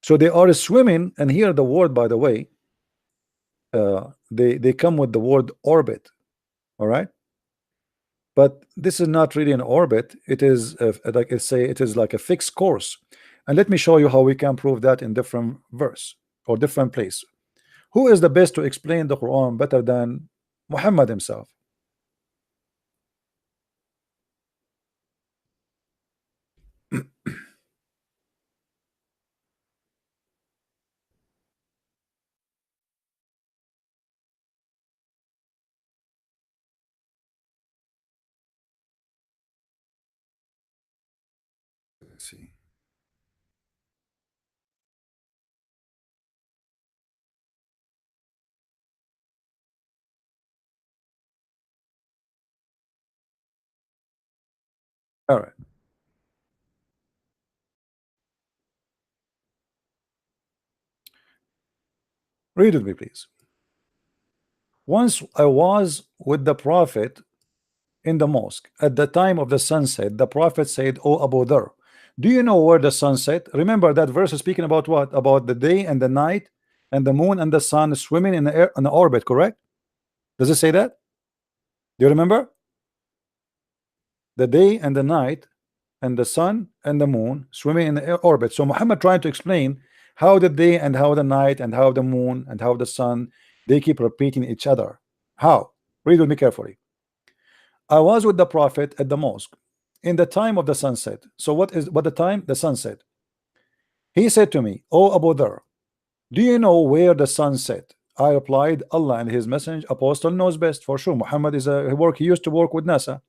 So they are swimming, and here the word, by the way, they come with the word orbit. All right, but this is not really an orbit. It is like I say, it is like a fixed course. And let me show you how we can prove that in different verse or different place. Who is the best to explain the Quran better than Muhammad himself? Let's see. All right. Read with me, please. Once I was with the Prophet in the mosque. At the time of the sunset, the Prophet said, "O Abu Dhar, do you know where the sun set?" Remember that verse is speaking about what? About the day and the night and the moon and the sun swimming in the air, in the orbit, correct? Does it say that? Do you remember? The day and the night and the sun and the moon swimming in the orbit. So Muhammad trying to explain how the day and how the night and how the moon and how the sun, they keep repeating each other. How? Read with me carefully. I was with the Prophet at the mosque in the time of the sunset. So what the time? The sunset. He said to me, "O Abu Dhar, do you know where the sun set?" I replied, "Allah and his messenger apostle knows best." For sure, Muhammad is he used to work with NASA.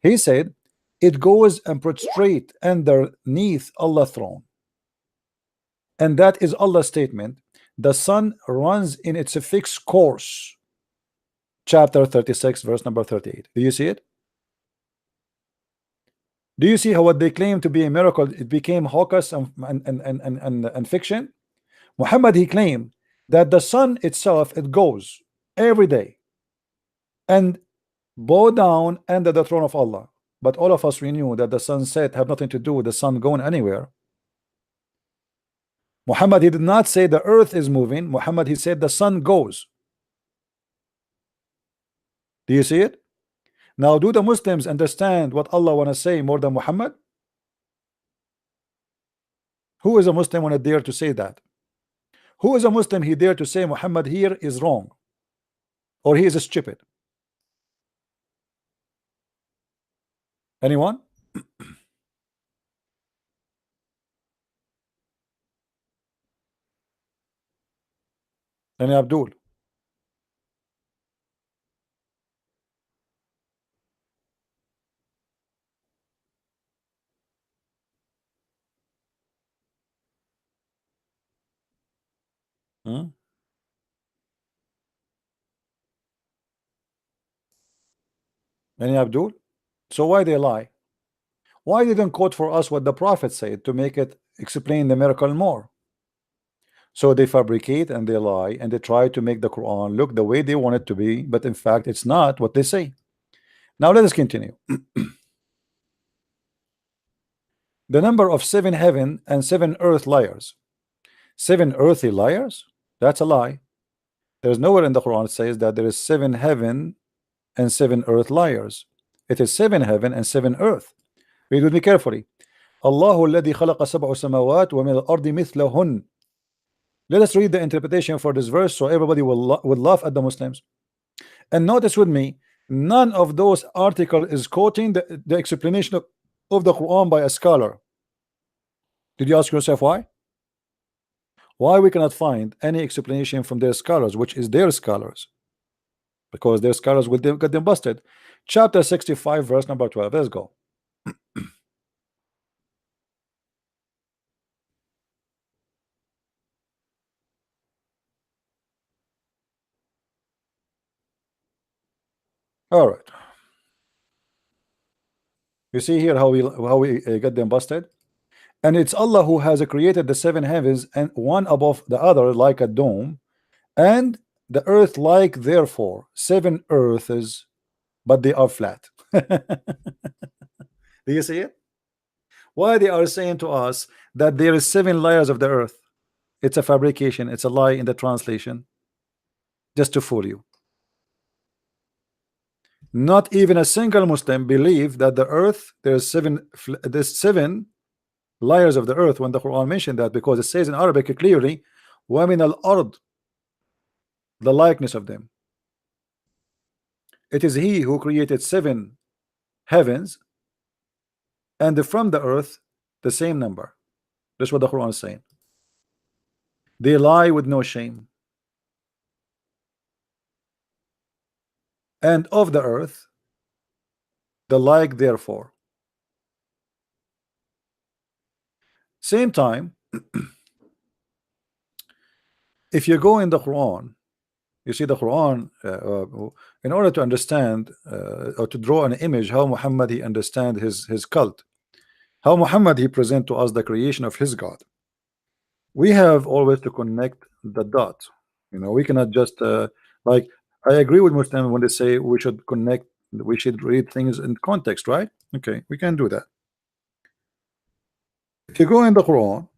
He said, "It goes and prostrate underneath Allah's throne." And that is Allah's statement. The sun runs in its fixed course. Chapter 36, verse number 38. Do you see it? Do you see how what they claim to be a miracle, it became hocus and fiction? Muhammad, he claimed that the sun itself, it goes every day and bow down under the throne of Allah. But all of us, we knew that the sunset have nothing to do with the sun going anywhere. Muhammad, he did not say the earth is moving. Muhammad, he said the sun goes. Do you see it? Now, do the Muslims understand what Allah want to say more than Muhammad? Who is a Muslim when I dare to say that? Who is a Muslim he dare to say Muhammad here is wrong or he is stupid? Anyone? Any Abdul? Hmm? Any Abdul? So why they lie? Why didn't quote for us what the Prophet said to make it explain the miracle more? So they fabricate and they lie and they try to make the Quran look the way they want it to be, but in fact it's not what they say. Now let us continue. The number of 7 heaven and 7 earth liars. 7 earthly liars? That's a lie. There's nowhere in the Quran it says that there is 7 heaven and 7 earth liars. It is 7 heaven and 7 earth. Read with me carefully. Allahu alladhi khalaqa sab'a samawat wa min al-ardi mithlahun. Let us read the interpretation for this verse so everybody would laugh at the Muslims. And notice with me, none of those articles is quoting the explanation of the Quran by a scholar. Did you ask yourself why? Why we cannot find any explanation from their scholars, which is their scholars? Because their scholars will get them busted. Chapter 65, verse number 12. Let's go. All right. You see here how we get them busted. And it's Allah who has created the 7 heavens and one above the other like a dome, and the earth like therefore 7 earths, but they are flat. Do you see it? Why they are saying to us that there is 7 layers of the earth? It's a fabrication, it's a lie in the translation, just to fool you. Not even a single Muslim believe that the earth, there's 7 layers of the earth when the Quran mentioned that, because it says in Arabic clearly وَمِنَ الْأَرْضِ, the likeness of them. It is He who created 7 heavens and from the earth the same number. That's what the Quran is saying. They lie with no shame. And of the earth the like therefore. Same time, if you go in the Quran, you see the Quran, in order to understand or to draw an image how Muhammad he understand his cult, how Muhammad he present to us the creation of his God, we have always to connect the dots. You know, we cannot just like, I agree with Muslims when they say we should connect, we should read things in context, right? Okay, we can do that. If you go in the Quran,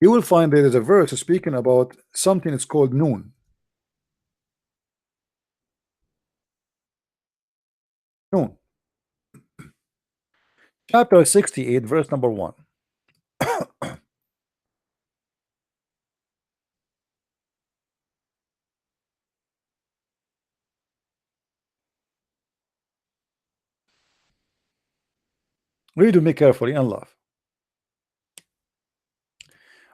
you will find there is a verse speaking about something it's called noon. Noon. Chapter 68, verse number 1. Read with me carefully and laugh.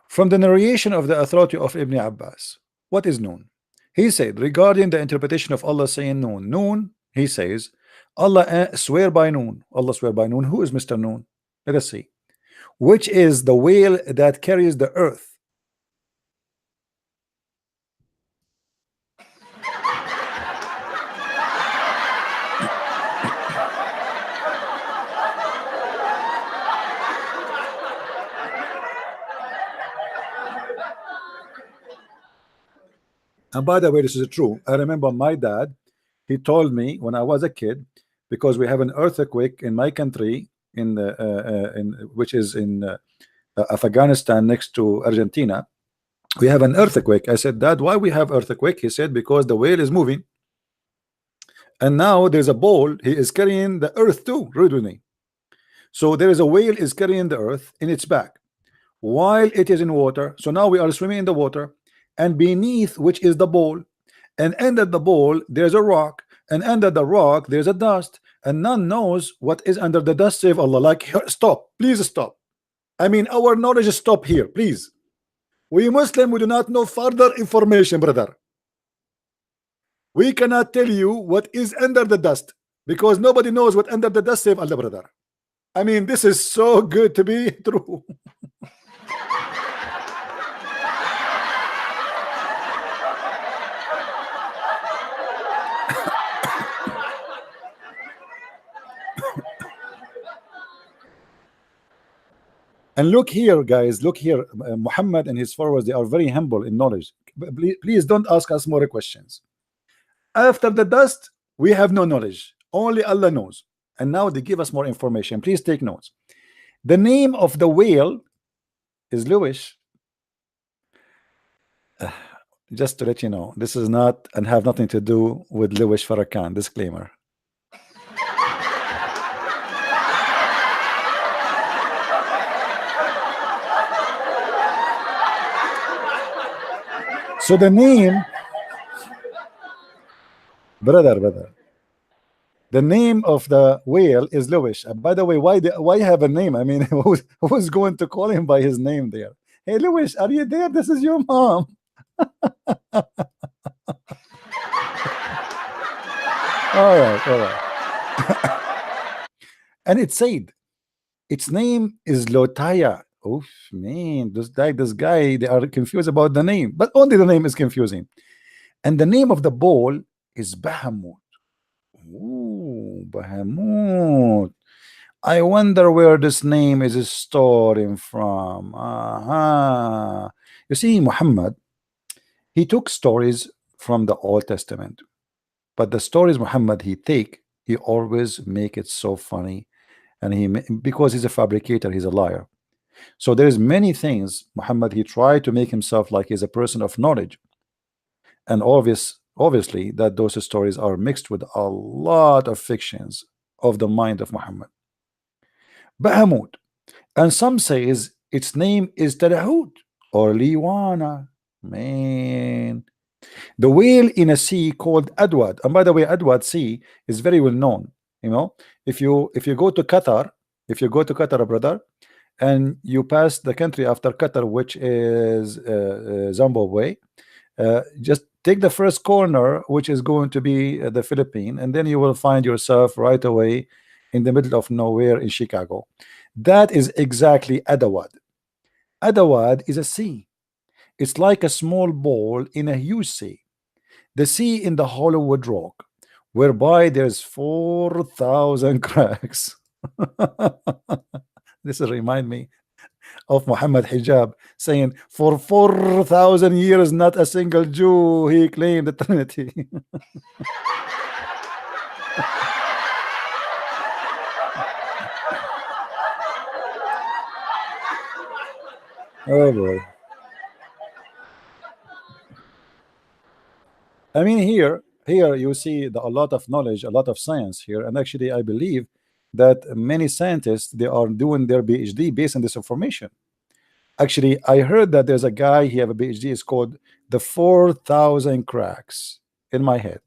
From the narration of the authority of Ibn Abbas, what is noon? He said regarding the interpretation of Allah saying noon. Noon, he says, Allah swear by noon. Allah swear by noon. Who is Mr. Noon? Let us see. Which is the whale that carries the earth. And by the way, this is true. I remember my dad, he told me when I was a kid, because we have an earthquake in my country, which is in Afghanistan next to Argentina. We have an earthquake. I said, Dad, why we have earthquake? He said, because the whale is moving. And now there's a ball. He is carrying the earth too. Read with me. So there is a whale is carrying the earth in its back while it is in water. So now we are swimming in the water, and beneath which is the ball, and under the ball there's a rock, and under the rock there's a dust, and none knows what is under the dust save Allah. Like, stop, please stop. I mean, our knowledge is stop here, please. We Muslim, we do not know further information, brother. We cannot tell you what is under the dust because nobody knows what under the dust save Allah, brother. I mean, this is so good to be true. And look here, guys, look here. Muhammad and his followers, they are very humble in knowledge. Please don't ask us more questions. After the dust, we have no knowledge. Only Allah knows. And now they give us more information. Please take notes. The name of the whale is Lewis. Just to let you know, this is not and have nothing to do with Lewis Farrakhan. Disclaimer. So the name, brother, the name of the whale is Lewis. By the way, why have a name? I mean, who's going to call him by his name there? Hey, Lewis, are you there? This is your mom. All right. And it said, its name is Lotaya. Oh man, this guy, they are confused about the name, but only the name is confusing. And the name of the ball is Bahamut. Ooh, Bahamut. I wonder where this name is starting from. You see, Muhammad, he took stories from the Old Testament, but the stories Muhammad he always make it so funny, and because he's a fabricator, he's a liar. So there's many things Muhammad, he tried to make himself like he's a person of knowledge, and obviously that those stories are mixed with a lot of fictions of the mind of Muhammad. Bahamut, and some says its name is Talahut or Liwana. Man, the whale in a sea called Adwad. And by the way, Adwad Sea is very well known. You know, if you go to Qatar, brother, and you pass the country after Qatar, which is Zimbabwe, just take the first corner, which is going to be the Philippines, and then you will find yourself right away in the middle of nowhere in Chicago. That is exactly Adawad. Adawad is a sea. It's like a small ball in a huge sea. The sea in the Hollywood Rock, whereby there's 4,000 cracks. This will remind me of Muhammad Hijab saying, for 4,000 years, not a single Jew, he claimed the Trinity. Oh boy. I mean, here you see a lot of knowledge, a lot of science here, and actually I believe that many scientists, they are doing their PhD based on this information. Actually, I heard that there's a guy, he have a PhD, it's called the 4,000 cracks in my head.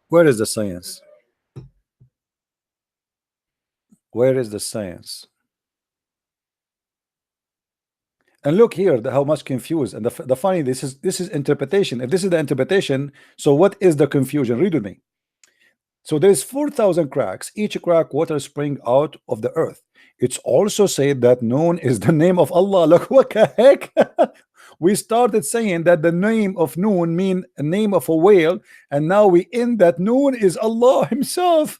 Where is the science? Where is the science? And look here, how much confused. And the funny, this is interpretation. If this is the interpretation, so what is the confusion? Read with me. So there's 4,000 cracks. Each crack water spring out of the earth. It's also said that Noon is the name of Allah. Look, what the heck? We started saying that the name of Noon mean a name of a whale, and now we end that Noon is Allah himself.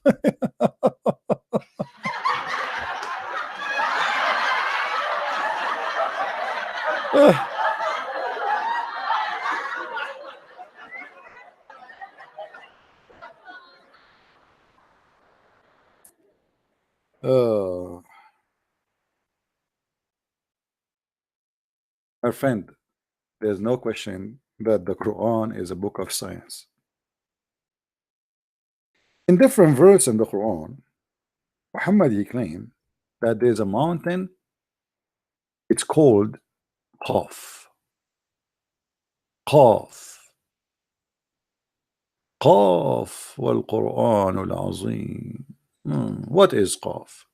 My friend, there's no question that the Quran is a book of science. In different verses in the Quran, Muhammad, he claimed that there's a mountain, it's called Qaf. قاف قاف والقرآن العظيم. What is قاف?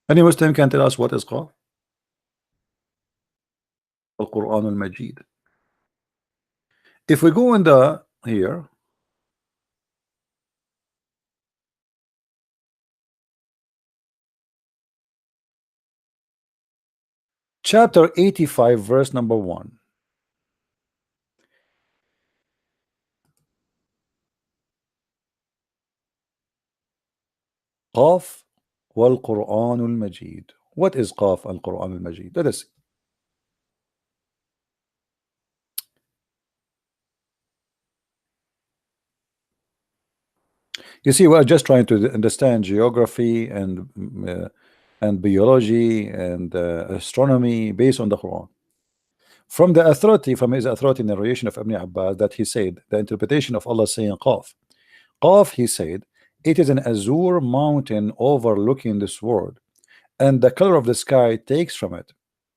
Any Muslim can tell us what is قاف? القرآن المجيد. If we go in the here, chapter 85 verse number 1. قاف والقرآن المجيد. What is قاف القرآن المجيد? Let us see. You see, we're just trying to understand geography and biology and astronomy based on the Quran. From the authority, from his authority narration of Ibn Abbas, that he said the interpretation of Allah saying Qaf. Qaf, he said, it is an azure mountain overlooking this world, and the color of the sky takes from it.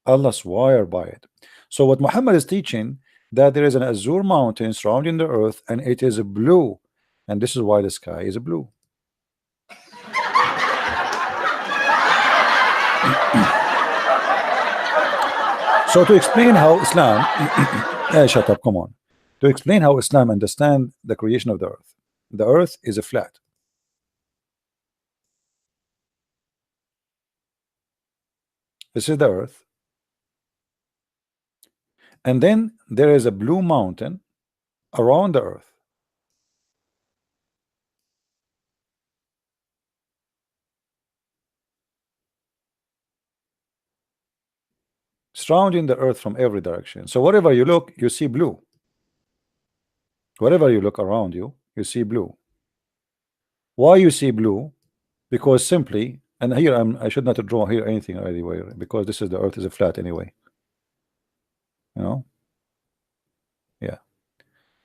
Allah swear by it. So what Muhammad is teaching, that there is an azure mountain surrounding the earth, and it is blue, and this is why the sky is blue. So to explain how Islam shut up, come on. To explain how Islam understand the creation of the earth is a flat. This is the earth, and then there is a blue mountain around the earth. Surrounding the earth from every direction. So wherever you look, you see blue. Wherever you look around you, you see blue. Why you see blue? Because simply, and here I should not draw here anything anywhere, because this is the earth is a flat anyway. You know? Yeah.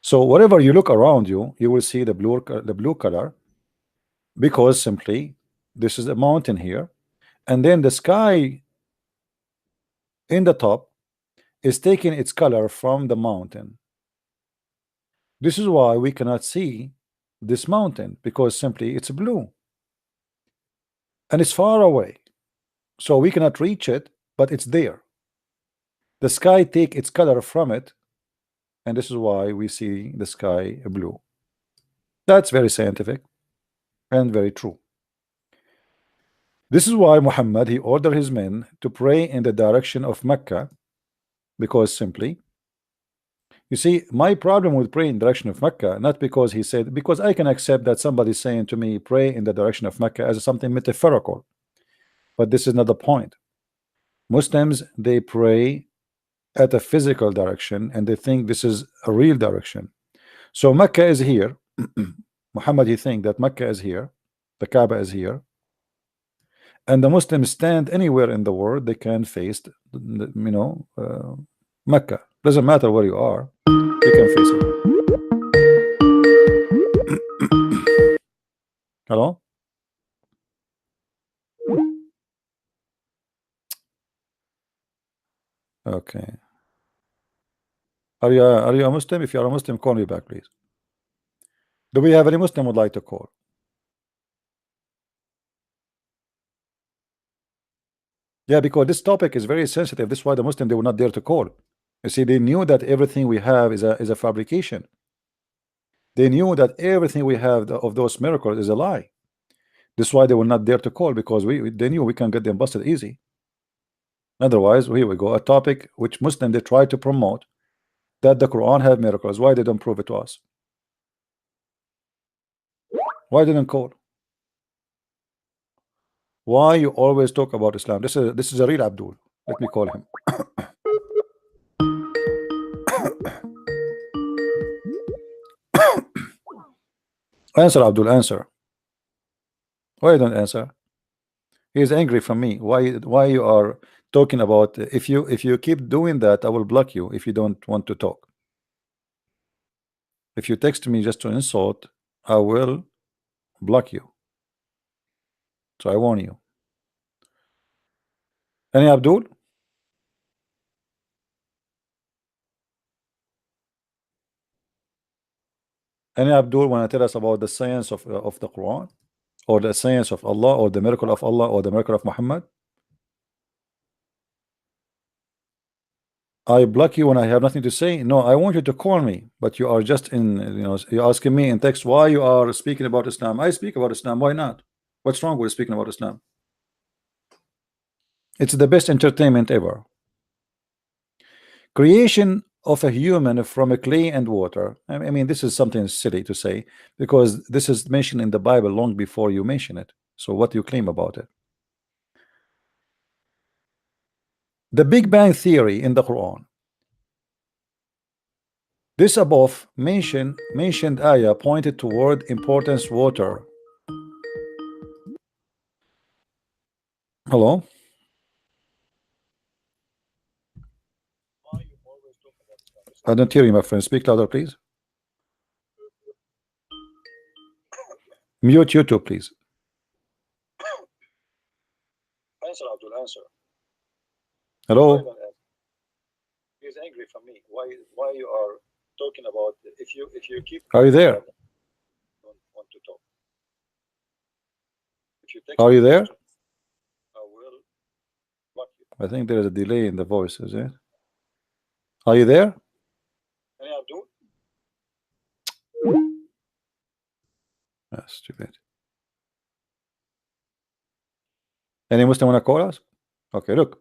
So wherever you look around you, you will see the blue color, because simply this is a mountain here, and then the sky in the top is taking its color from the mountain. This is why we cannot see this mountain, because simply it's blue and it's far away, so we cannot reach it, but it's there. The sky take its color from it, and this is why we see the sky blue. That's very scientific and very true. This is why Muhammad, he ordered his men to pray in the direction of Mecca, because simply, you see, my problem with praying in the direction of Mecca, not because he said, because I can accept that somebody saying to me, pray in the direction of Mecca as something metaphorical, but this is not the point. Muslims, they pray at a physical direction, and they think this is a real direction. So Mecca is here. Muhammad, he think that Mecca is here, the Kaaba is here, and the Muslims stand anywhere in the world, they can face, Mecca. Doesn't matter where you are, you can face it. Hello? Okay. Are you a Muslim? If you are a Muslim, call me back, please. Do we have any Muslim would like to call? Yeah, because this topic is very sensitive. This is why the Muslim, they will not dare to call. You see, they knew that everything we have is a fabrication. They knew that everything we have of those miracles is a lie. This is why they will not dare to call, because they knew we can get them busted easy. Otherwise, here we go, a topic which Muslim, they try to promote, that the Quran have miracles. Why they don't prove it to us? Why didn't call? Why you always talk about Islam? This is a real Abdul. Let me call him. Answer, Abdul, answer. Why you don't answer? He is angry from me. Why you are talking about, if you keep doing that, I will block you if you don't want to talk. If you text me just to insult, I will block you. So I warn you. Any Abdul? Any Abdul want to tell us about the science of the Quran, or the science of Allah, or the miracle of Allah, or the miracle of Muhammad? I block you when I have nothing to say. No, I want you to call me, but you are just in, you're asking me in text why you are speaking about Islam. I speak about Islam. Why not? What's wrong with speaking about Islam? It's the best entertainment ever. Creation of a human from a clay and water. I mean, this is something silly to say, because this is mentioned in the Bible long before you mention it. So what do you claim about it? The Big Bang Theory in the Quran. This above mentioned ayah pointed toward importance water. Hello? I don't hear you, my friend. Speak louder, please. Mute YouTube, please. Answer, Abdul, answer. Hello? He's angry from me. Why you are talking about, if you keep... Are you there? Don't want to talk. If you take Are you there? I will block you. I think there is a delay in the voice, is it? Are you there? Any Abdul? That's stupid. Any Muslim want to call us? Okay, look.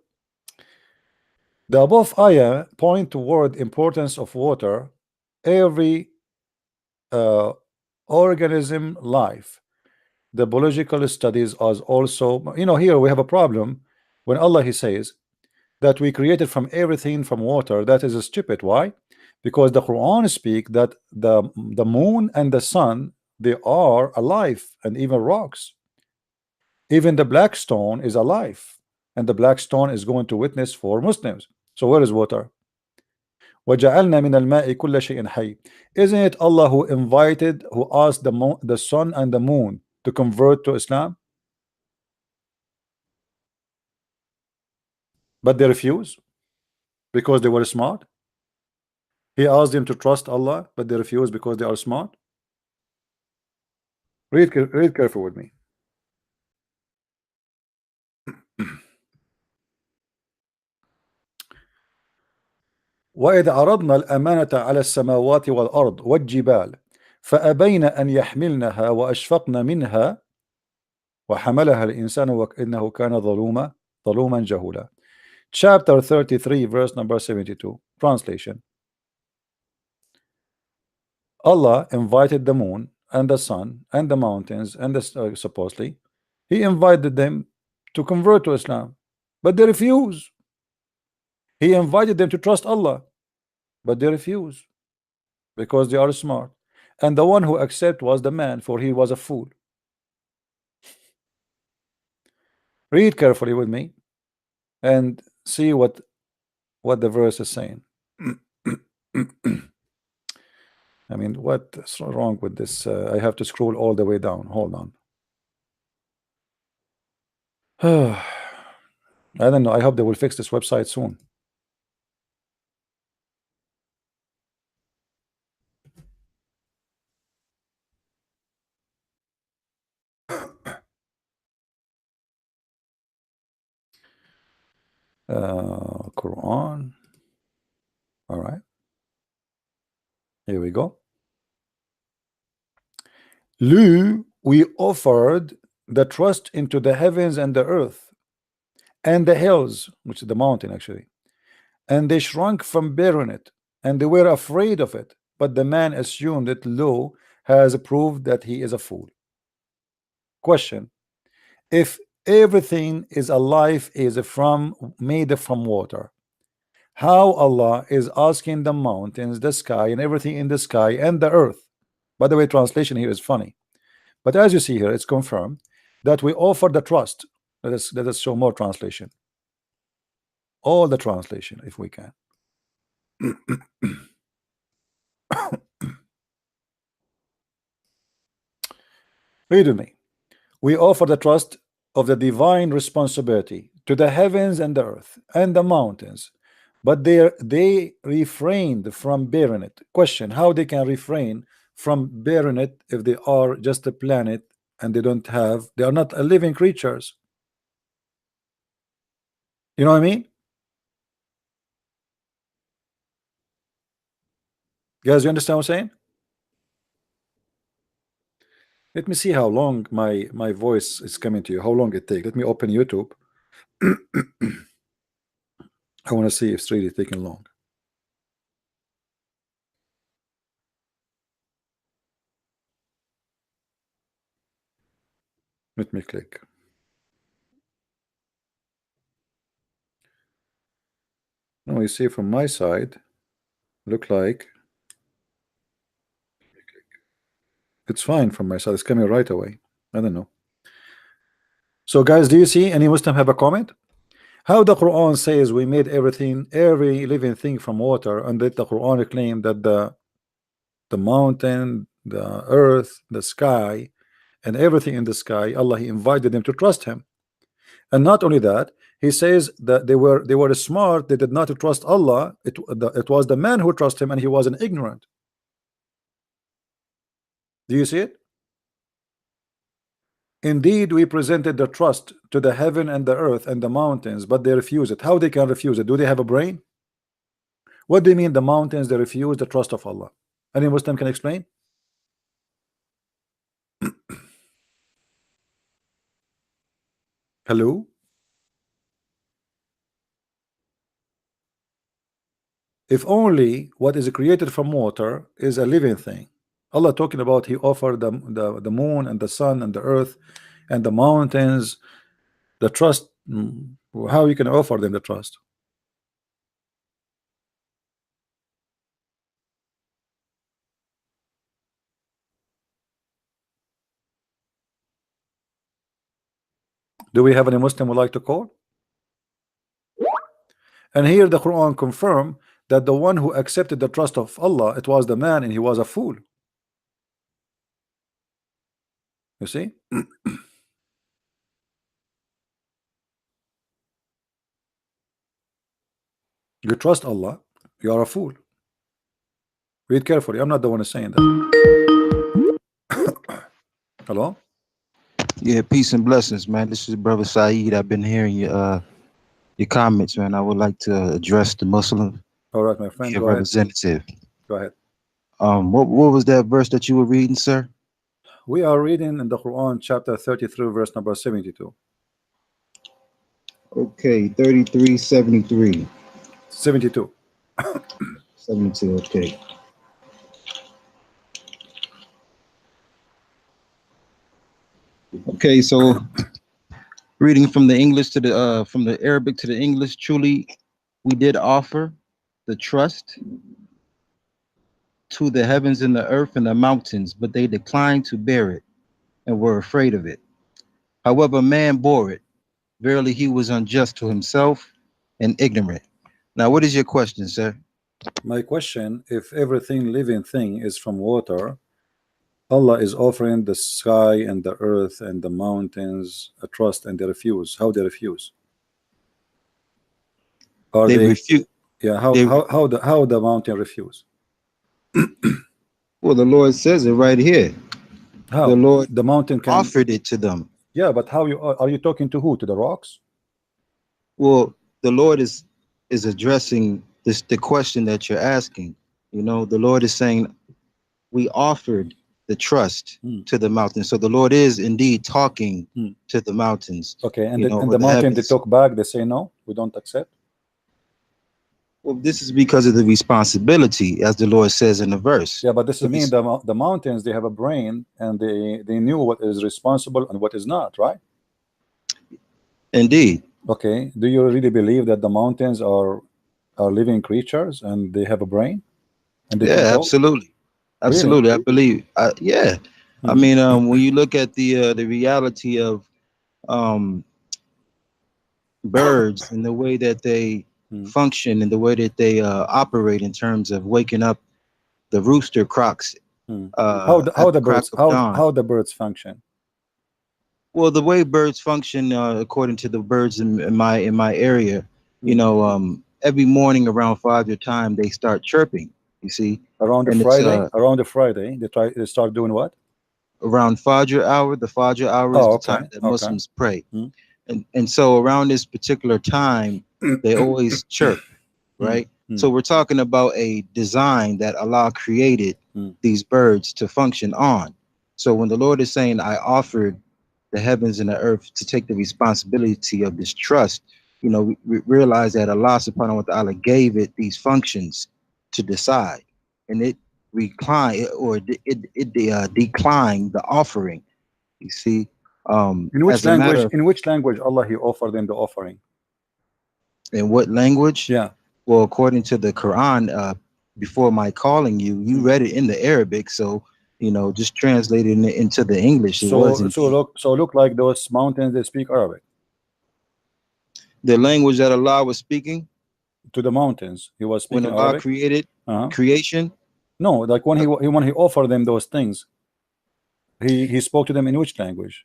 The above ayah point toward importance of water. Every organism life. The biological studies are also, here we have a problem when Allah he says that we created from everything from water. That is stupid. Why? Because the Quran speak that the moon and the sun, they are alive, and even rocks. Even the black stone is alive, and the black stone is going to witness for Muslims. So where is water? وَجَعَلْنَا مِنَ الْمَاءِ كُلَّ شَيْءٍ حَيٍّ. Isn't it Allah who asked the sun and the moon to convert to Islam? But they refuse because they were smart. He asked them to trust Allah, but they refuse because they are smart. Read careful with me. وإذ عرضنا الأمانة على السماوات والأرض والجبال فأبين أن يحملنها وأشفقن منها وحملها الإنسان وإنه كان ظلوما جهولا. Chapter 33, verse number 72. Translation. Allah invited the moon and the sun and the mountains and the supposedly he invited them to convert to Islam, but they refuse. He invited them to trust Allah, but they refuse because they are smart, and the one who accepted was the man, for he was a fool. Read carefully with me and see what the verse is saying. I mean, what's wrong with this? I have to scroll all the way down. Hold on. I don't know. I hope they will fix this website soon. Quran. All right. Here we go. Lu, we offered the trust into the heavens and the earth and the hills, which is the mountain actually, and they shrunk from bearing it, and they were afraid of it, but the man assumed that Lu has proved that he is a fool. Question: if everything is alive is made from water, how Allah is asking the mountains, the sky, and everything in the sky and the earth? By the way, translation here is funny, but as you see here, it's confirmed that we offer the trust. Let us show more translation. All the translation, if we can. Read with me. We offer the trust of the divine responsibility to the heavens and the earth and the mountains, but they refrained from bearing it. Question: how they can refrain from bearing it if they are just a planet and they are not a living creatures. You know what I mean? Guys, you understand what I'm saying? Let me see how long my voice is coming to you, how long it takes. Let me open YouTube. I want to see if it's really taking long. Let me click. No, you see from my side, look like it's fine from my side. It's coming right away. I don't know. So guys, do you see any Muslim have a comment? How the Quran says we made everything, every living thing from water, and that the Quran claimed that the mountain, the earth, the sky, and everything in the sky, Allah, He invited them to trust Him. And not only that, He says that they were smart, they did not trust Allah. It was the man who trusted Him, and he was an ignorant. Do you see it? Indeed, we presented the trust to the heaven and the earth and the mountains, but they refuse it. How they can refuse it? Do they have a brain? What do you mean the mountains, they refuse the trust of Allah? Any Muslim can explain? Hello? If only what is created from water is a living thing. Allah talking about He offered the moon and the sun and the earth and the mountains the trust. How you can offer them the trust? Do we have any Muslim would like to call? And here the Quran confirm that the one who accepted the trust of Allah, it was the man, and he was a fool. You see? You trust Allah, you are a fool. Read carefully. I'm not the one who's saying that. Hello? Yeah, peace and blessings, man. This is Brother Saeed. I've been hearing your comments, man. I would like to address the Muslim All right, my friend. Go representative. Ahead. Go ahead. What was that verse that you were reading, sir? We are reading in the Quran, chapter 33, verse number 72. Okay, 33, 73. 72. 72, okay. Okay, so reading from the English to the from the Arabic to the English, truly we did offer the trust to the heavens and the earth and the mountains, but they declined to bear it and were afraid of it. However, man bore it. Verily, he was unjust to himself and ignorant. Now, what is your question, sir? My question, if everything living thing is from water, Allah is offering the sky and the earth and the mountains a trust, and they refuse. How they refuse? They refuse. Yeah, how the mountain refuse? Well, the Lord says it right here. How? The Lord the mountain offered it to them. Yeah, but how are you talking to who? To the rocks? Well, the Lord is addressing the question that you're asking. You know, the Lord is saying we offered the trust to the mountains. So the Lord is indeed talking to the mountains. Okay, and the mountain, they talk back, they say no, we don't accept. Well, this is because of the responsibility, as the Lord says in the verse. Yeah, but this is mean the mountains, they have a brain, and they knew what is responsible and what is not, right? Indeed. Okay, do you really believe that the mountains are living creatures and they have a brain? And they yeah, absolutely. Absolutely, really? I believe. Yeah, I mean, when you look at the reality of birds and the way that they function and the way that they operate in terms of waking up, the rooster croaks. How the birds function? Well, the way birds function, according to the birds in my area, you know, every morning around 5 your time they start chirping. You see, Around the And Friday, around the Friday, they start doing what? Around Fajr hour. The Fajr hour is the time that Muslims pray. And so around this particular time, they always chirp, right? So we're talking about a design that Allah created these birds to function on. So when the Lord is saying, I offered the heavens and the earth to take the responsibility of this trust, you know, we realize that Allah subhanahu wa ta'ala gave it these functions to decide, and it declined the offering. You see, in which language? In which language Allah He offered them the offering? In what language? Yeah. Well, according to the Quran, before my calling you, you read it in the Arabic, so you know, just translating it into the English. So look like those mountains, they speak Arabic. The language that Allah was speaking to the mountains, He was speaking when Allah Arabic? created creation. No, like when he offered them those things, he spoke to them in which language?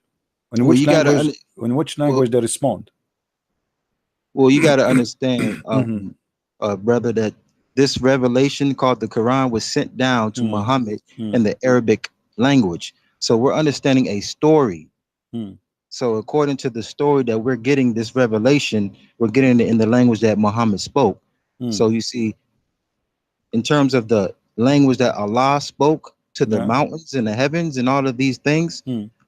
In which language they respond? Well, you got to understand, brother, that this revelation called the Quran was sent down to Muhammad in the Arabic language. So we're understanding a story. So according to the story that we're getting this revelation, we're getting it in the language that Muhammad spoke. So you see, in terms of the language that Allah spoke to the mountains and the heavens and all of these things,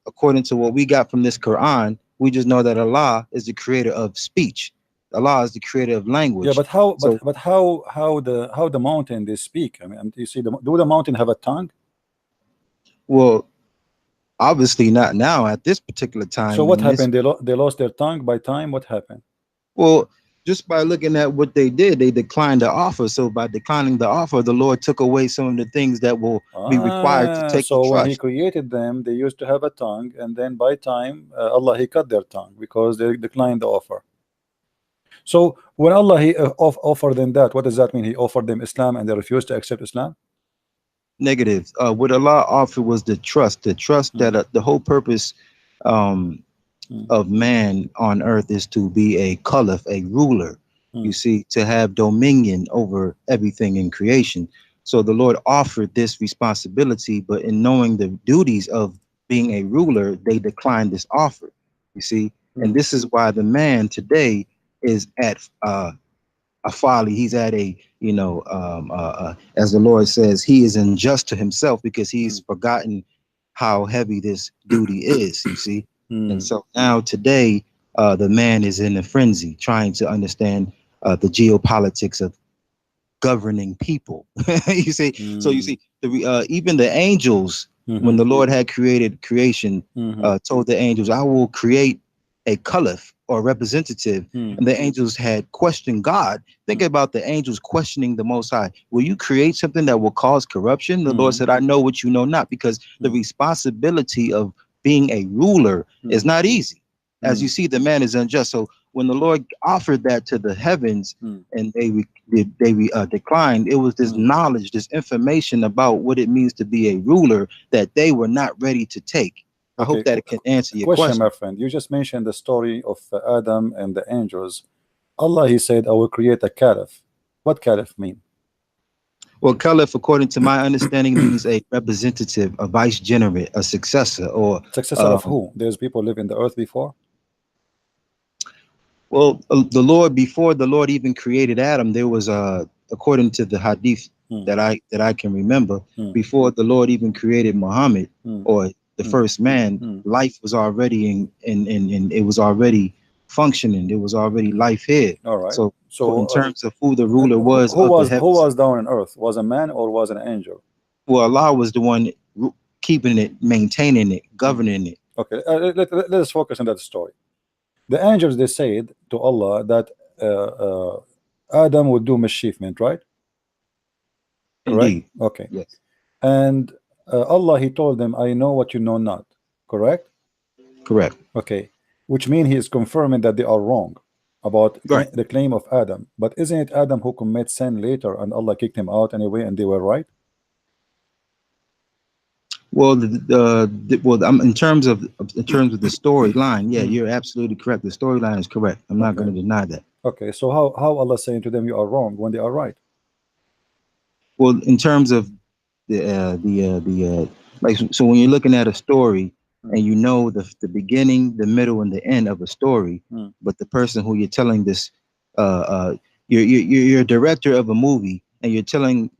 according to what we got from this Quran, we just know that Allah is the creator of speech. Allah is the creator of language. Yeah, but how? But how the mountain they speak? I mean, you see, do the mountain have a tongue? Well, obviously not now at this particular time. So what happened? They lost their tongue by time. What happened? Well, just by looking at what they did, they declined the offer. So by declining the offer, the Lord took away some of the things that will be required to take the trust. So when He created them, they used to have a tongue, and then by time Allah He cut their tongue because they declined the offer. So when Allah He offered them that, what does that mean? He offered them Islam and they refused to accept Islam? Negative. What Allah offered was the trust that the whole purpose of man on earth is to be a caliph, a ruler, you see, to have dominion over everything in creation. So the Lord offered this responsibility, but in knowing the duties of being a ruler, they declined this offer, you see. And this is why the man today is at a folly. He's at a, you know, as the Lord says, he is unjust to himself because he's forgotten how heavy this duty is, you see. And so now today, the man is in a frenzy trying to understand the geopolitics of governing people. You see, so you see, even the angels, when the Lord had created creation, told the angels, I will create a caliph or representative, and the angels had questioned God. Think about the angels questioning the Most High. Will you create something that will cause corruption? The Lord said, I know what you know not, because the responsibility of being a ruler is not easy. As you see, the man is unjust. So when the Lord offered that to the heavens and they declined, it was this knowledge, this information about what it means to be a ruler that they were not ready to take. I hope that it can answer your question. My friend. You just mentioned the story of Adam and the angels. Allah, He said, I will create a caliph. What caliph mean? Well, caliph, according to my understanding, means a representative, a vicegerent, a successor, or successor of who? There's people live in the earth before. Well, the Lord, before the Lord even created Adam, there was according to the hadith that I can remember, before the Lord even created Muhammad or the first man, life was already in it was already functioning. There was already life here. All right. So in terms of who the ruler was, who was down on earth? Was a man or was an angel? Well, Allah was the one keeping it, maintaining it, governing it. Okay, let us focus on that story. The angels, they said to Allah that Adam would do mischievement, right? Indeed. Correct? Okay. Yes. And Allah, He told them, I know what you know not. Correct? Correct. Okay. Which means He is confirming that they are wrong about the claim of Adam. But isn't it Adam who commits sin later and Allah kicked him out anyway and they were right? Well, in terms of the storyline, yeah, you're absolutely correct. The storyline is correct. I'm not going to deny that. Okay, so how Allah saying to them you are wrong when they are right? Well, in terms of like, so when you're looking at a story and you know the beginning, the middle, and the end of a story, but the person who you're telling this, you're a director of a movie and you're telling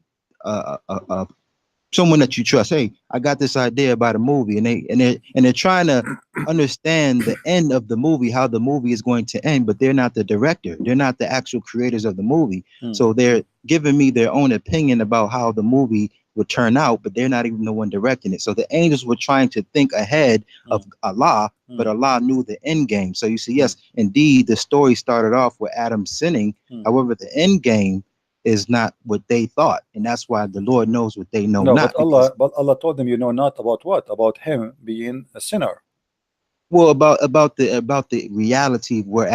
someone that you trust, hey, I got this idea about a movie, and they're trying to understand the end of the movie, how the movie is going to end, but they're not the director, they're not the actual creators of the movie. So they're giving me their own opinion about how the movie would turn out, but they're not even the one directing it. So the angels were trying to think ahead of Allah, but Allah knew the end game. So you see, yes, indeed, the story started off with Adam sinning. However, the end game is not what they thought, and that's why the Lord knows what they know not. But Allah told them, you know not about what? About him being a sinner. Well, about the reality where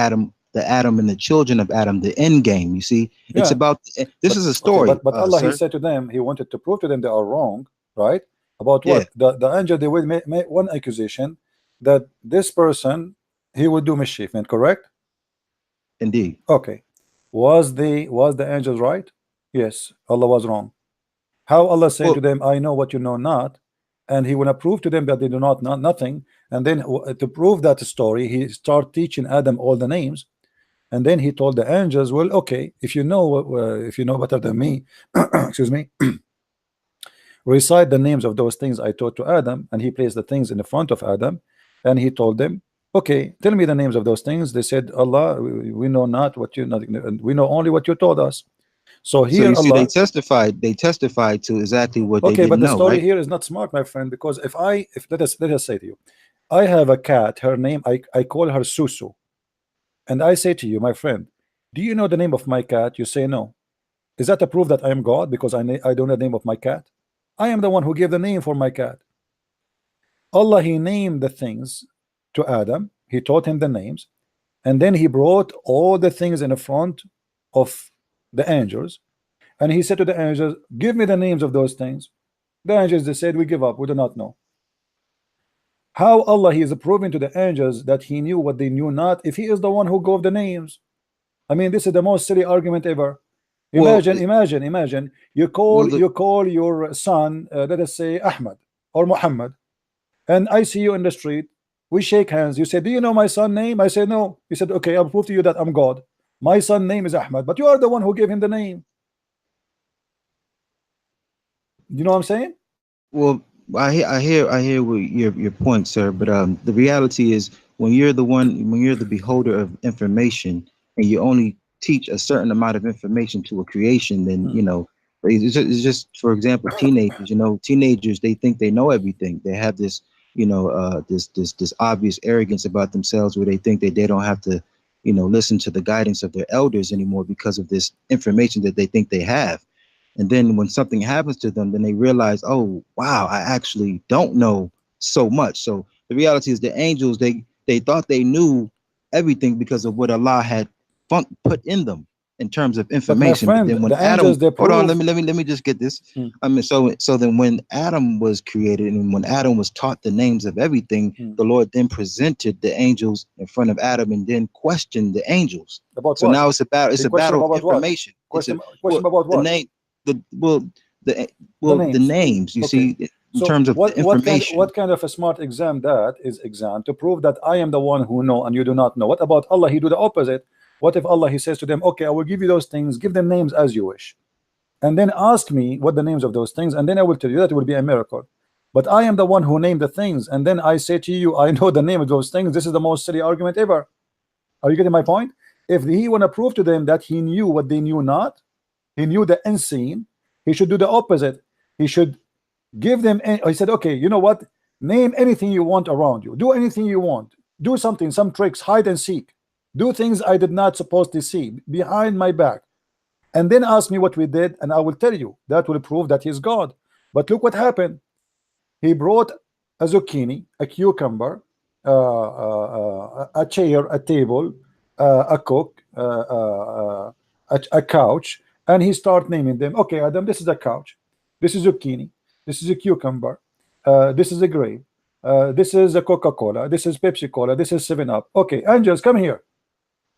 the Adam and the children of Adam, the end game. You see, it's about this is a story. Okay, but Allah, he said to them, he wanted to prove to them they are wrong, right? About what? The angel, they will make one accusation that this person, he would do mischief, correct? Indeed. Okay. Was the angels right? Yes, Allah was wrong. How Allah said to them, I know what you know not, and he will prove to them that they do not know nothing. And then to prove that story, he started teaching Adam all the names, and then he told the angels, well, okay, if you know better than me, excuse me, recite the names of those things I taught to Adam. And he placed the things in the front of Adam, and he told them, okay, tell me the names of those things. They said, Allah, we know not what you know, we know only what you told us. So here, so you Allah, see, they testified to exactly what they didn't know. Okay, but the story right? here is not smart, my friend, because if let us say to you, I have a cat, her name, I call her Susu, and I say to you, my friend, do you know the name of my cat? You say no. Is that a proof that I am God because I don't know the name of my cat? I am the one who gave the name for my cat. Allah, he named the things to Adam, he taught him the names, and then he brought all the things in the front of the angels, and he said to the angels, give me the names of those things. The angels, they said, we give up, we do not know. How Allah, he is proving to the angels that he knew what they knew not, if he is the one who gave the names? I mean, this is the most silly argument ever. Imagine you call your son, let us say Ahmed or Muhammad, and I see you in the street, we shake hands, you say, do you know my son's name? I say no. He said, okay, I'll prove to you that I'm God. My son's name is Ahmed, but you are the one who gave him the name. You know what I'm saying? Well, I hear what your point, sir, but the reality is when you're the beholder of information and you only teach a certain amount of information to a creation, then you know, it's just for example, teenagers, they think they know everything. They have this, this obvious arrogance about themselves where they think that they don't have to, listen to the guidance of their elders anymore because of this information that they think they have. And then when something happens to them, then they realize, oh, wow, I actually don't know so much. So the reality is the angels, they thought they knew everything because of what Allah had put in them in terms of information. But then when Adam, hold on, let me just get this. I mean, so then when Adam was created and when Adam was taught the names of everything, the Lord then presented the angels in front of Adam and then questioned the angels. About so what? now it's a battle of information. Question about what? The names, you see, in terms of the information. What kind of a smart exam that is exam to prove that I am the one who know and you do not know? What about Allah? He do the opposite. What if Allah, he says to them, okay, I will give you those things, give them names as you wish, and then ask me what the names of those things, and then I will tell you. That will be a miracle. But I am the one who named the things, and then I say to you, I know the name of those things. This is the most silly argument ever. Are you getting my point? If he want to prove to them that he knew what they knew not, he knew the unseen, he should do the opposite. He should give them, he said, okay, you know what? Name anything you want around you. Do anything you want. Do something, some tricks, hide and seek. Do things I did not supposed to see behind my back. And then ask me what we did, and I will tell you. That will prove that he's God. But look what happened. He brought a zucchini, a cucumber, a chair, a table, a cook, a couch, and he start naming them. Okay, Adam, this is a couch, this is zucchini, this is a cucumber, this is a grape, this is a Coca-Cola, this is Pepsi Cola, this is 7-Up. Okay, angels, come here,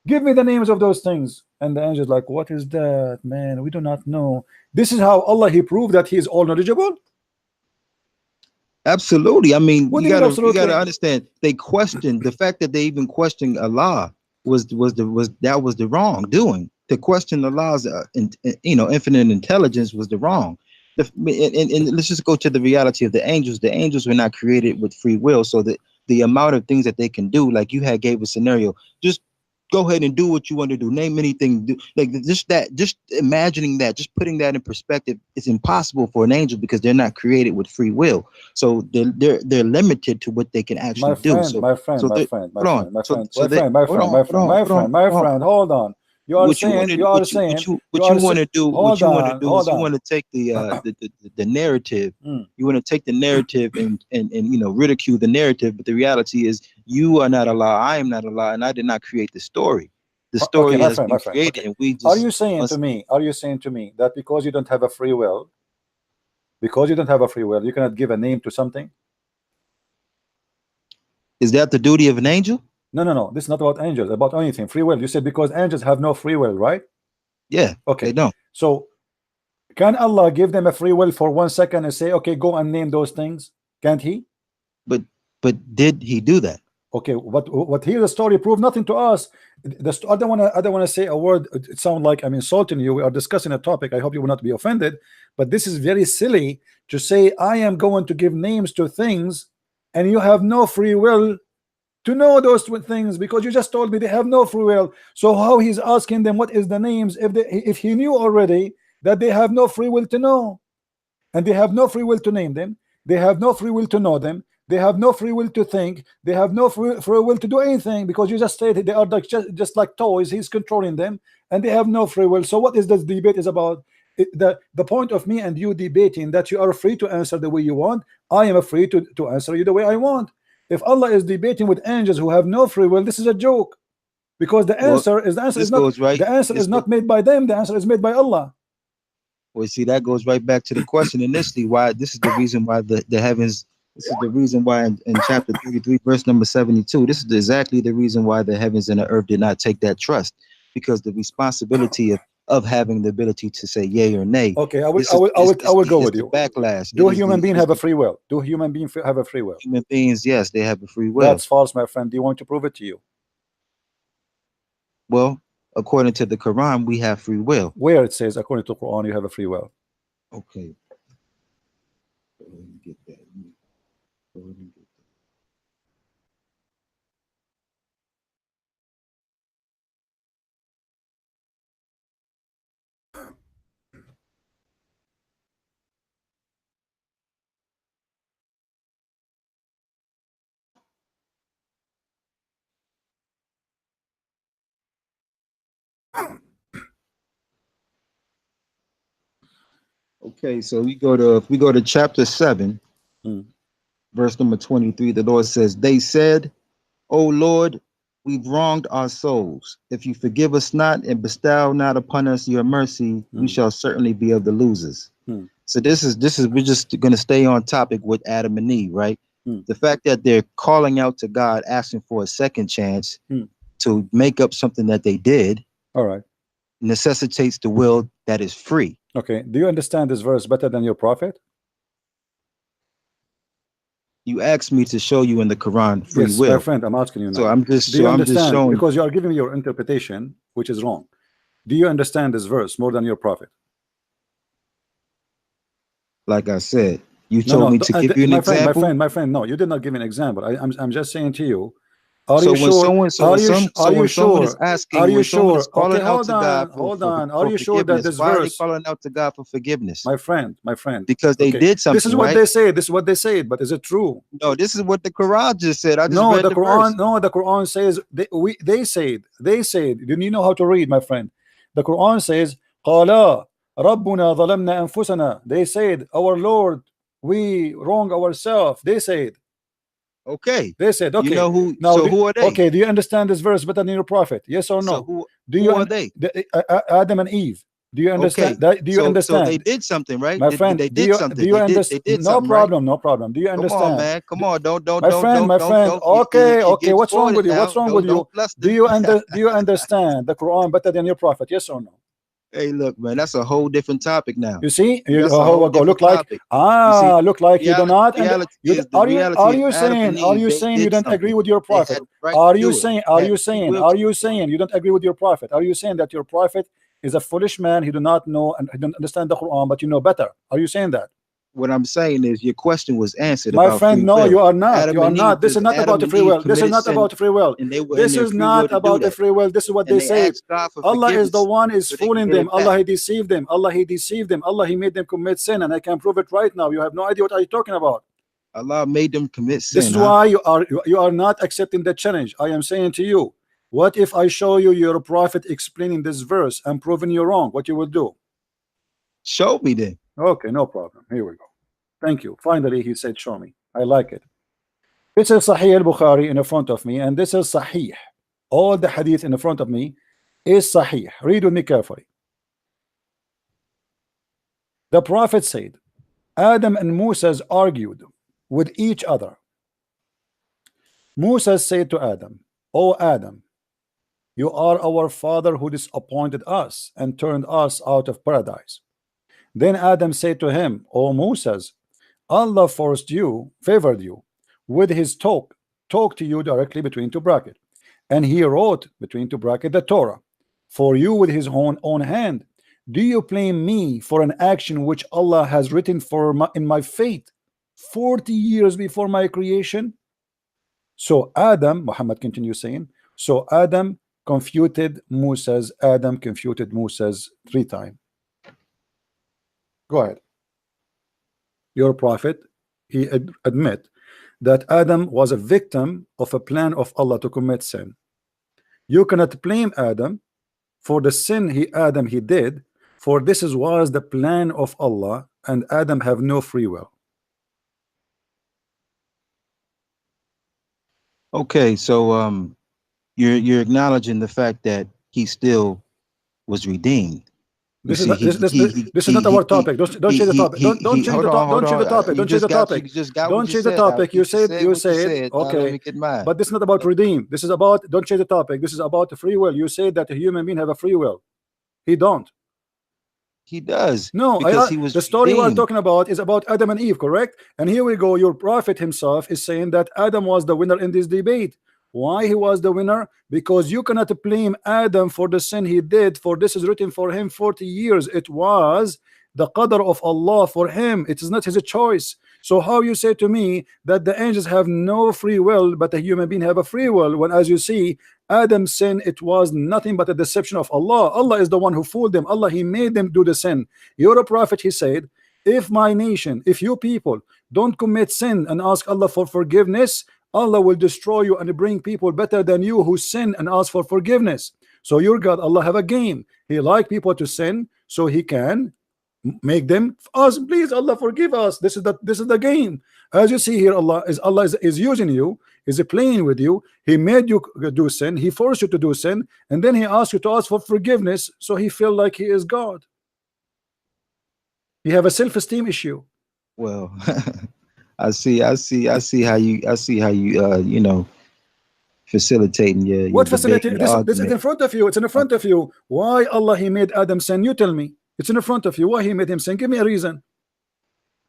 give me the names of those things. And the angels like, what is that, man? We do not know. This is how Allah, he proved that he is all knowledgeable. Absolutely. I mean, What you do you mean gotta absolutely? understand. They questioned the fact that they even questioned Allah was the wrongdoing. To question Allah's infinite intelligence was the wrong. And let's just go to the reality of the angels. The angels were not created with free will, so that the amount of things that they can do, like you had gave a scenario, just go ahead and do what you want to do. Name anything. Do like just imagining that, just putting that in perspective, it's impossible for an angel because they're not created with free will. So they're limited to what they can actually do. So my friend, hold on. You are saying, what you want to do is you want to take the narrative. You want to take the narrative and ridicule the narrative, but the reality is you are not Allah, I am not Allah, and I did not create the story. The story has been created, and we just. Are you saying to me that because you don't have a free will, you cannot give a name to something? Is that the duty of an angel? No. This is not about angels, about anything. Free will. You said because angels have no free will, right? Yeah. Okay. They don't. So can Allah give them a free will for 1 second and say, okay, go and name those things? Can't he? But did he do that? Okay, what here the story proved nothing to us. I don't want to say a word. It sounds like I'm insulting you. We are discussing a topic. I hope you will not be offended. But this is very silly to say I am going to give names to things, and you have no free will to know those things because you just told me they have no free will. So how he's asking them what is the names if he knew already that they have no free will to know, and they have no free will to name them, they have no free will to know them, they have no free will to think, they have no free will to do anything because you just stated they are like just like toys. He's controlling them and they have no free will. So what is this debate is about? The point of me and you debating that you are free to answer the way you want, I am free to answer you the way I want. If Allah is debating with angels who have no free will, this is a joke, because the answer is not made by them. The answer is made by Allah. Well, see, that goes right back to the question initially. Why this is the reason why the heavens. This is the reason why in chapter 33, verse number 72. This is exactly the reason why the heavens and the earth did not take that trust, because the responsibility of having the ability to say yay or nay. Okay, I will go with you. Backlash. Do human beings have a free will? Do human beings have a free will? Human beings, yes, they have a free will. That's false, my friend. Do you want to prove it to you? Well, according to the Quran, we have free will. Where it says according to the Quran you have a free will? Okay. Get that. Okay, so we go to chapter 7, verse number 23. The Lord says, "They said, O Lord, we've wronged our souls. If you forgive us not and bestow not upon us your mercy, we shall certainly be of the losers." So this is we're just going to stay on topic with Adam and Eve, right? The fact that they're calling out to God, asking for a second chance to make up something that they did, all right, necessitates the will that is free. Okay, do you understand this verse better than your prophet? You asked me to show you in the Quran free will. My friend, I'm asking you now. So I'm just showing, because you are giving me your interpretation, which is wrong. Do you understand this verse more than your prophet? Like I said, you told me to give you an example. My friend, no, you did not give an example. I'm just saying to you. Are you sure? Are you sure? Okay, hold on. Are you sure that this Why verse? Are they calling out to God for forgiveness? My friend. Because they did something. This is what they say. This is what they say. But is it true? No, this is what the Quran just said. I just read the Quran. verse. No, the Quran says they said. Do you know how to read, my friend? The Quran says, "Qala Rabbuna zalamna anfusana." They said, "Our Lord, we wrong ourselves." They said. Okay. They said, okay. You know who? Now, so who are they? Okay. Do you understand this verse better than your prophet? Yes or no? So who are they? Adam and Eve. Do you understand? Okay. Do you understand? So they did something, right? My friend, they did something. Do you understand? No problem. No problem. Do you understand? Come on, man. Come on. Don't. My friend. Okay. What's wrong with you? What's wrong with you? Do you understand the Quran better than your prophet? Yes or no? Hey, look, man, that's a whole different topic now. You see, you That's a whole go look different like topic. look like you do not. And Reality you is the are reality you is Adam and saying Eve, they you did don't agree something. with your They had prophet? the right Are to you do it. saying They had free will to do it. you don't agree with your prophet? Are you saying that your prophet is a foolish man? He do not know and he don't understand the Quran, but you know better. Are you saying that? What I'm saying is your question was answered My about friend, free no, will. you are not. Adam You are and Eve not. This is not Adam about the and free Eve will. This is committed not sin, about free will. and they were in This their is free will not to do about the that. free will. This is what And they they say. asked God for Allah is the forgiveness one is so they can fooling get them. it Allah, back. he deceived them. Allah, he deceived them. Allah, he made them commit sin, and I can prove it right now. You have no idea what are you talking about. Allah made them commit sin. This is why you are not accepting the challenge. I am saying to you, what if I show you your prophet explaining this verse and proving you wrong? What you will do? Show me then. Okay, no problem. Here we go. Thank you. Finally, he said, show me. I like it. This is Sahih al-Bukhari in front of me, and this is Sahih. All the hadith in front of me is Sahih. Read with me carefully. The Prophet said, Adam and Moses argued with each other. Moses said to Adam, O Adam, you are our father who disappointed us and turned us out of paradise. Then Adam said to him, O Moses, Allah favored you with his talk to you directly between two brackets, and he wrote between two brackets the Torah for you with his own hand. Do you blame me for an action which Allah has written in my fate 40 years before my creation? So Adam, Muhammad continues saying, so Adam confuted Moses 3 times. Go ahead. Your prophet, he admit that Adam was a victim of a plan of Allah to commit sin. You cannot blame Adam for the sin he did, for this was the plan of Allah, and Adam have no free will. Okay, so you're acknowledging the fact that he still was redeemed. This is not our topic. Don't change the topic. Don't change the topic. Don't change the topic. Don't change the topic. Don't change the topic. You said okay, but this is not about redeem. This is about, don't change the topic. This is about free will. You say that a human being have a free will. He don't. He does. No, because he was the story redeemed. we're talking about is about Adam and Eve, correct? And here we go. Your prophet himself is saying that Adam was the winner in this debate. Why he was the winner? Because you cannot blame Adam for the sin he did, for this is written for him 40 years. It was the qadr of Allah for him. It is not his choice. So how you say to me that the angels have no free will, but the human being have a free will, when as you see Adam's sin, it was nothing but a deception of Allah. Allah is the one who fooled them. Allah, he made them do the sin. You're a prophet, he said, if my nation, if you people don't commit sin and ask Allah for forgiveness, Allah will destroy you and bring people better than you who sin and ask for forgiveness. So your God, Allah, have a game. He like people to sin so he can make them us. Please, Allah, forgive us. This is the game. As you see here, Allah is using you, is playing with you. He made you do sin. He forced you to do sin, and then he asked you to ask for forgiveness. So he feel like he is God. You have a self-esteem issue. Well, I see how you you know, facilitating your what debate, facilitating? your This is in front of you. It's in front of you. Why Allah he made Adam sin? You tell me. It's in front of you. Why he made him sin? Give me a reason.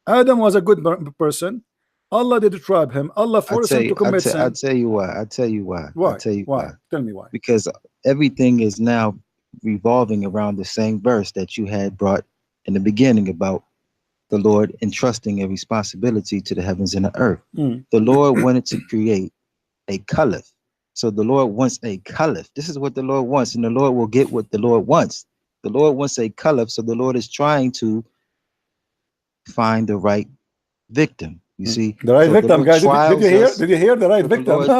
Adam was a good person. Allah did trap him. Allah forced him to commit sin. I'll tell you why. Why? Tell me why. Because everything is now revolving around the same verse that you had brought in the beginning about the Lord entrusting a responsibility to the heavens and the earth. The Lord wanted to create a caliph. So the Lord wants a caliph. This is what the Lord wants, and the Lord will get what the Lord wants. The Lord wants a caliph, so the Lord is trying to find the right victim. You see, the right victim, guys. Did you hear the right victim?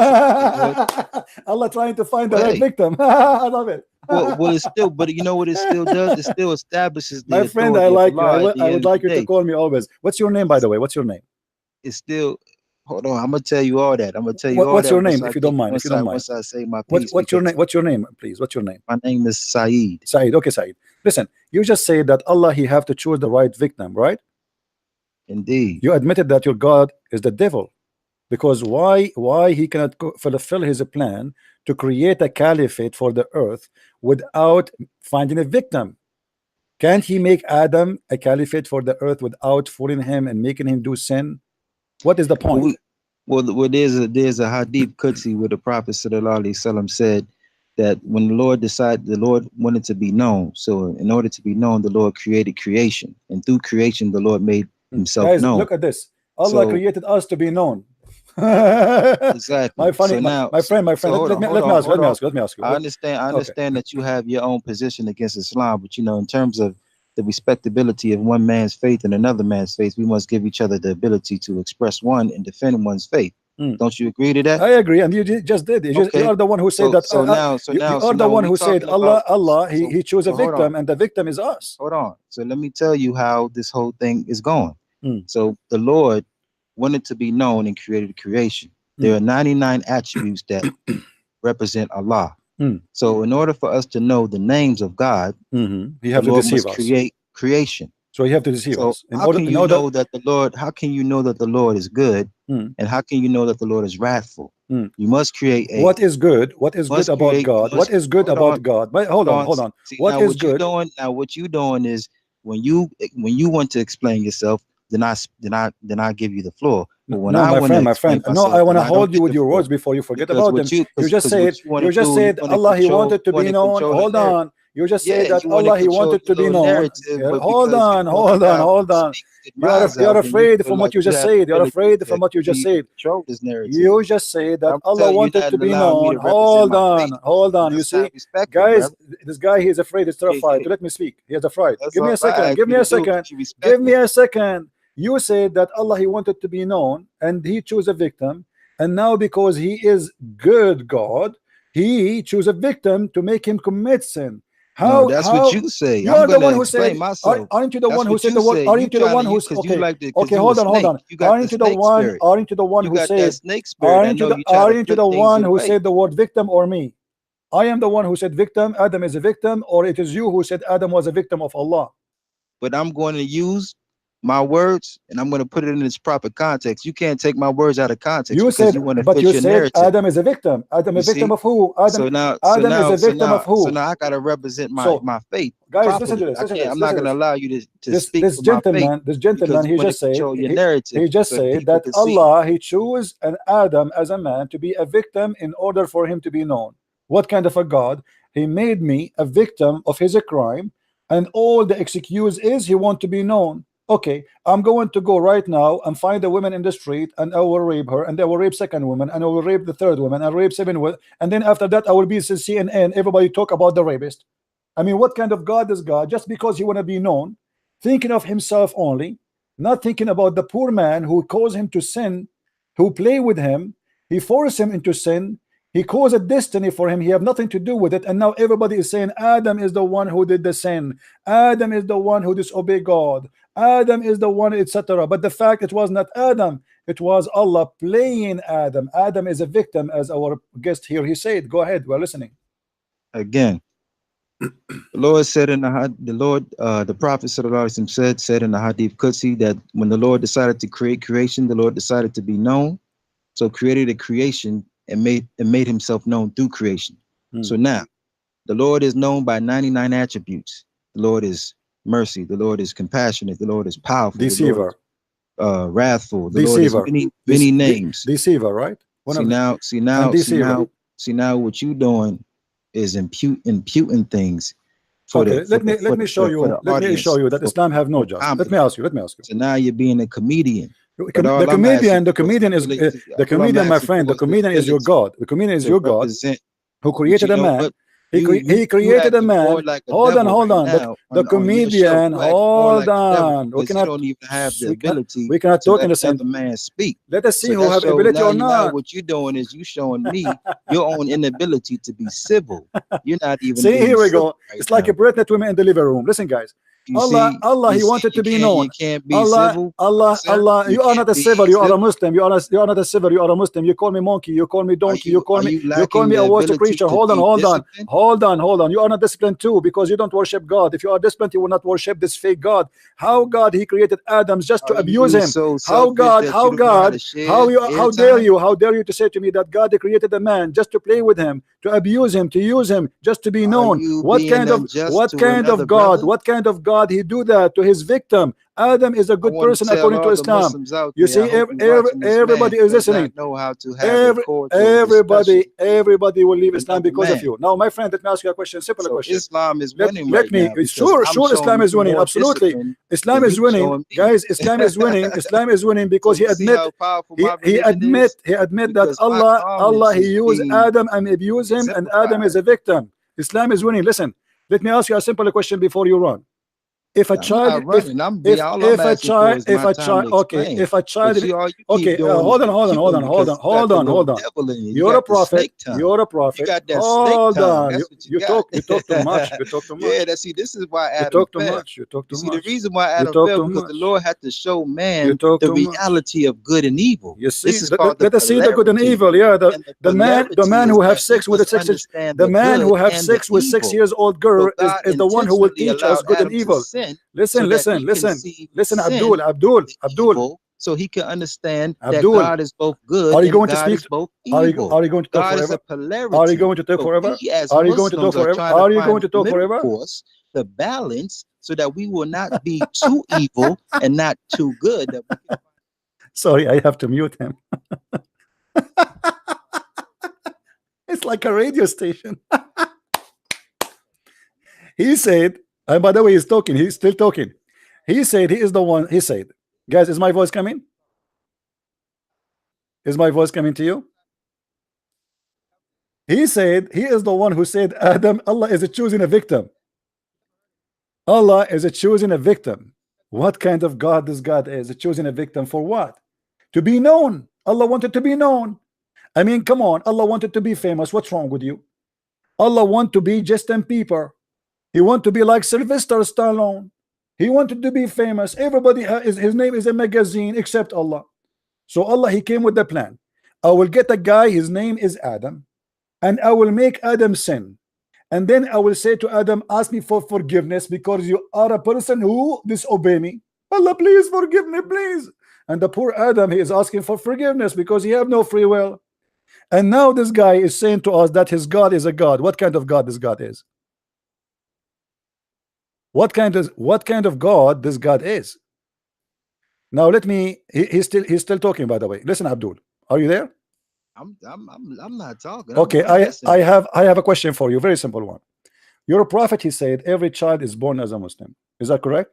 Allah trying to find the right victim. I love it. well, it's still, but you know what it still does? It still establishes the my friend. I like you. I would like you to day. call me always. What's your name, by the way? What's your name? It's still. Hold on, I'm gonna tell you all that. I'm gonna tell you all what's that. Your name, if you don't mind? Once I say my piece. What's your name? What's your name, please? What's your name? My name is Saeed. Saeed. Okay, Saeed. Listen, you just say that Allah, he have to choose the right victim, right? Indeed. You admitted that your God is the devil, because why he cannot fulfill his plan to create a caliphate for the earth without finding a victim? Can't he make Adam a caliphate for the earth without fooling him and making him do sin? What is the point? Well, there's a hadith Qudsi where the Prophet sallallahu alaihi wasallam said that when the Lord decided, the Lord wanted to be known. So in order to be known, the Lord created creation, and through creation, the Lord made himself Guys, known. look at this. Allah created us to be known. Exactly. My friend. So Let me ask you. I understand that you have your own position against Islam, but in terms of the respectability of one man's faith and another man's faith, we must give each other the ability to express one and defend one's faith. Don't you agree to that? I agree, and you just did. You are the one who said that. You are the one who said Allah. He chose a victim, and the victim is us. Hold on. So let me tell you how this whole thing is going. So the Lord wanted to be known and created creation. There are 99 attributes that represent Allah. So in order for us to know the names of God, you have to deceive us. Create creation. So you have to deceive us. How can you know that the Lord is good, and how can you know that the Lord is wrathful? You must create what is good. What is good about God? What is good about God? But hold on. What is good? What you doing is when you want to explain yourself, then I give you the floor. But when my friend. No, I want to hold you with your words before you forget about them. You just said Allah He wanted to be known. Hold on. You just said that Allah He wanted to be known. Hold on. You're afraid from what you just said. You're afraid from what you just said. You just said that Allah wanted to be known. Hold on. You see, guys, this guy, he is afraid. He's terrified. Let me speak. He is afraid. Give me a second. You said that Allah He wanted to be known, and He chose a victim, and now because He is good God, He chose a victim to make him commit sin. How? No, that's what you say. You are the one who said. Aren't you the one who said the word? Aren't you the one who? Okay, hold on. Aren't you the one who said? Aren't you the one who said the word victim or me? I am the one who said victim. Adam is a victim, or it is you who said Adam was a victim of Allah. But I'm going to use my words and I'm going to put it in its proper context. You can't take my words out of context. You said, Adam is a victim. Adam is a victim of who? Adam is a victim of who? So now I got to represent my faith. Guys, properly. listen to this. I'm not going to allow you to speak this gentleman, he just said that Allah He chose an Adam as a man to be a victim in order for him to be known. What kind of a God? He made me a victim of his crime, and all the excuse is he want to be known. Okay, I'm going to go right now and find a woman in the street, and I will rape her, and I will rape second woman, and I will rape the third woman, and rape seven women, and then after that I will be CNN. Everybody talk about the rapist. I mean, what kind of God is God? Just because he want to be known, thinking of himself only, not thinking about the poor man who caused him to sin, who play with him, he forced him into sin. He caused a destiny for him. He have nothing to do with it. And now everybody is saying Adam is the one who did the sin. Adam is the one who disobeyed God. Adam is the one, etc. But the fact it was not Adam. It was Allah playing Adam. Adam is a victim, as our guest here, he said. Go ahead. We're listening. Again, the Lord said in the Prophet said in the Hadith Qudsi that when the Lord decided to create creation, the Lord decided to be known. So created a creation and made himself known through creation. So now the Lord is known by 99 attributes. The Lord is mercy, the Lord is compassionate, the Lord is powerful, deceiver, wrathful, the deceiver. Lord is many names. Deceiver, right? See now what you doing is imputing things. Let me show you that Islam have no justice. Let me ask you. So now you're being a comedian. The comedian, my friend, the comedian is your God. The comedian is your God who created a man. He created a man. Hold on. The comedian. Hold on. We cannot talk in the same man speak. Let us see who have ability or not. Now what you're doing is you showing me your own inability to be civil. You're not even. See, here we go. It's like a pregnant woman in the living room. Listen, guys. Allah, he wanted to be known. You can't be civil. Allah, you are not a civil. You are a Muslim. You are not a civil. You are a Muslim. You call me monkey. You call me donkey. You call me a water creature. Hold on. You are not disciplined too, because you don't worship God. If you are disciplined, you will not worship this fake God. How God he created Adam just to abuse him? How dare you to say to me that God created a man just to play with him, to abuse him, to use him, just to be known. you What being kind of unjust to another God? brother? What kind of God he do that to his victim? Adam is a I good want person to tell according to all the Islam. Muslims out You there, see, I hope you're watching this everybody man is does listening. not know how to have a cordial Everybody will leave with Islam another because of man. you. Now, my friend, let me ask you a question, simple So question. Islam is Let winning right me, now because sure, I'm showing Islam is you winning, more absolutely. discipline Islam than is you winning, showing me. guys. Islam is winning. Islam is winning because So he you see admit how powerful he my religion is? he admit that Because my Allah knowledge he is used being Adam and abused him, and Adam is exemplified. a victim. Islam is winning. Listen, let me ask you a simple question before you run. If a I'm child, not running. All I'm asking for is my time to okay, explain. if a child, But all you keep okay, doing is hold on, repeating because you got the little hold on. devil in you. You You're a got the prophet. snake tongue. You're a You prophet. got that snake Hold tongue. on. That's what you got. You talk too much. You talk too much. Yeah, see, this is why You Adam talk too fell. much. You talk too You see, much. the reason why You Adam talk fell too because much. the Lord had to show You man talk the too much. reality of good and evil. You see, This is called let us see the good and evil. Yeah, the man who have sex with a 6-year-old girl is the one who will teach us good and evil. Listen, Abdul. So he can understand Abdul, that God is both good are you and going to God speak? is both Are evil. you going to talk God is forever? a polarity. Are you going to talk But forever? we as Are you going to talk Muslims are forever? trying to Are you find going to the talk middle forever? course, the balance, so that we will not be too evil and not too good. That we can... Sorry, I have to mute him. It's like a radio station. He said, and by the way, he's talking, he's still talking. He said he is the one. He said, guys, is my voice coming? Is my voice coming to you? He said he is the one who said Adam, Allah is choosing a victim. Allah is choosing a victim. What kind of God this God is? Choosing a victim for what? To be known. Allah wanted to be known. I mean, come on. Allah wanted to be famous. What's wrong with you? Allah want to be Justin Bieber. He want to be like Sylvester Stallone. He wanted to be famous. Everybody his name is a magazine except Allah. So Allah, he came with the plan. I will get a guy, his name is Adam, and I will make Adam sin. And then I will say to Adam, ask me for forgiveness because you are a person who disobey me. Allah, please forgive me, please. And the poor Adam, he is asking for forgiveness because he have no free will. And now this guy is saying to us that his God is a God. What kind of God this God is? What kind of God this God is? Now let me. He's still talking. By the way, listen, Abdul, are you there? I'm not talking. Okay, I have a question for you. Very simple one. Your prophet, he said, every child is born as a Muslim. Is that correct?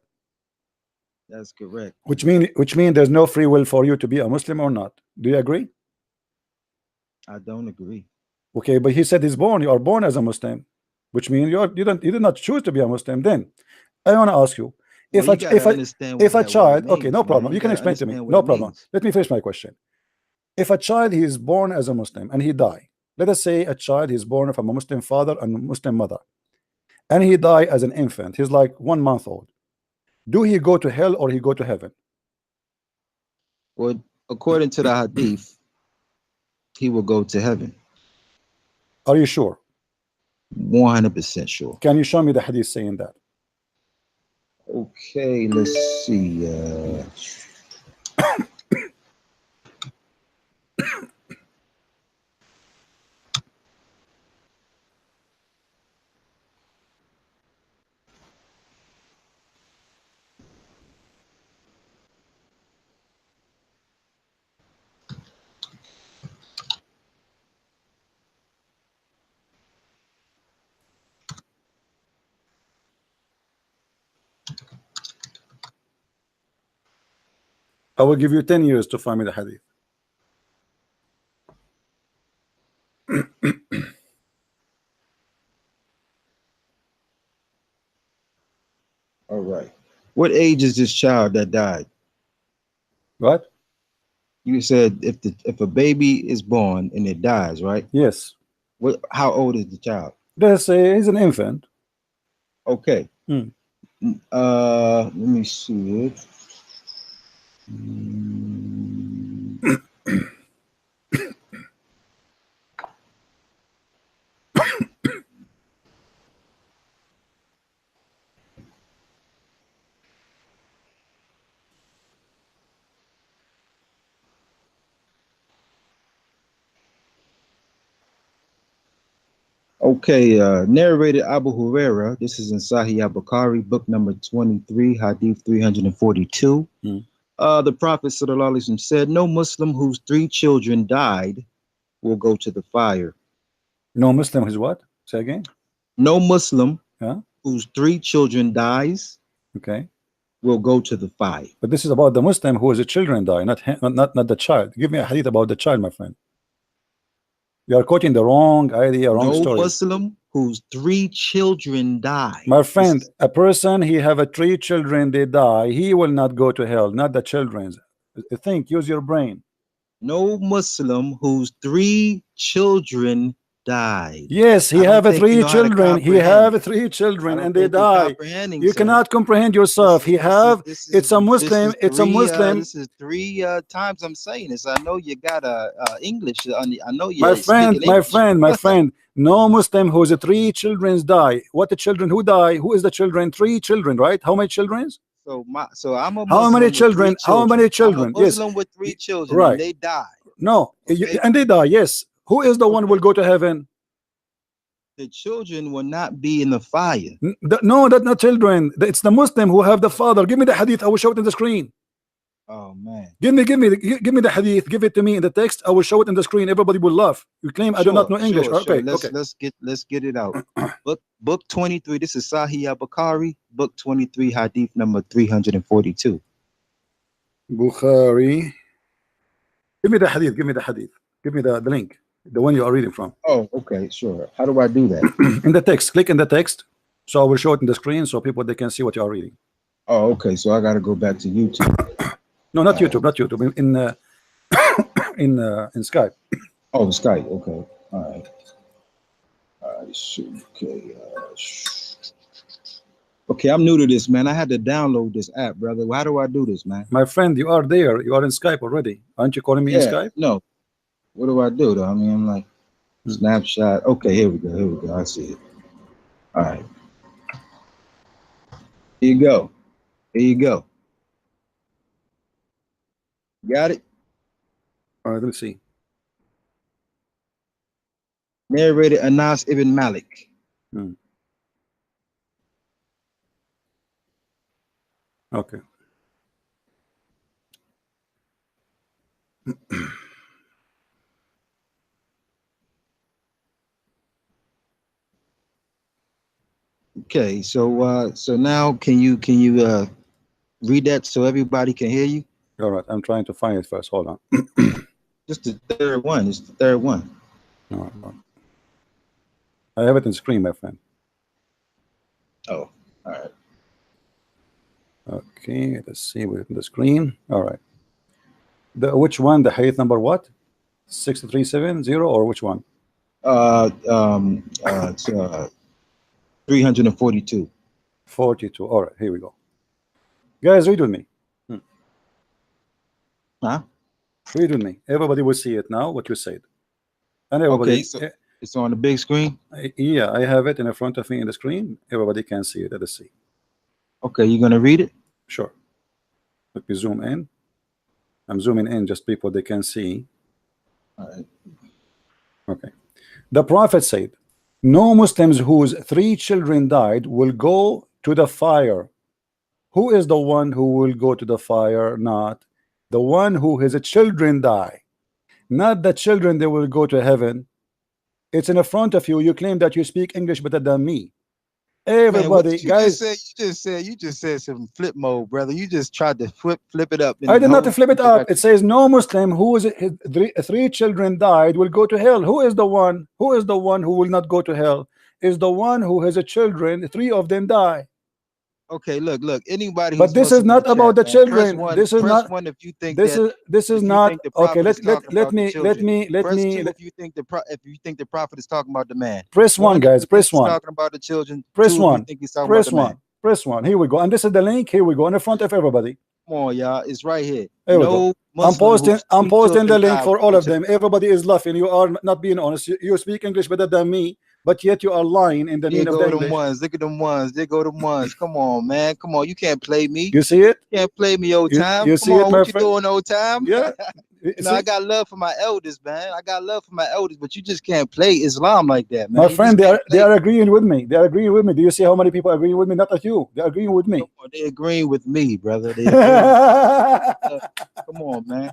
That's correct. Which mean there's no free will for you to be a Muslim or not. Do you agree? I don't agree. Okay, but he said he's born. You are born as a Muslim, which means you did not choose to be a Muslim. Then I want to ask you, if a child, okay, no problem. You can explain to me. No problem. Let me finish my question. If a child he is born as a Muslim and he die, let us say a child is born from a Muslim father and a Muslim mother, and he die as an infant. He's like 1 month old. Do he go to hell or he go to heaven? Well, according to the hadith, he will go to heaven. Are you sure? 100% sure. Can you show me the hadith saying that? Okay, let's see. I will give you 10 years to find me the hadith. All right. What age is this child that died? What? You said if a baby is born and it dies, right? Yes. How old is the child? Let's say he's an infant. Okay. Let me see it. Okay, narrated Abu Huraira. This is in Sahih al-Bukhari, book number 23, hadith 342. The Prophet sallallahu alaihi wasallam said, no Muslim whose 3 children died will go to the fire. No Muslim who's what? Say again. No Muslim whose 3 children dies will go to the fire. But this is about the Muslim who is a children die, not the child. Give me a hadith about the child, my friend. You are quoting the wrong idea, wrong story. No Muslim whose 3 children die. My friend, a person, he have 3 children, they die, he will not go to hell, not the children's. Think, use your brain. No Muslim whose 3 children died. Yes, he have 3 children. He have 3 children and they die. You cannot comprehend yourself. He have, it's a Muslim, it's a Muslim. This is 3 times I'm saying this. I know you got English. I know you. My friend. No Muslim whose 3 children die. What the children who die? Who is the children? 3 children, right? How many children? So I'm a Muslim. How many children? How many children? I'm a Muslim with 3 children, right? And they die. No, and they die. Yes. Who is the one who will go to heaven? The children will not be in the fire. No, that's not children. It's the Muslim who have the father. Give me the hadith. I will show it on the screen. Oh man. Give me the hadith. Give it to me in the text. I will show it on the screen. Everybody will laugh. You claim I do not know English. Okay. Let's get it out. Book 23. This is Sahih al-Bukhari, book 23, hadith number 342. Bukhari. Give me the hadith. Give me the hadith. Give me the link, the one you are reading from. Oh, okay, sure. How do I do that? In the text. Click in the text. So I will show it in the screen so people they can see what you are reading. Oh, okay. So I got to go back to YouTube. No, not YouTube. Not YouTube. In Skype. Oh, Skype. Okay. All right. Okay. Okay, I'm new to this, man. I had to download this app, brother. How do I do this, man? My friend, you are there. You are in Skype already. Aren't you calling me in Skype? No. What do I do, though? I mean, I'm like, snapshot. Okay, here we go. Here we go. I see it. All right. Here you go. Here you go. Got it? All right, let's see. Narrated Anas ibn Malik. Okay. Okay, so now can you read that so everybody can hear you? All right, I'm trying to find it first. Hold on. Just the third one. It's the third one. No. I have it on screen, my friend. Oh, all right. Okay, let's see what's on the screen. All right. Which one? The hadith number what? 6370 or which one? 342. 42. All right, here we go. Guys, read with me. Huh? Read with me. Everybody will see it now, what you said. And everybody, okay, so it's on the big screen? Yeah, I have it in front of me in the screen. Everybody can see it. Let's see. Okay, you're going to read it? Sure. Let me zoom in. I'm zooming in just people they can see. All right. Okay. The Prophet said, no Muslims whose 3 children died will go to the fire. Who is the one who will go to the fire? Not the one who his children die. Not the children they will go to heaven. It's in front of you. You claim that you speak English better than me. Everybody, man, guys. You just said some flip mode, brother. You just tried to flip it up. I did not flip it up. It says no Muslim whose 3 children died will go to hell. Who is the one? Who is the one who will not go to hell? Is the one who has children. 3 of them die. Okay, look. Anybody. But this is not about the children. This is not. One if you think this is not. Okay, let me. If you think the prophet is talking about the man. Press 1, guys. Press 1. Talking about the children. Press 1. Press 1. Press 1. Here we go. And this is the link. Here we go. In the front of everybody. Come on, y'all. It's right here. No I'm posting the link for all of them. Everybody is laughing. You are not being honest. You speak English better than me. But yet you are lying in the name of the English. Look at them ones. They go to ones. Come on, man. Come on. You can't play me. You see it? You can't play me old time. You see it, my what friend? you doing old time? Yeah. You know, I got love for my elders, man. I got love for my elders, but you just can't play Islam like that, man. My friend, they are agreeing with me. They are agreeing with me. Do you see how many people are agreeing with me? Not at you. They're agreeing with me. They're agreeing with me, brother. They come on, man.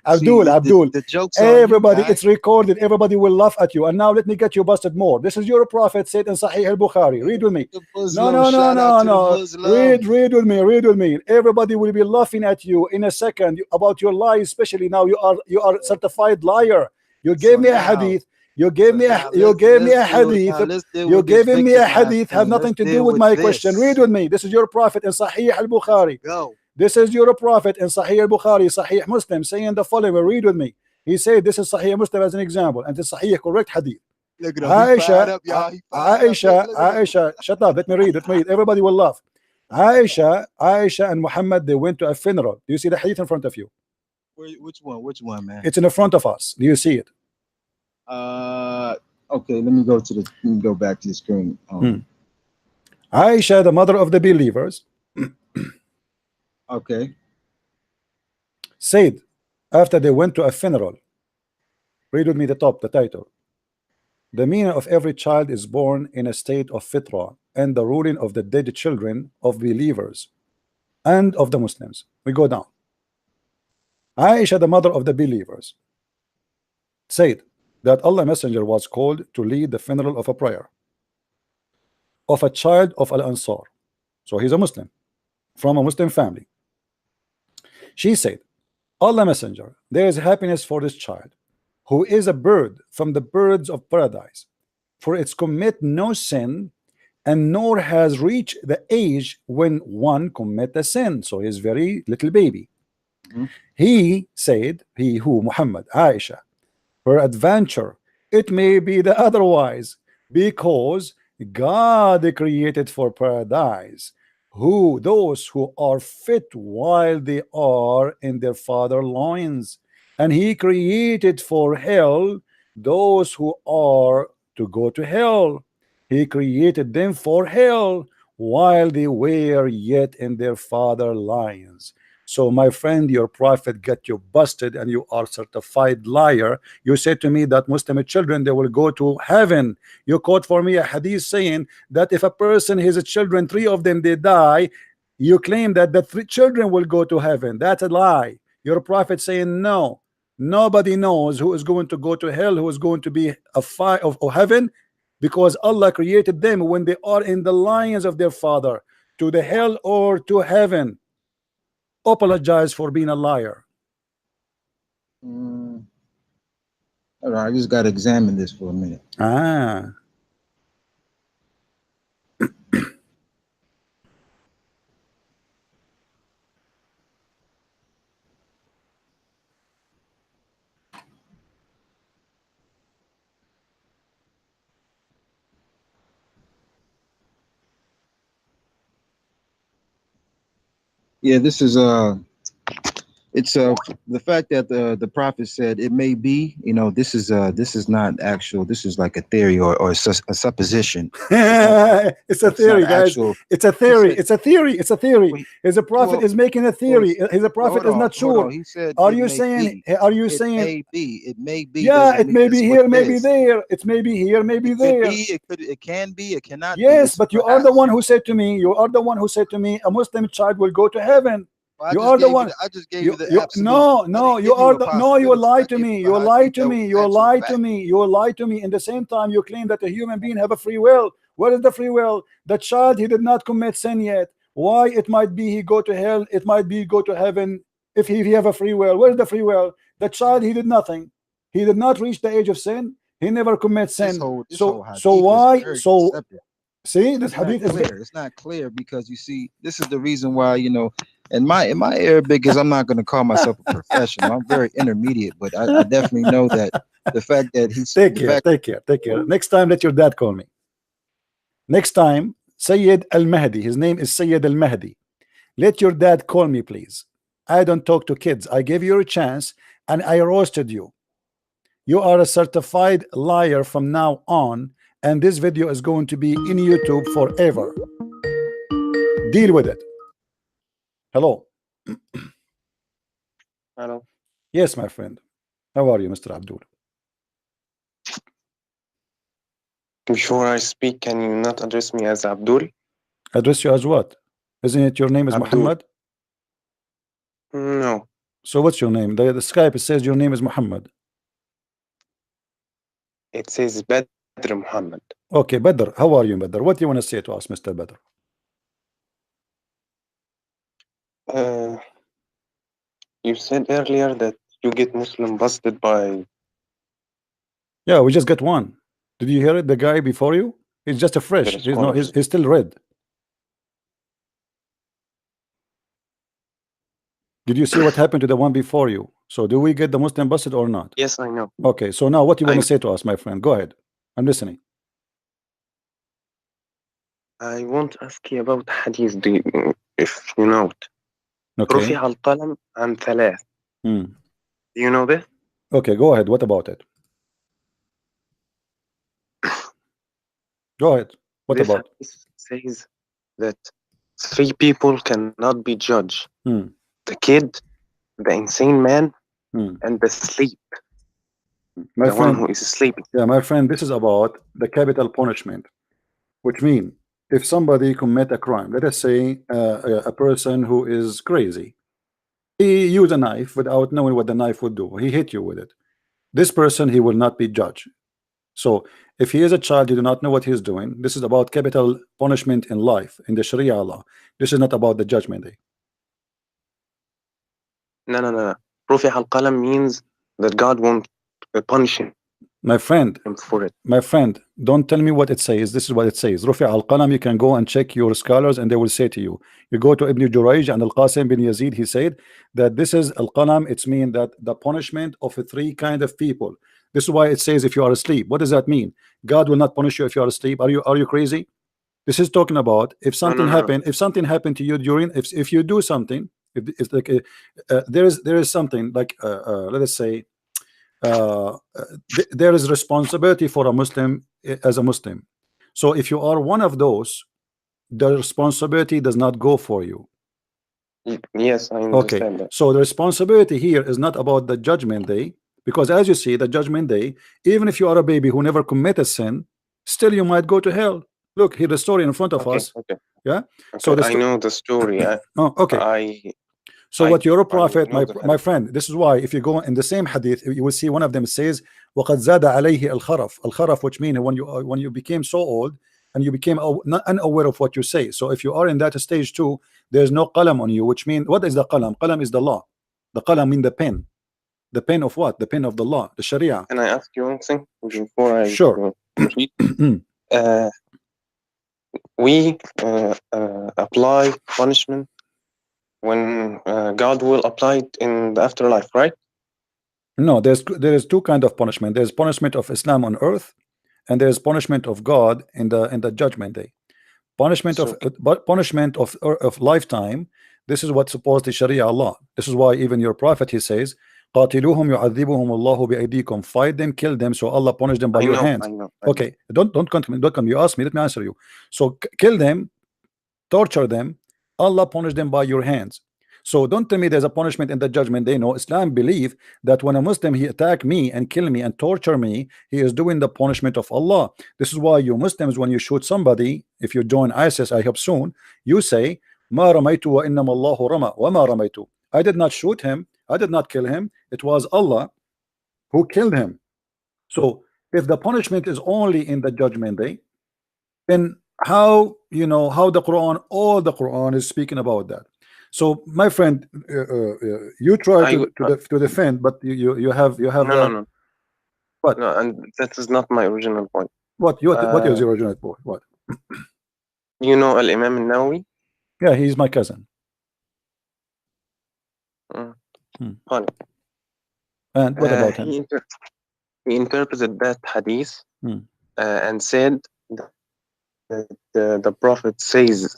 Abdul, the joke's on everybody, you, it's recorded. Everybody will laugh at you. And now let me get you busted more. This is your prophet said in Sahih al-Bukhari. Read with me. No. Read with me. Read with me. Everybody will be laughing at you in a second about your lies, especially now you are certified liar. You gave me a hadith. You gave me a hadith. You gave me a hadith. Have nothing to do with my question. Read with me. This is your prophet in Sahih al-Bukhari. This is your prophet in Sahih al-Bukhari, Sahih Muslim, saying the following. Read with me. He said this is Sahih Muslim as an example, and the Sahih correct hadith. Aisha, shut up. Let me read. Everybody will laugh. Aisha and Muhammad, they went to a funeral. Do you see the hadith in front of you? Which one, man? It's in the front of us. Do you see it? Okay, let me go back to the screen. Aisha, the mother of the believers, okay, said after they went to a funeral, read with me the title. The meaning of every child is born in a state of fitra, and the ruling of the dead children of believers and of the Muslims. We go down. Aisha, the mother of the believers, said that Allah Messenger was called to lead the funeral of a prayer of a child of Al-Ansar. So he's a Muslim from a Muslim family. She said, Allah Messenger, there is happiness for this child, who is a bird from the birds of paradise, for it's commit no sin, and nor has reached the age when one commit a sin. So he's very little baby. He said, he who, Muhammad, Aisha, her adventure, it may be the otherwise, because God created for paradise those who are fit while they are in their father loins, and he created for hell those who are to go to hell. He created them for hell while they were yet in their father loins. So my friend, your prophet got you busted, and you are certified liar. You said to me that Muslim children, they will go to heaven. You quote for me a hadith saying that if a person, his children, 3 of them, they die, you claim that the 3 children will go to heaven. That's a lie. Your prophet saying no. Nobody knows who is going to go to hell, who is going to be a fire of heaven, because Allah created them when they are in the lines of their father, to the hell or to heaven. Apologize for being a liar. All right, I just got to examine this for a minute. Yeah, this is it's the fact that the prophet said it may be, you know, this is not actual. This is like a theory or a supposition. It's a theory, guys. It's a theory. It's a theory. It's a theory. His prophet is making a theory. His prophet is not sure. He said, are you saying? Are you saying? It may be. Yeah, it may be here, maybe there. It's maybe here, maybe there. It can be. It cannot. Yes, but you are the one who said to me. You are the one who said to me, a Muslim child will go to heaven. You are the one. I just gave you the absolute. No, you are the. No, you lied to me. You lied to me. You lied to me. You lied to me. In the same time, you claim that a human being have a free will. Where is the free will? The child, he did not commit sin yet. Why? It might be he go to hell. It might be go to heaven. If he have a free will, where is the free will? The child, he did nothing. He did not reach the age of sin. He never commits sin. So why? So see, this hadith is clear. It's not clear because you see, this is the reason why, you know. And my Arabic is, I'm not going to call myself a professional. I'm very intermediate, but I definitely know that the fact that he's take care. Next time, let your dad call me. Next time, Sayyid Al-Mahdi. His name is Sayyid Al-Mahdi. Let your dad call me, please. I don't talk to kids. I gave you a chance, and I roasted you. You are a certified liar from now on, and this video is going to be in YouTube forever. Deal with it. Hello. Hello. Yes, my friend. How are you, Mr. Abdul? Before I speak, can you not address me as Abdul? Address you as what? Isn't it your name is Abdul. Muhammad? No. So what's your name? The Skype, it says your name is Muhammad. It says Badr Muhammad. Okay, Badr. How are you, Badr? What do you want to say to us, Mr. Badr? You said earlier that you get Muslim busted by... Yeah, we just got one. Did you hear it? The guy before you? He's just a fresh. He's not. He's still red. Did you see what happened to the one before you? So do we get the Muslim busted or not? Yes, I know. Okay, so now what do you want to say to us, my friend? Go ahead. I'm listening. I want to ask you about hadith, if you know it. Okay. رفع القلم عن ثلاث. Do you know this? Okay, go ahead. What about it? Go ahead. What this about? Says that 3 people cannot be judged. The kid, the insane man, and the sleep. My the friend, one who is sleeping. Yeah, my friend, this is about the capital punishment, which means if somebody commit a crime, let us say a person who is crazy, he used a knife without knowing what the knife would do. He hit you with it. This person, he will not be judged. So if he is a child, you do not know what he is doing. This is about capital punishment in life, in the Sharia law. This is not about the judgment day. No. رفع القلم means that God won't punish him. My friend, for it. My friend, don't tell me what it says. This is what it says. رفع القلم, you can go and check your scholars and they will say to you. You go to Ibn Jurayj and Al-Qasim bin Yazid, he said that this is Al-Qalam, it's mean that the punishment of 3 kind of people. This is why it says if you are asleep. What does that mean? God will not punish you if you are asleep. Are you crazy? This is talking about if something happened, if something happened to you during, if you do something, if it's like there is something like let us say there is responsibility for a Muslim as a Muslim. So if you are one of those, the responsibility does not go for you. Yes, I understand that. So the responsibility here is not about the judgment day, because as you see, the judgment day, even if you are a baby who never committed sin, still you might go to hell. Look here, the story in front of us. Yeah. So I know the story. So what your prophet, my friend, this is why if you go in the same hadith, you will see one of them says, وَقَدْ زَادَ عَلَيْهِ الْخَرَفْ. Al-kharaf, which means when you became so old and you became unaware of what you say. So if you are in that stage too, there's no qalam on you, which means, what is the qalam? Qalam is the law. The qalam means the pen. The pen of what? The pen of the law, the Sharia. Can I ask you one thing before I sure. proceed? We apply punishment when God will apply it in the afterlife, right? No, there is 2 kinds of punishment. There's punishment of Islam on earth, and there's punishment of God in the judgment day. Punishment of lifetime. This is what supposed the Sharia law. This is why even your prophet, he says, قاتلوهم يعذبهم الله بأيديكم. Fight them, kill them, so Allah punish them by your hands. Okay, don't come. You ask me, let me answer you. So kill them, torture them, Allah punish them by your hands. So don't tell me there's a punishment in the judgment day. No, Islam believe that when a Muslim he attack me and kill me and torture me, he is doing the punishment of Allah. This is why you Muslims, when you shoot somebody, if you join ISIS, I hope soon, you say ما رميت وإنما الله رمى وما رميت. I did not shoot him, I did not kill him, it was Allah who killed him. So if the punishment is only in the judgment day, then how the Quran, all the Quran is speaking about that. So my friend, you try to defend, but you have no. What? No, and that is not my original point. What is your original point? What? You know Al-Imam Al-Nawawi? Yeah, he's my cousin. Funny. And what about him? He interpreted that hadith and said that the Prophet says,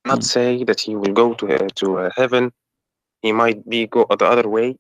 not say that he will go to heaven. He might be go the other way,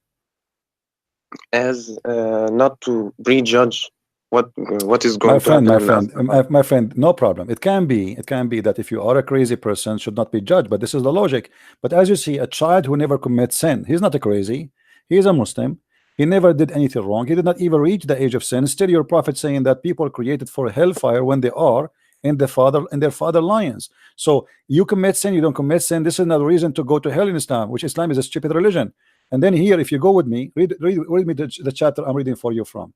as not to prejudge what is going to happen? My friend, no problem. It can be that if you are a crazy person, should not be judged. But this is the logic. But as you see, a child who never commits sin, he's not a crazy. He is a Muslim. He never did anything wrong. He did not even reach the age of sin. Still, your prophet saying that people are created for hellfire when they are in their father lions. So you commit sin, you don't commit sin. This is not a reason to go to hell in Islam, which Islam is a stupid religion. And then here, if you go with me, read me the chapter I'm reading for you from.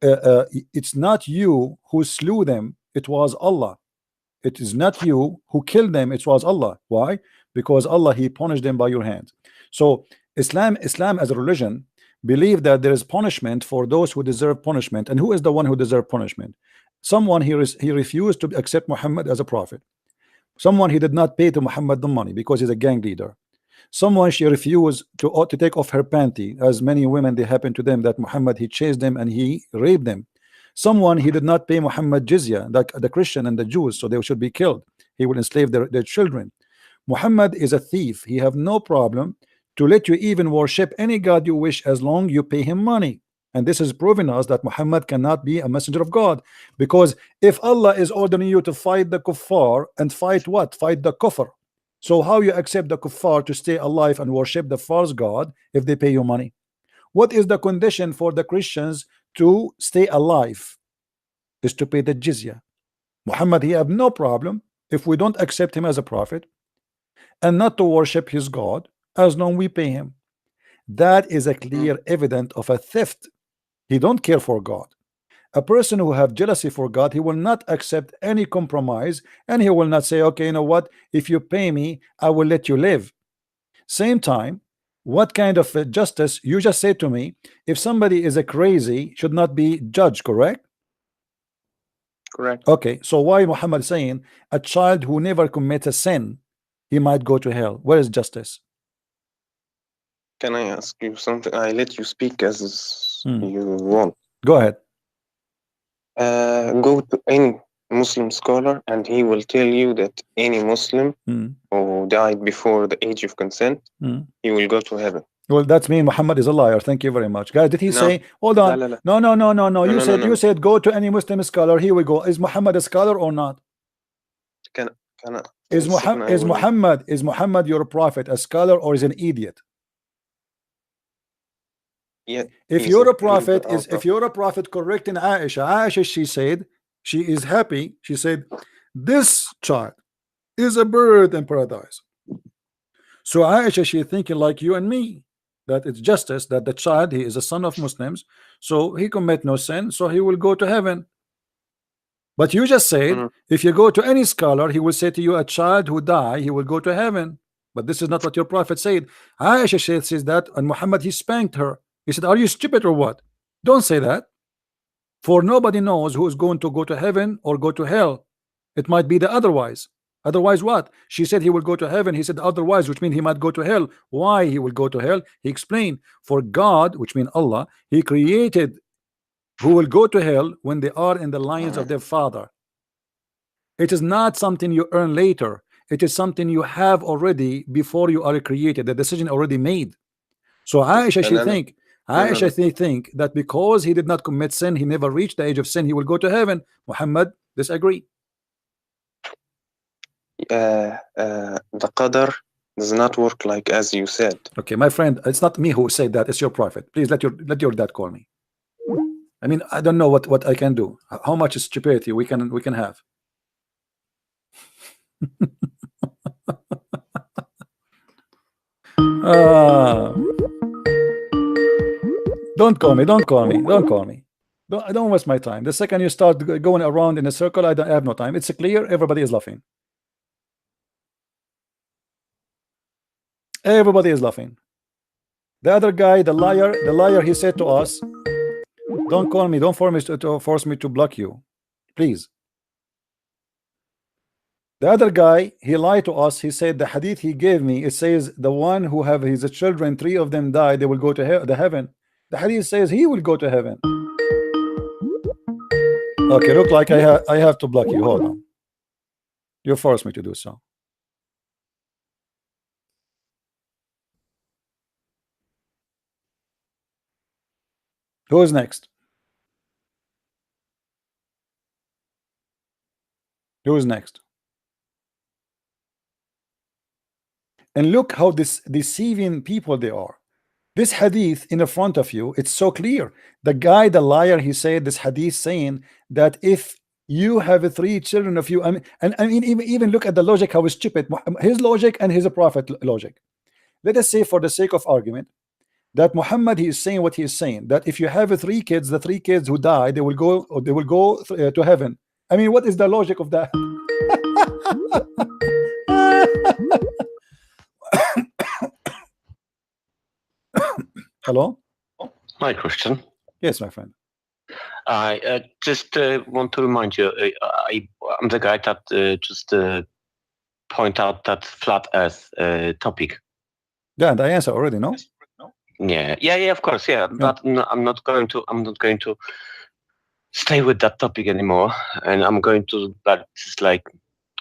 It's not you who slew them, it was Allah. It is not you who killed them, it was Allah. Why? Because Allah, he punished them by your hand. So Islam as a religion believe that there is punishment for those who deserve punishment. And who is the one who deserved punishment? Someone he refused to accept Muhammad as a prophet. Someone he did not pay to Muhammad the money because he's a gang leader. Someone she refused to take off her panty, as many women they happen to them that Muhammad he chased them and he raped them. Someone he did not pay Muhammad jizya, like the Christian and the Jews, so they should be killed. He will enslave their children. Muhammad is a thief. He have no problem to let you even worship any god you wish as long you pay him money. And this is proving us that Muhammad cannot be a messenger of God, because if Allah is ordering you to fight the kuffar and fight what? Fight the kufr. So how you accept the kuffar to stay alive and worship the false god if they pay you money? What is the condition for the Christians to stay alive? Is to pay the jizya. Muhammad, he have no problem if we don't accept him as a prophet and not to worship his god as long we pay him. That is a clear evidence of a theft. He don't care for God. A person who have jealousy for God, he will not accept any compromise, and he will not say, okay, you know what, if you pay me, I will let you live. Same time, what kind of justice? You just said to me, if somebody is a crazy, should not be judged, correct? Correct. Okay, so why Muhammad saying a child who never commits a sin, he might go to hell? Where is justice? Can I ask you something? I let you speak as you want. Go ahead. Go to any Muslim scholar and he will tell you that any Muslim who died before the age of consent, he will go to heaven. Well, that's mean Muhammad is a liar. Thank you very much, guys. Did he say? Hold on. No. You said go to any Muslim scholar. Here we go. Is Muhammad a scholar or not? Is Muhammad your prophet a scholar or is an idiot? Yeah. If you're a prophet correcting Aisha, she said she is happy. She said this child is a bird in paradise. So Aisha, she thinking like you and me, that it's justice that the child, he is a son of Muslims, so he commit no sin, so he will go to heaven. But you just said if you go to any scholar, he will say to you, a child who die, he will go to heaven. But this is not what your prophet said. Aisha says that, and Muhammad, he spanked her. He said, are you stupid or what? Don't say that. For nobody knows who is going to go to heaven or go to hell. It might be the otherwise. Otherwise what? She said he will go to heaven. He said otherwise, which means he might go to hell. Why he will go to hell? He explained, for God, which means Allah, he created who will go to hell when they are in the lines of their father. It is not something you earn later. It is something you have already before you are created. The decision already made. So Aisha, she think that because he did not commit sin, he never reached the age of sin, he will go to heaven. Muhammad disagree. The qadar does not work like as you said. Okay, my friend, it's not me who said that, it's your prophet. Please let your dad call me. I mean, I don't know what I can do. How much stupidity we can have. Don't call me. Don't waste my time. The second you start going around in a circle, I have no time. It's clear. Everybody is laughing. Everybody is laughing. The other guy, the liar, he said to us, don't call me, don't force me to block you, please. The other guy, he lied to us. He said the hadith he gave me, it says the one who have his children, 3 of them died, they will go to the heaven. The hadith says he will go to heaven. Okay, look like I have to block you. Hold on. You forced me to do so. Who is next? Who is next? And look how deceiving people they are. This hadith in the front of you, it's so clear. The guy, the liar, he said this hadith saying that if you have 3 children of you, I mean, even look at the logic, how stupid his logic and his prophet logic. Let us say, for the sake of argument, that Muhammad, he is saying what he is saying, that if you have 3 kids, the 3 kids who die, they will go to heaven. I mean, what is the logic of that? Hello? Hi, Christian. Yes, my friend. I just want to remind you, I'm the guy that just point out that flat Earth topic. Yeah, and I answered already, no? Yeah, of course, yeah. But no, I'm not going to stay with that topic anymore, and I'm going to just like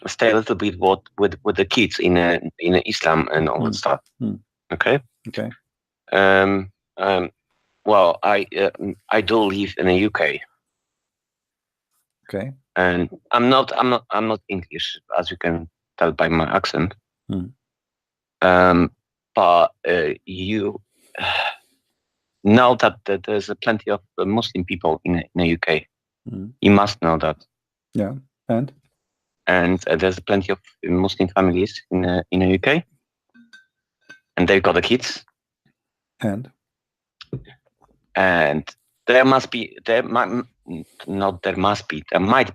stay a little bit with the kids in Islam and all that stuff. Okay. Okay. Well, I do live in the UK. Okay. And I'm not English, as you can tell by my accent. But you know that there's plenty of Muslim people in the UK. You must know that. Yeah. And there's plenty of Muslim families in the UK, and they've got the kids. And there might be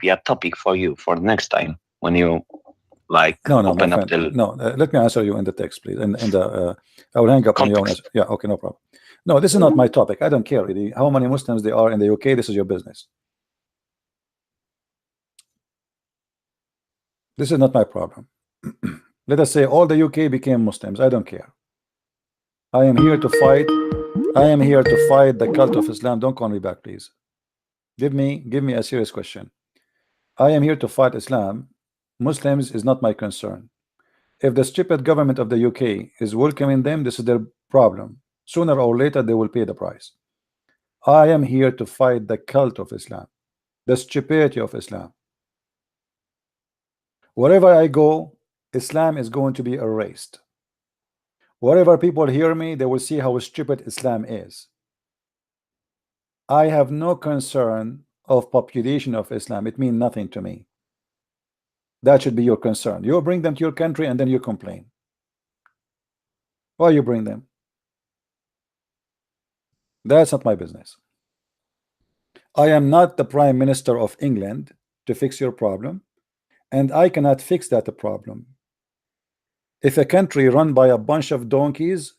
a topic for you for next time when you open up the. Let me answer you in the text, please. And I will hang up on you. Yeah, okay, no problem. No, this is not my topic. I don't care really how many Muslims there are in the UK. This is your business. This is not my problem. Let us say all the UK became Muslims. I don't care. I am here to fight. I am here to fight the cult of Islam. Don't call me back, please. Give me a serious question. I am here to fight Islam. Muslims is not my concern. If the stupid government of the UK is welcoming them, this is their problem. Sooner or later, they will pay the price. I am here to fight the cult of Islam, the stupidity of Islam. Wherever I go, Islam is going to be erased. Wherever people hear me, they will see how stupid Islam is. I have no concern of population of Islam. It means nothing to me. That should be your concern. You bring them to your country and then you complain. Why you bring them? That's not my business. I am not the Prime Minister of England to fix your problem, and I cannot fix that problem. If a country run by a bunch of donkeys,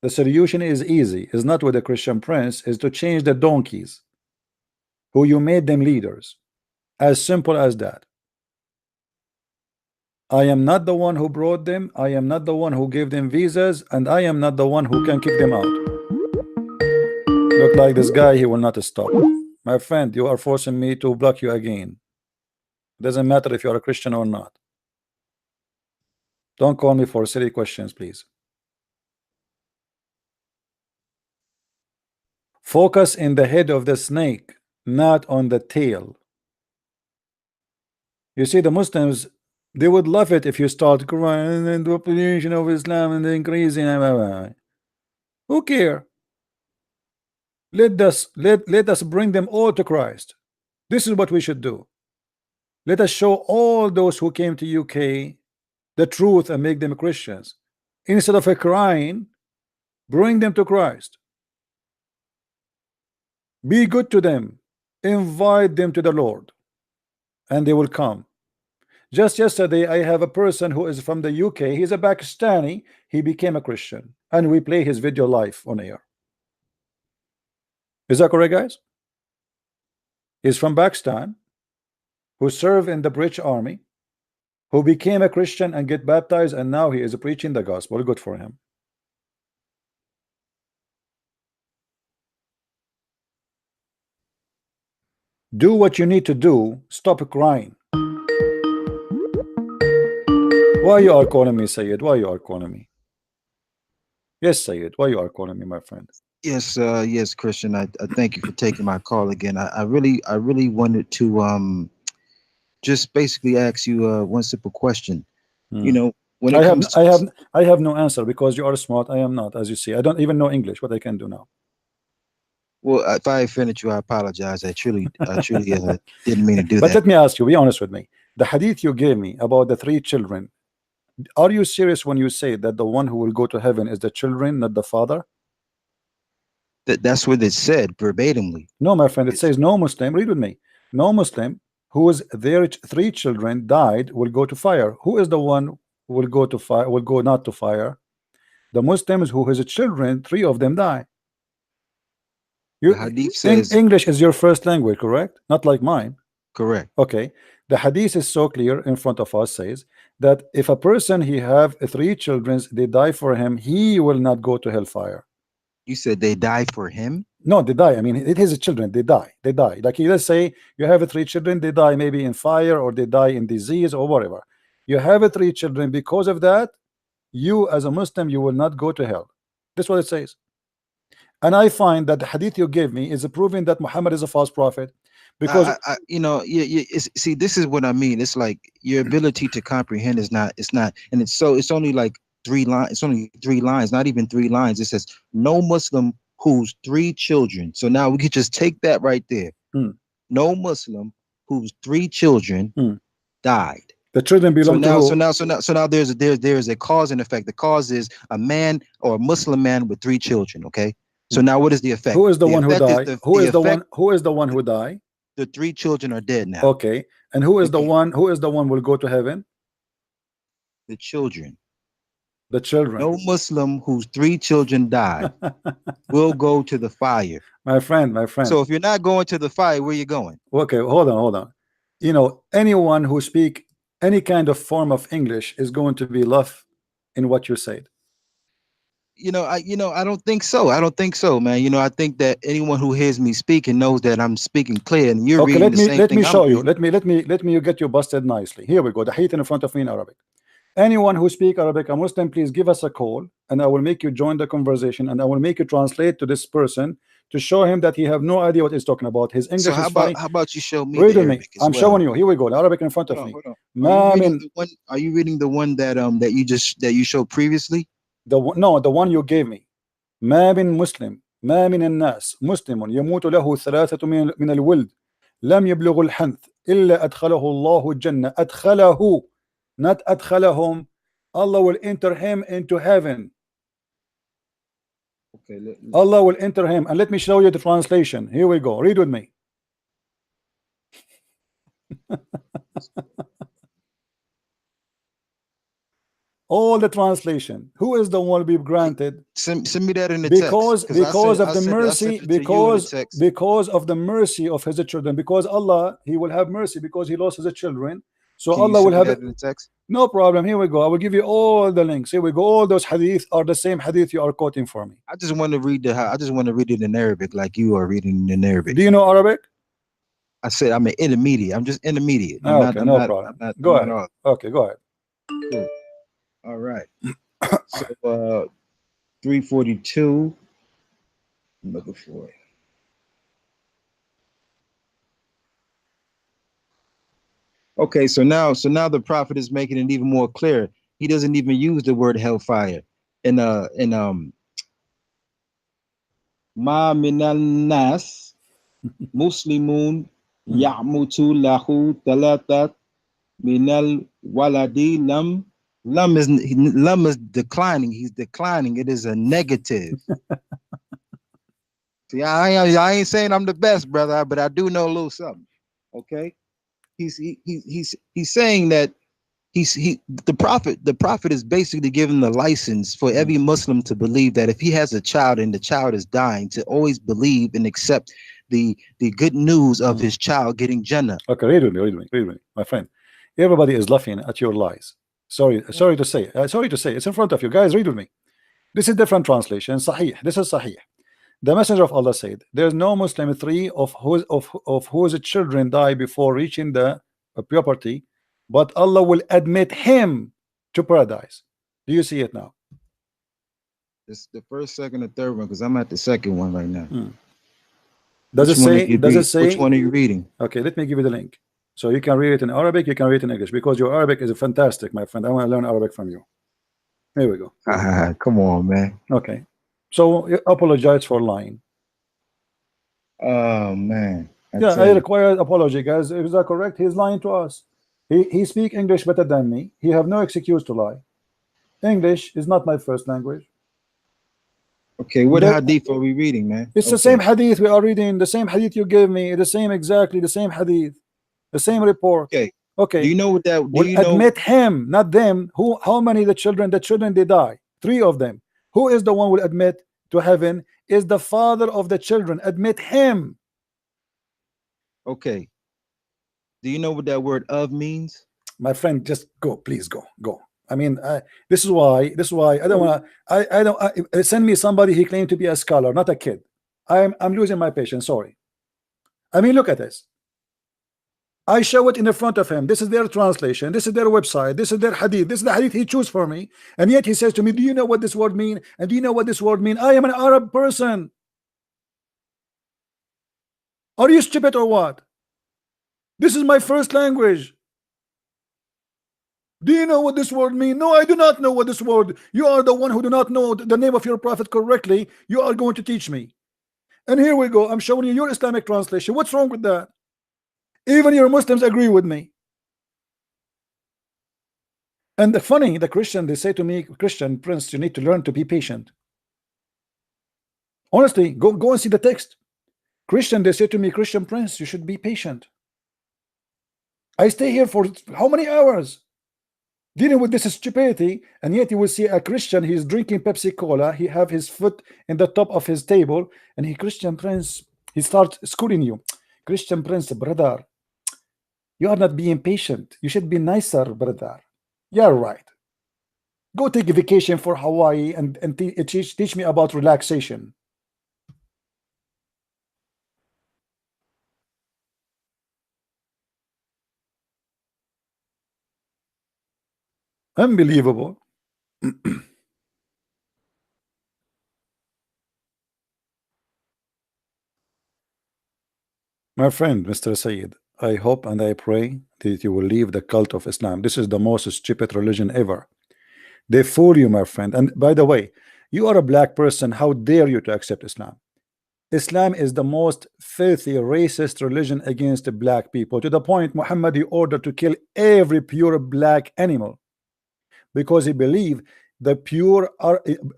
the solution is easy. It's not with a Christian prince, is to change the donkeys who you made them leaders. As simple as that. I am not the one who brought them. I am not the one who gave them visas, and I am not the one who can kick them out. Look like this guy, he will not stop. My friend, you are forcing me to block you again. Doesn't matter if you are a Christian or not. Don't call me for silly questions, please. Focus in the head of the snake, not on the tail. You see, the Muslims, they would love it if you start crying and the population of Islam and increasing. Who care? Let us bring them all to Christ. This is what we should do. Let us show all those who came to UK the truth and make them Christians. Instead of crying, bring them to Christ. Be good to them. Invite them to the Lord, and they will come. Just yesterday, I have a person who is from the UK. He's a Pakistani. He became a Christian, and we play his video live on air. Is that correct, guys? He's from Pakistan, who served in the British Army, who became a Christian and get baptized, and now he is preaching the gospel. Good for him. Do what you need to do. Stop crying. Why you are calling me, Sayyid? Why you are calling me? Yes, Sayyid. Why you are calling me, my friend? Yes, yes, Christian. I thank you for taking my call again. I really wanted to just basically ask you one simple question. You know, when I it have comes to I have no answer because you are smart. I am not, as you see. I don't even know English. What I can do now? well, if I offended you, I apologize. I truly didn't mean to do But that. let me ask you, be honest with me. The hadith you gave me about the 3 children, are you serious when you say that the one who will go to heaven is the children, not the father? That's what it said verbatimly. No, my friend, it says no Muslim, read with me, no Muslim whose their 3 children died will go to fire. Who is the one who will go to fire, will go not to fire? The Muslims who his children, 3 of them die. The hadith says English is your first language, correct? Not like mine. correct. Okay. The hadith is so clear in front of us, says that if a person he have 3 children, they die for him, he will not go to hellfire. You said they die for him? No, they die. I mean, it is children. They die. They die. Like, let's say you have 3 children, they die maybe in fire or they die in disease or whatever. You have 3 children. Because of that, you as a Muslim, you will not go to hell. That's what it says. And I find that the hadith you gave me is proving that Muhammad is a false prophet. Because you know, see, this is what I mean. It's like your ability to comprehend is not. It's not, and it's only like 3 lines. It's only 3 lines, not even 3 lines. It says no Muslim whose 3 children. So now we could just take that right there. No Muslim whose 3 children died. The children belong to who? So now there's a cause and effect. The cause is a man or a Muslim man with 3 children. Okay. So now what is the effect? Who is the one who died? Who is the one who died? The 3 children are dead now. Okay. And who is the one will go to heaven? The children. The children. No Muslim whose 3 children died will go to the fire. My friend. So if you're not going to the fire, where you going? Okay, hold on. You know, anyone who speak any kind of form of English is going to be left in what you said. I don't think so. I don't think so, man. I think that anyone who hears me speaking knows that I'm speaking clear, and you're reading the same thing. Let me show you. Let me get you busted nicely. Here we go. The hadith in front of me in Arabic. Anyone who speak Arabic, a Muslim, please give us a call, and I will make you join the conversation, and I will make you translate to this person to show him that he have no idea what he's talking about. His English is funny. How about you show me? Read with me. I'm showing you. Here we go. The Arabic in front of me. Are you reading the one that you showed previously? The one you gave me. ما من مسلم ما من الناس مسلم يموت له 3 من الولد لم يبلغ الحنث إلا أدخله الله الجنة. أدخله, not أدخلهم. Allah will enter him into heaven. Okay. Allah will enter him. And let me show you the translation. Here we go. Read with me. All the translation. Who is the one will be granted? Send me that in the text. Because of the mercy of his children. Because Allah, he will have mercy because he lost his children. So Allah will have it in the text. No problem. Here we go. I will give you all the links. Here we go. All those hadith are the same hadith you are quoting for me. I just want to read it in Arabic like you are reading in Arabic. Do you know Arabic? I said I'm an intermediate. I'm just intermediate. No problem. Go ahead. Okay, go ahead. Cool. All right. So 342. I'm looking for it. Okay, so now the prophet is making it even more clear. He doesn't even use the word hellfire. Ma minal nas muslimun ya'mutu lahu talatat minal waladi lam is declining. He's declining. It is a negative. See, I ain't saying I'm the best, brother, but I do know a little something. Okay. He's saying that the prophet is basically giving the license for every Muslim to believe that if he has a child and the child is dying, to always believe and accept the good news of his child getting Jannah. Okay, read with me, my friend. Everybody is laughing at your lies. Sorry to say. It's in front of you guys. Read with me. This is different translation. Sahih. This is Sahih. The Messenger of Allah said, "There is no Muslim 3 of whose children die before reaching the puberty, but Allah will admit him to paradise." Do you see it now? It's the first, second, and third one because I'm at the second one right now. Does it say? Which one are you reading? Okay, let me give you the link. So you can read it in Arabic, you can read it in English, because your Arabic is fantastic, my friend. I want to learn Arabic from you. Here we go. Come on, man. Okay. So apologize for lying. Oh man. Yeah, I require apology, guys. Is that correct? He's lying to us. He speak English better than me. He have no excuse to lie. English is not my first language. Okay, what hadith are we reading, man? It's the same hadith we are reading, the same hadith you gave me, the same, exactly the same hadith, the same report. Okay. Okay. Do you know what that? Do you know? Admit him, not them. Who? How many the children? The children they die. 3 of them. Who is the one will admit to heaven? Is the father of the children. Admit him. Okay. Do you know what that word "of" means? My friend, just go, please go. I mean, this is why I don't want to. I don't send me somebody he claimed to be a scholar, not a kid. I'm losing my patience. Sorry. I mean, look at this. I show it in the front of him. This is their translation. This is their website. This is their hadith. This is the hadith he chose for me. And yet he says to me, do you know what this word mean? And do you know what this word mean? I am an Arab person. Are you stupid or what? This is my first language. Do you know what this word mean? No, I do not know what this word. You are the one who do not know the name of your prophet correctly. You are going to teach me. And here we go. I'm showing you your Islamic translation. What's wrong with that? Even your Muslims agree with me. And the Christian, they say to me, Christian Prince, you need to learn to be patient. Honestly, go and see the text. Christian, they say to me, Christian Prince, you should be patient. I stay here for how many hours dealing with this stupidity, and yet you will see a Christian, he's drinking Pepsi Cola, he have his foot in the top of his table, and he, Christian Prince, he starts schooling you. Christian Prince, brother, you are not being patient. You should be nicer, brother. You're right. Go take a vacation for Hawaii and teach me about relaxation. Unbelievable. My friend, Mr. Sayyid, I hope and I pray that you will leave the cult of Islam. This is the most stupid religion ever. They fool you, my friend. And by the way, you are a black person. How dare you to accept Islam? Islam is the most filthy, racist religion against the black people, to the point Muhammad he ordered to kill every pure black animal, because he believed the pure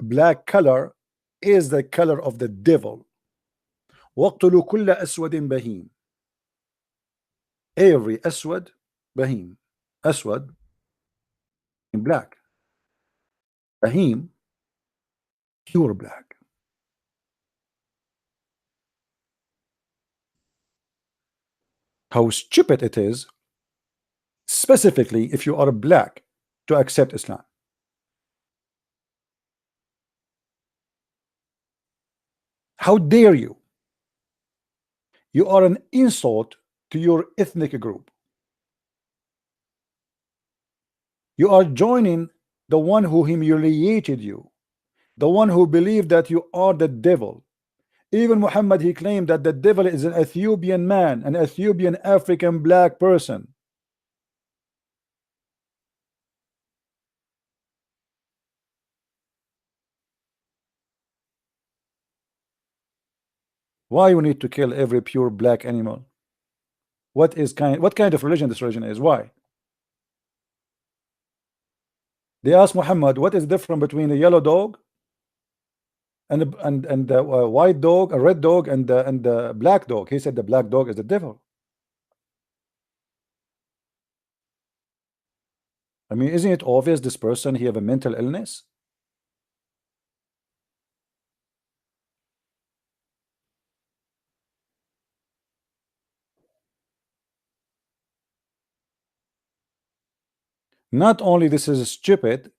black color is the color of the devil. وَاقْتُلُوا كُلَّ أَسْوَدٍ بَهِيمٍ. Every aswad, bahim, aswad in black, bahim, pure black. How stupid it is, specifically if you are black, to accept Islam. How dare you? You are an insult to your ethnic group. You are joining the one who humiliated you, the one who believed that you are the devil. Even Muhammad, he claimed that the devil is an Ethiopian man, an Ethiopian African black person. Why you need to kill every pure black animal? What kind of religion this religion is? Why? They asked Muhammad, what is different between a yellow dog and a white dog, a red dog, and the black dog? He said the black dog is the devil. I mean, isn't it obvious this person he have a mental illness? Not only this is stupid,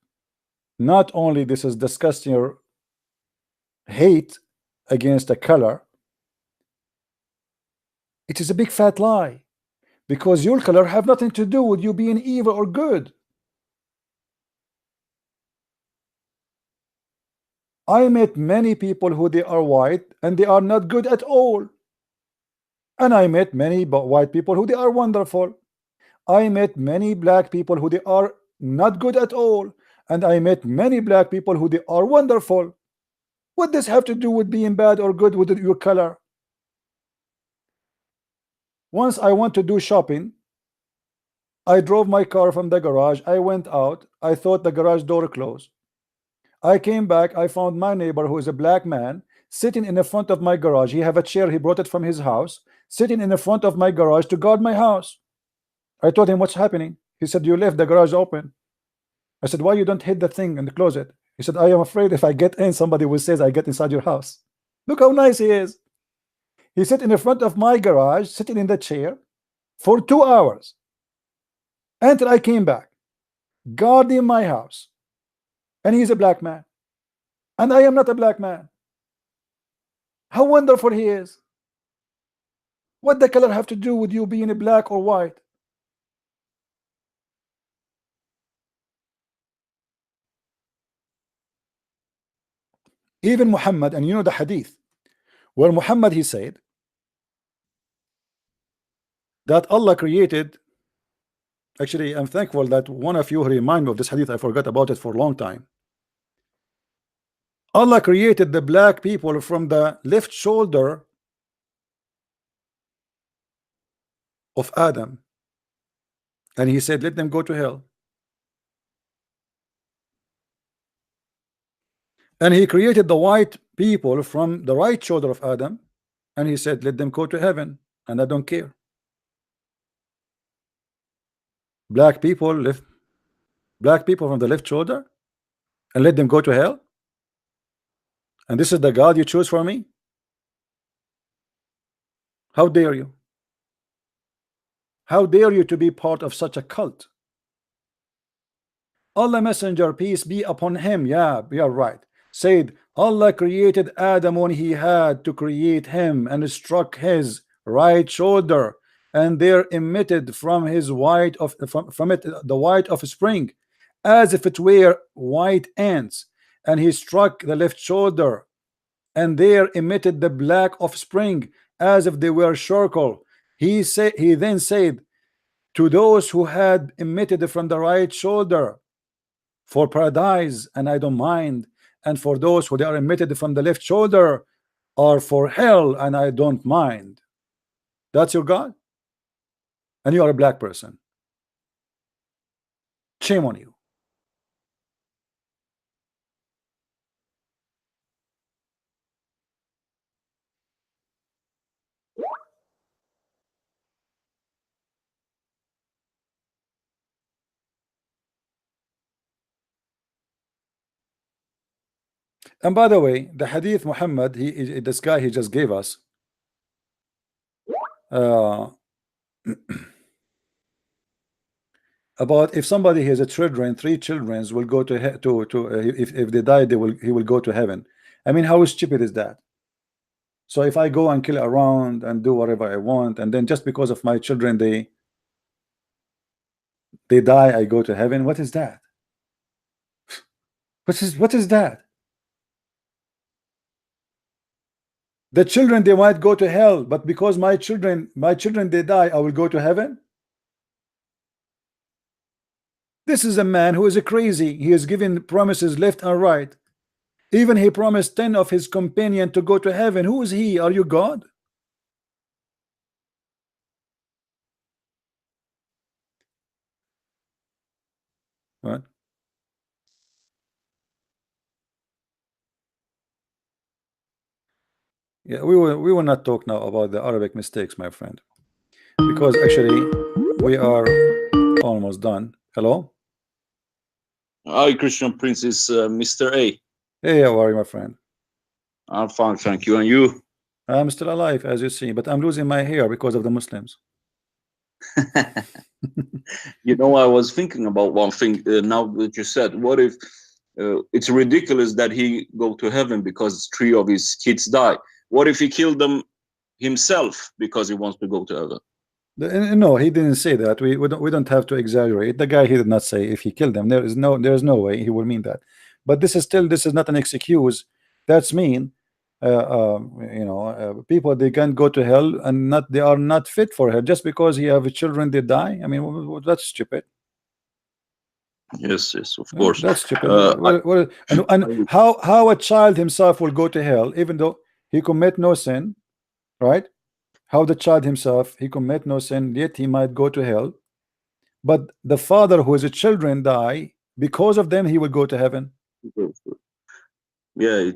not only this is disgusting your hate against a color, it is a big fat lie, because your color have nothing to do with you being evil or good. I met many people who they are white and they are not good at all, and I met many white people who they are wonderful. I met many black people who they are not good at all, and I met many black people who they are wonderful. What does have to do with being bad or good with your color? Once I want to do shopping, I drove my car from the garage. I went out. I thought the garage door closed. I came back. I found my neighbor, who is a black man, sitting in the front of my garage. He have a chair. He brought it from his house, sitting in the front of my garage to guard my house. I told him, what's happening? He said, you left the garage open. I said, why you don't hit the thing and close it? He said, I am afraid if I get in, somebody will say I get inside your house. Look how nice he is. He sat in the front of my garage, sitting in the chair for 2 hours until I came back, guarding my house. And he's a black man, and I am not a black man. How wonderful he is. What the color have to do with you being a black or white? Even Muhammad, and you know the hadith where Muhammad, he said that Allah created, actually I'm thankful that one of you remind me of this hadith. I forgot about it for a long time. Allah created the black people from the left shoulder of Adam, and he said let them go to hell. And he created the white people from the right shoulder of Adam, and he said let them go to heaven, and I don't care. Black people from the left shoulder, and let them go to hell. And this is the God you choose for me? How dare you? How dare you to be part of such a cult? Allah Messenger, peace be upon him, yeah, we are right, said Allah created Adam when he had to create him, and struck his right shoulder, and there emitted from his white of from it the white of spring, as if it were white ants. And he struck the left shoulder, and there emitted the black offspring, as if they were charcoal. He then said to those who had emitted from the right shoulder, for paradise, and I don't mind, and for those who are emitted from the left shoulder are for hell, and I don't mind. That's your God, and you are a black person. Shame on you. And by the way, the hadith Muhammad, this guy he just gave us, about if somebody has a children, 3 children will go to if they die, he will go to heaven. I mean, how stupid is that? So if I go and kill around and do whatever I want, and then just because of my children they die, I go to heaven, what is that? What is that? The children, they might go to hell, but because my children they die, I will go to heaven. This is a man who is a crazy. He is giving promises left and right. Even he promised 10 of his companions to go to heaven. Who is he? Are you God? What? Yeah, we will not talk now about the Arabic mistakes, my friend, because actually we are almost done. Hello. Hi, Christian Princess, Mr. A. Hey, how are you, my friend? I'm fine, thank you. And you? I'm still alive, as you see, but I'm losing my hair because of the Muslims. You know, I was thinking about one thing now that you said. What if it's ridiculous that he go to heaven because 3 of his kids die? What if he killed them himself because he wants to go to heaven? No, he didn't say that. We don't have to exaggerate. The guy, he did not say if he killed them. There is no way he will mean that. But this is not an excuse. That's mean people, they can go to hell and they are not fit for hell just because he have children they die. I mean, that's stupid. Yes, of course. That's stupid. And how a child himself will go to hell even though he commit no sin, right? How the child himself, he commit no sin, yet he might go to hell, but the father who is a children die, because of them he will go to heaven. Yeah,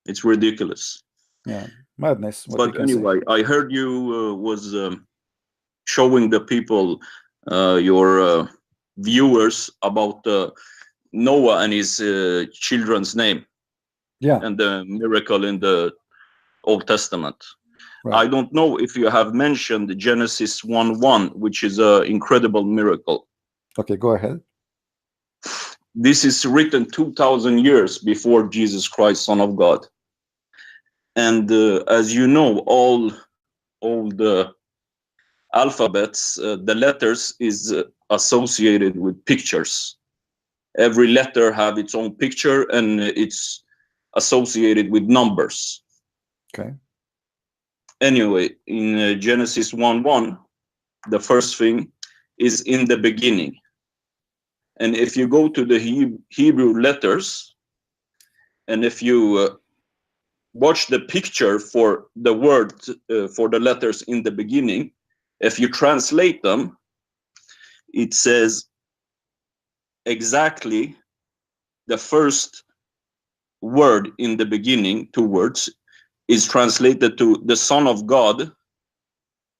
it's ridiculous. Yeah, madness. But anyway, I heard you was showing the people, your viewers, about Noah and his children's name. Yeah. And the miracle in the Old Testament. Right. I don't know if you have mentioned Genesis 1:1, which is an incredible miracle. Okay, go ahead. This is written 2,000 years before Jesus Christ, Son of God. And as you know, all the alphabets, the letters is associated with pictures. Every letter have its own picture, and it's associated with numbers. Okay. Anyway, in Genesis 1:1, the first thing is in the beginning. And if you go to the Hebrew letters, and if you watch the picture for the word, for the letters in the beginning, if you translate them, it says exactly the first word in the beginning, 2 words, is translated to the Son of God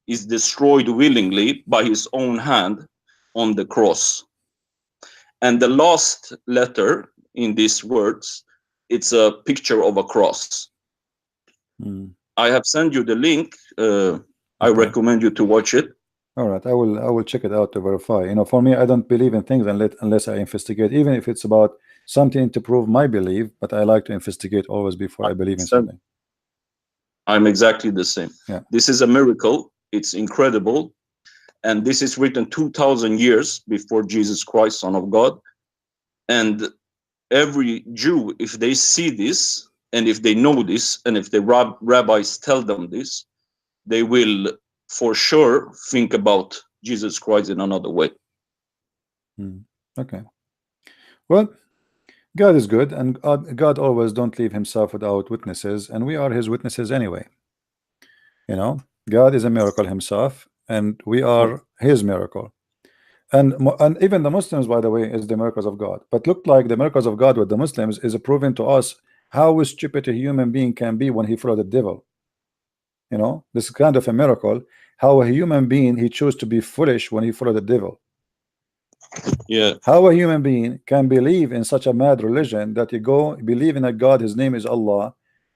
is destroyed willingly by his own hand on the cross. And the last letter in these words, it's a picture of a cross. I have sent you the link. I recommend you to watch it. All right, I will check it out to verify. For me, I don't believe in things unless I investigate, even if it's about something to prove my belief, but I like to investigate always before I believe in something. I'm exactly the same. Yeah. This is a miracle. It's incredible. And this is written 2,000 years before Jesus Christ, Son of God. And every Jew, if they see this, and if they know this, and if the rabbis tell them this, they will for sure think about Jesus Christ in another way. Okay. Well, God is good, and God always don't leave himself without witnesses, and we are his witnesses anyway. God is a miracle himself, and we are his miracle. And even the Muslims, by the way, is the miracles of God. But look like the miracles of God with the Muslims is proven to us how stupid a human being can be when he followed the devil. This is kind of a miracle, how a human being, he chose to be foolish when he followed the devil. Yeah. How a human being can believe in such a mad religion that you go believe in a God, his name is Allah,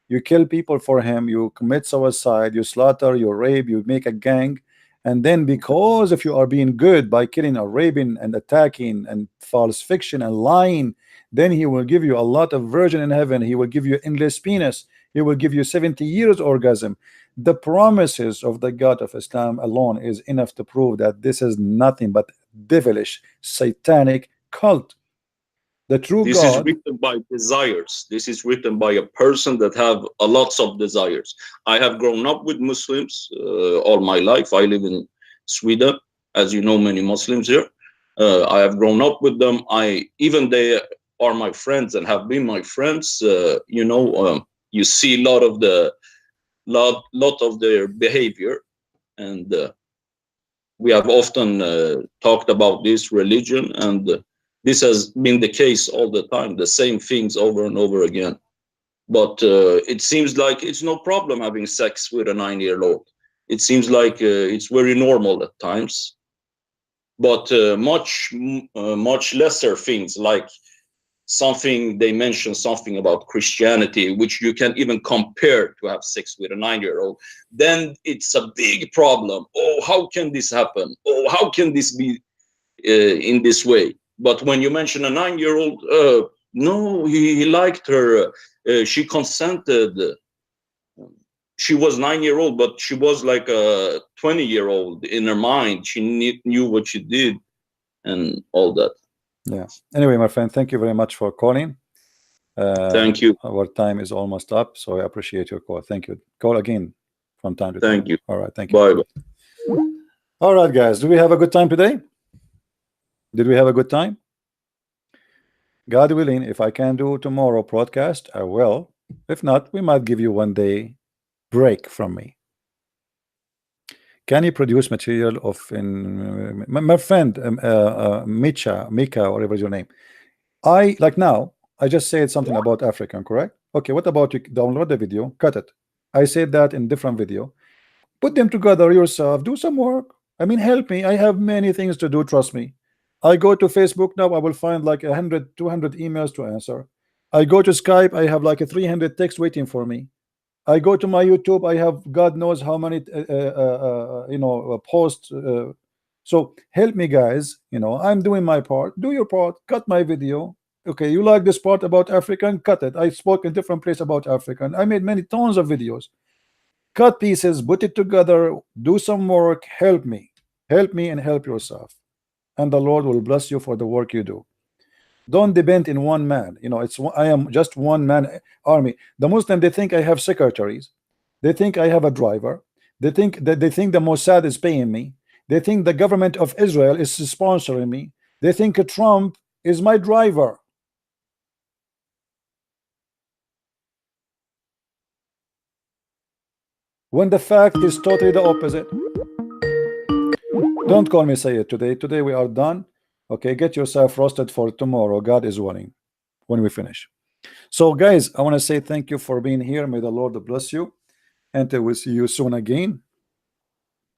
you kill people for him, you commit suicide, you slaughter, you rape, you make a gang, and then because if you are being good by killing or raping and attacking and false fiction and lying, then he will give you a lot of virgin in heaven, he will give you endless penis, he will give you 70 years orgasm. The promises of the God of Islam alone is enough to prove that this is nothing but devilish, satanic cult. The true this God is written by desires. This is written by a person that have a lots of desires. I have grown up with Muslims all my life. I live in Sweden, as you know, many Muslims here. I have grown up with them. Even they are my friends and have been my friends. You see a lot of their behavior, and we have often talked about this religion, and this has been the case all the time, the same things over and over again. But it seems like it's no problem having sex with a 9-year-old. It seems like it's very normal at times. But much lesser things, like they mention something about Christianity, which you can even compare to have sex with a 9-year-old, then it's a big problem. Oh, how can this happen? Oh, how can this be in this way? But when you mention a 9-year-old, no, he liked her. She consented. She was 9-year-old, but she was like a 20-year-old in her mind. She knew what she did and all that. Yeah. Anyway, my friend, thank you very much for calling. Thank you. Our time is almost up, so I appreciate your call. Thank you. Call again from time to time. Thank you. All right, thank you. Bye bye. All right, guys, do we have a good time today? Did we have a good time? God willing, if I can do tomorrow broadcast, I will. If not, we might give you 1 day break from me. Can you produce material of my friend Mika, whatever is your name? I like now. I just said something about African, correct? Okay, what about you download the video, cut it? I said that in different video. Put them together yourself, do some work. I mean, help me. I have many things to do, trust me. I go to Facebook now, I will find like 100, 200 emails to answer. I go to Skype, I have like a 300 texts waiting for me. I go to my YouTube, I have God knows how many posts. So help me, guys. I'm doing my part. Do your part. Cut my video. Okay, you like this part about African? Cut it. I spoke in different place about African. I made many tons of videos. Cut pieces, put it together, do some work. Help me and help yourself, and the Lord will bless you for the work you do. Don't depend in one man. I am just one man army. The Muslim, they think I have secretaries, they think I have a driver, they think the Mossad is paying me, they think the government of Israel is sponsoring me, they think Trump is my driver. When the fact is totally the opposite. Don't call me Sayyid today. Today we are done. Okay, get yourself roasted for tomorrow. God is willing when we finish. So guys, I want to say thank you for being here. May the Lord bless you, and I will see you soon again.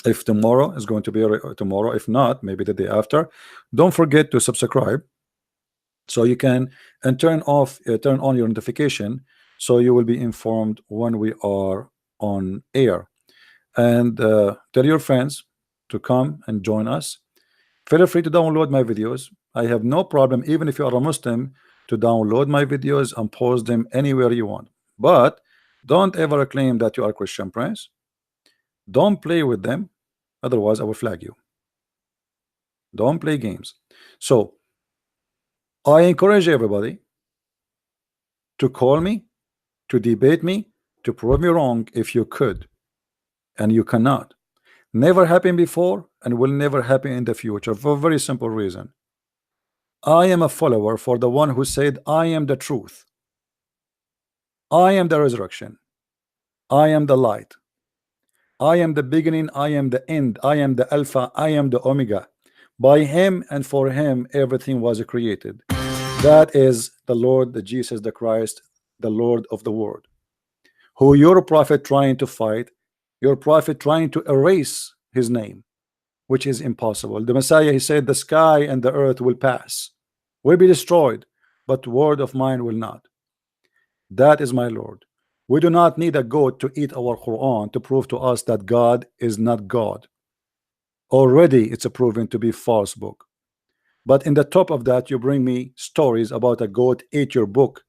If tomorrow is going to be tomorrow, if not, maybe the day after. Don't forget to subscribe so you can turn on your notification so you will be informed when we are on air. And tell your friends to come and join us. Feel free to download my videos. I have no problem, even if you are a Muslim, to download my videos and post them anywhere you want. But don't ever claim that you are a Christian Prince. Don't play with them, otherwise I will flag you. Don't play games. So I encourage everybody to call me, to debate me, to prove me wrong if you could, and you cannot. Never happened before and will never happen in the future, for a very simple reason. I am a follower for the one who said, I am the truth, I am the resurrection, I am the light, I am the beginning, I am the end, I am the Alpha, I am the Omega. By him and for him everything was created. That is the Lord, the Jesus, the Christ, the Lord of the world, who your prophet trying to fight, your prophet trying to erase his name, which is impossible. The Messiah, he said, the sky and the earth will pass, will be destroyed, but word of mine will not. That is my Lord. We do not need a goat to eat our Quran to prove to us that God is not God. Already it's proven to be false book. But in the top of that, you bring me stories about a goat ate your book,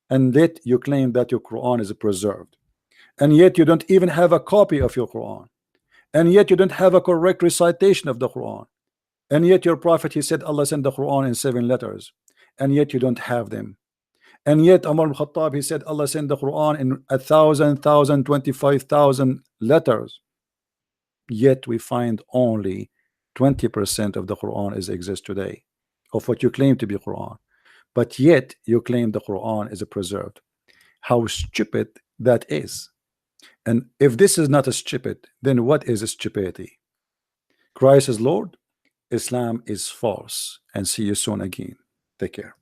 and yet you claim that your Quran is preserved, and yet you don't even have a copy of your Quran, and yet you don't have a correct recitation of the Quran, and yet your prophet, he said Allah sent the Quran in 7 letters, and yet you don't have them, and yet Umar al-Khattab, he said Allah sent the Quran in 1,000, 25,000 letters, yet we find only 20% of the Quran exists today of what you claim to be Quran, but yet you claim the Quran is preserved. How stupid that is. And if this is not a stupid, then what is a stupidity? Christ is Lord, Islam is false. And see you soon again. Take care.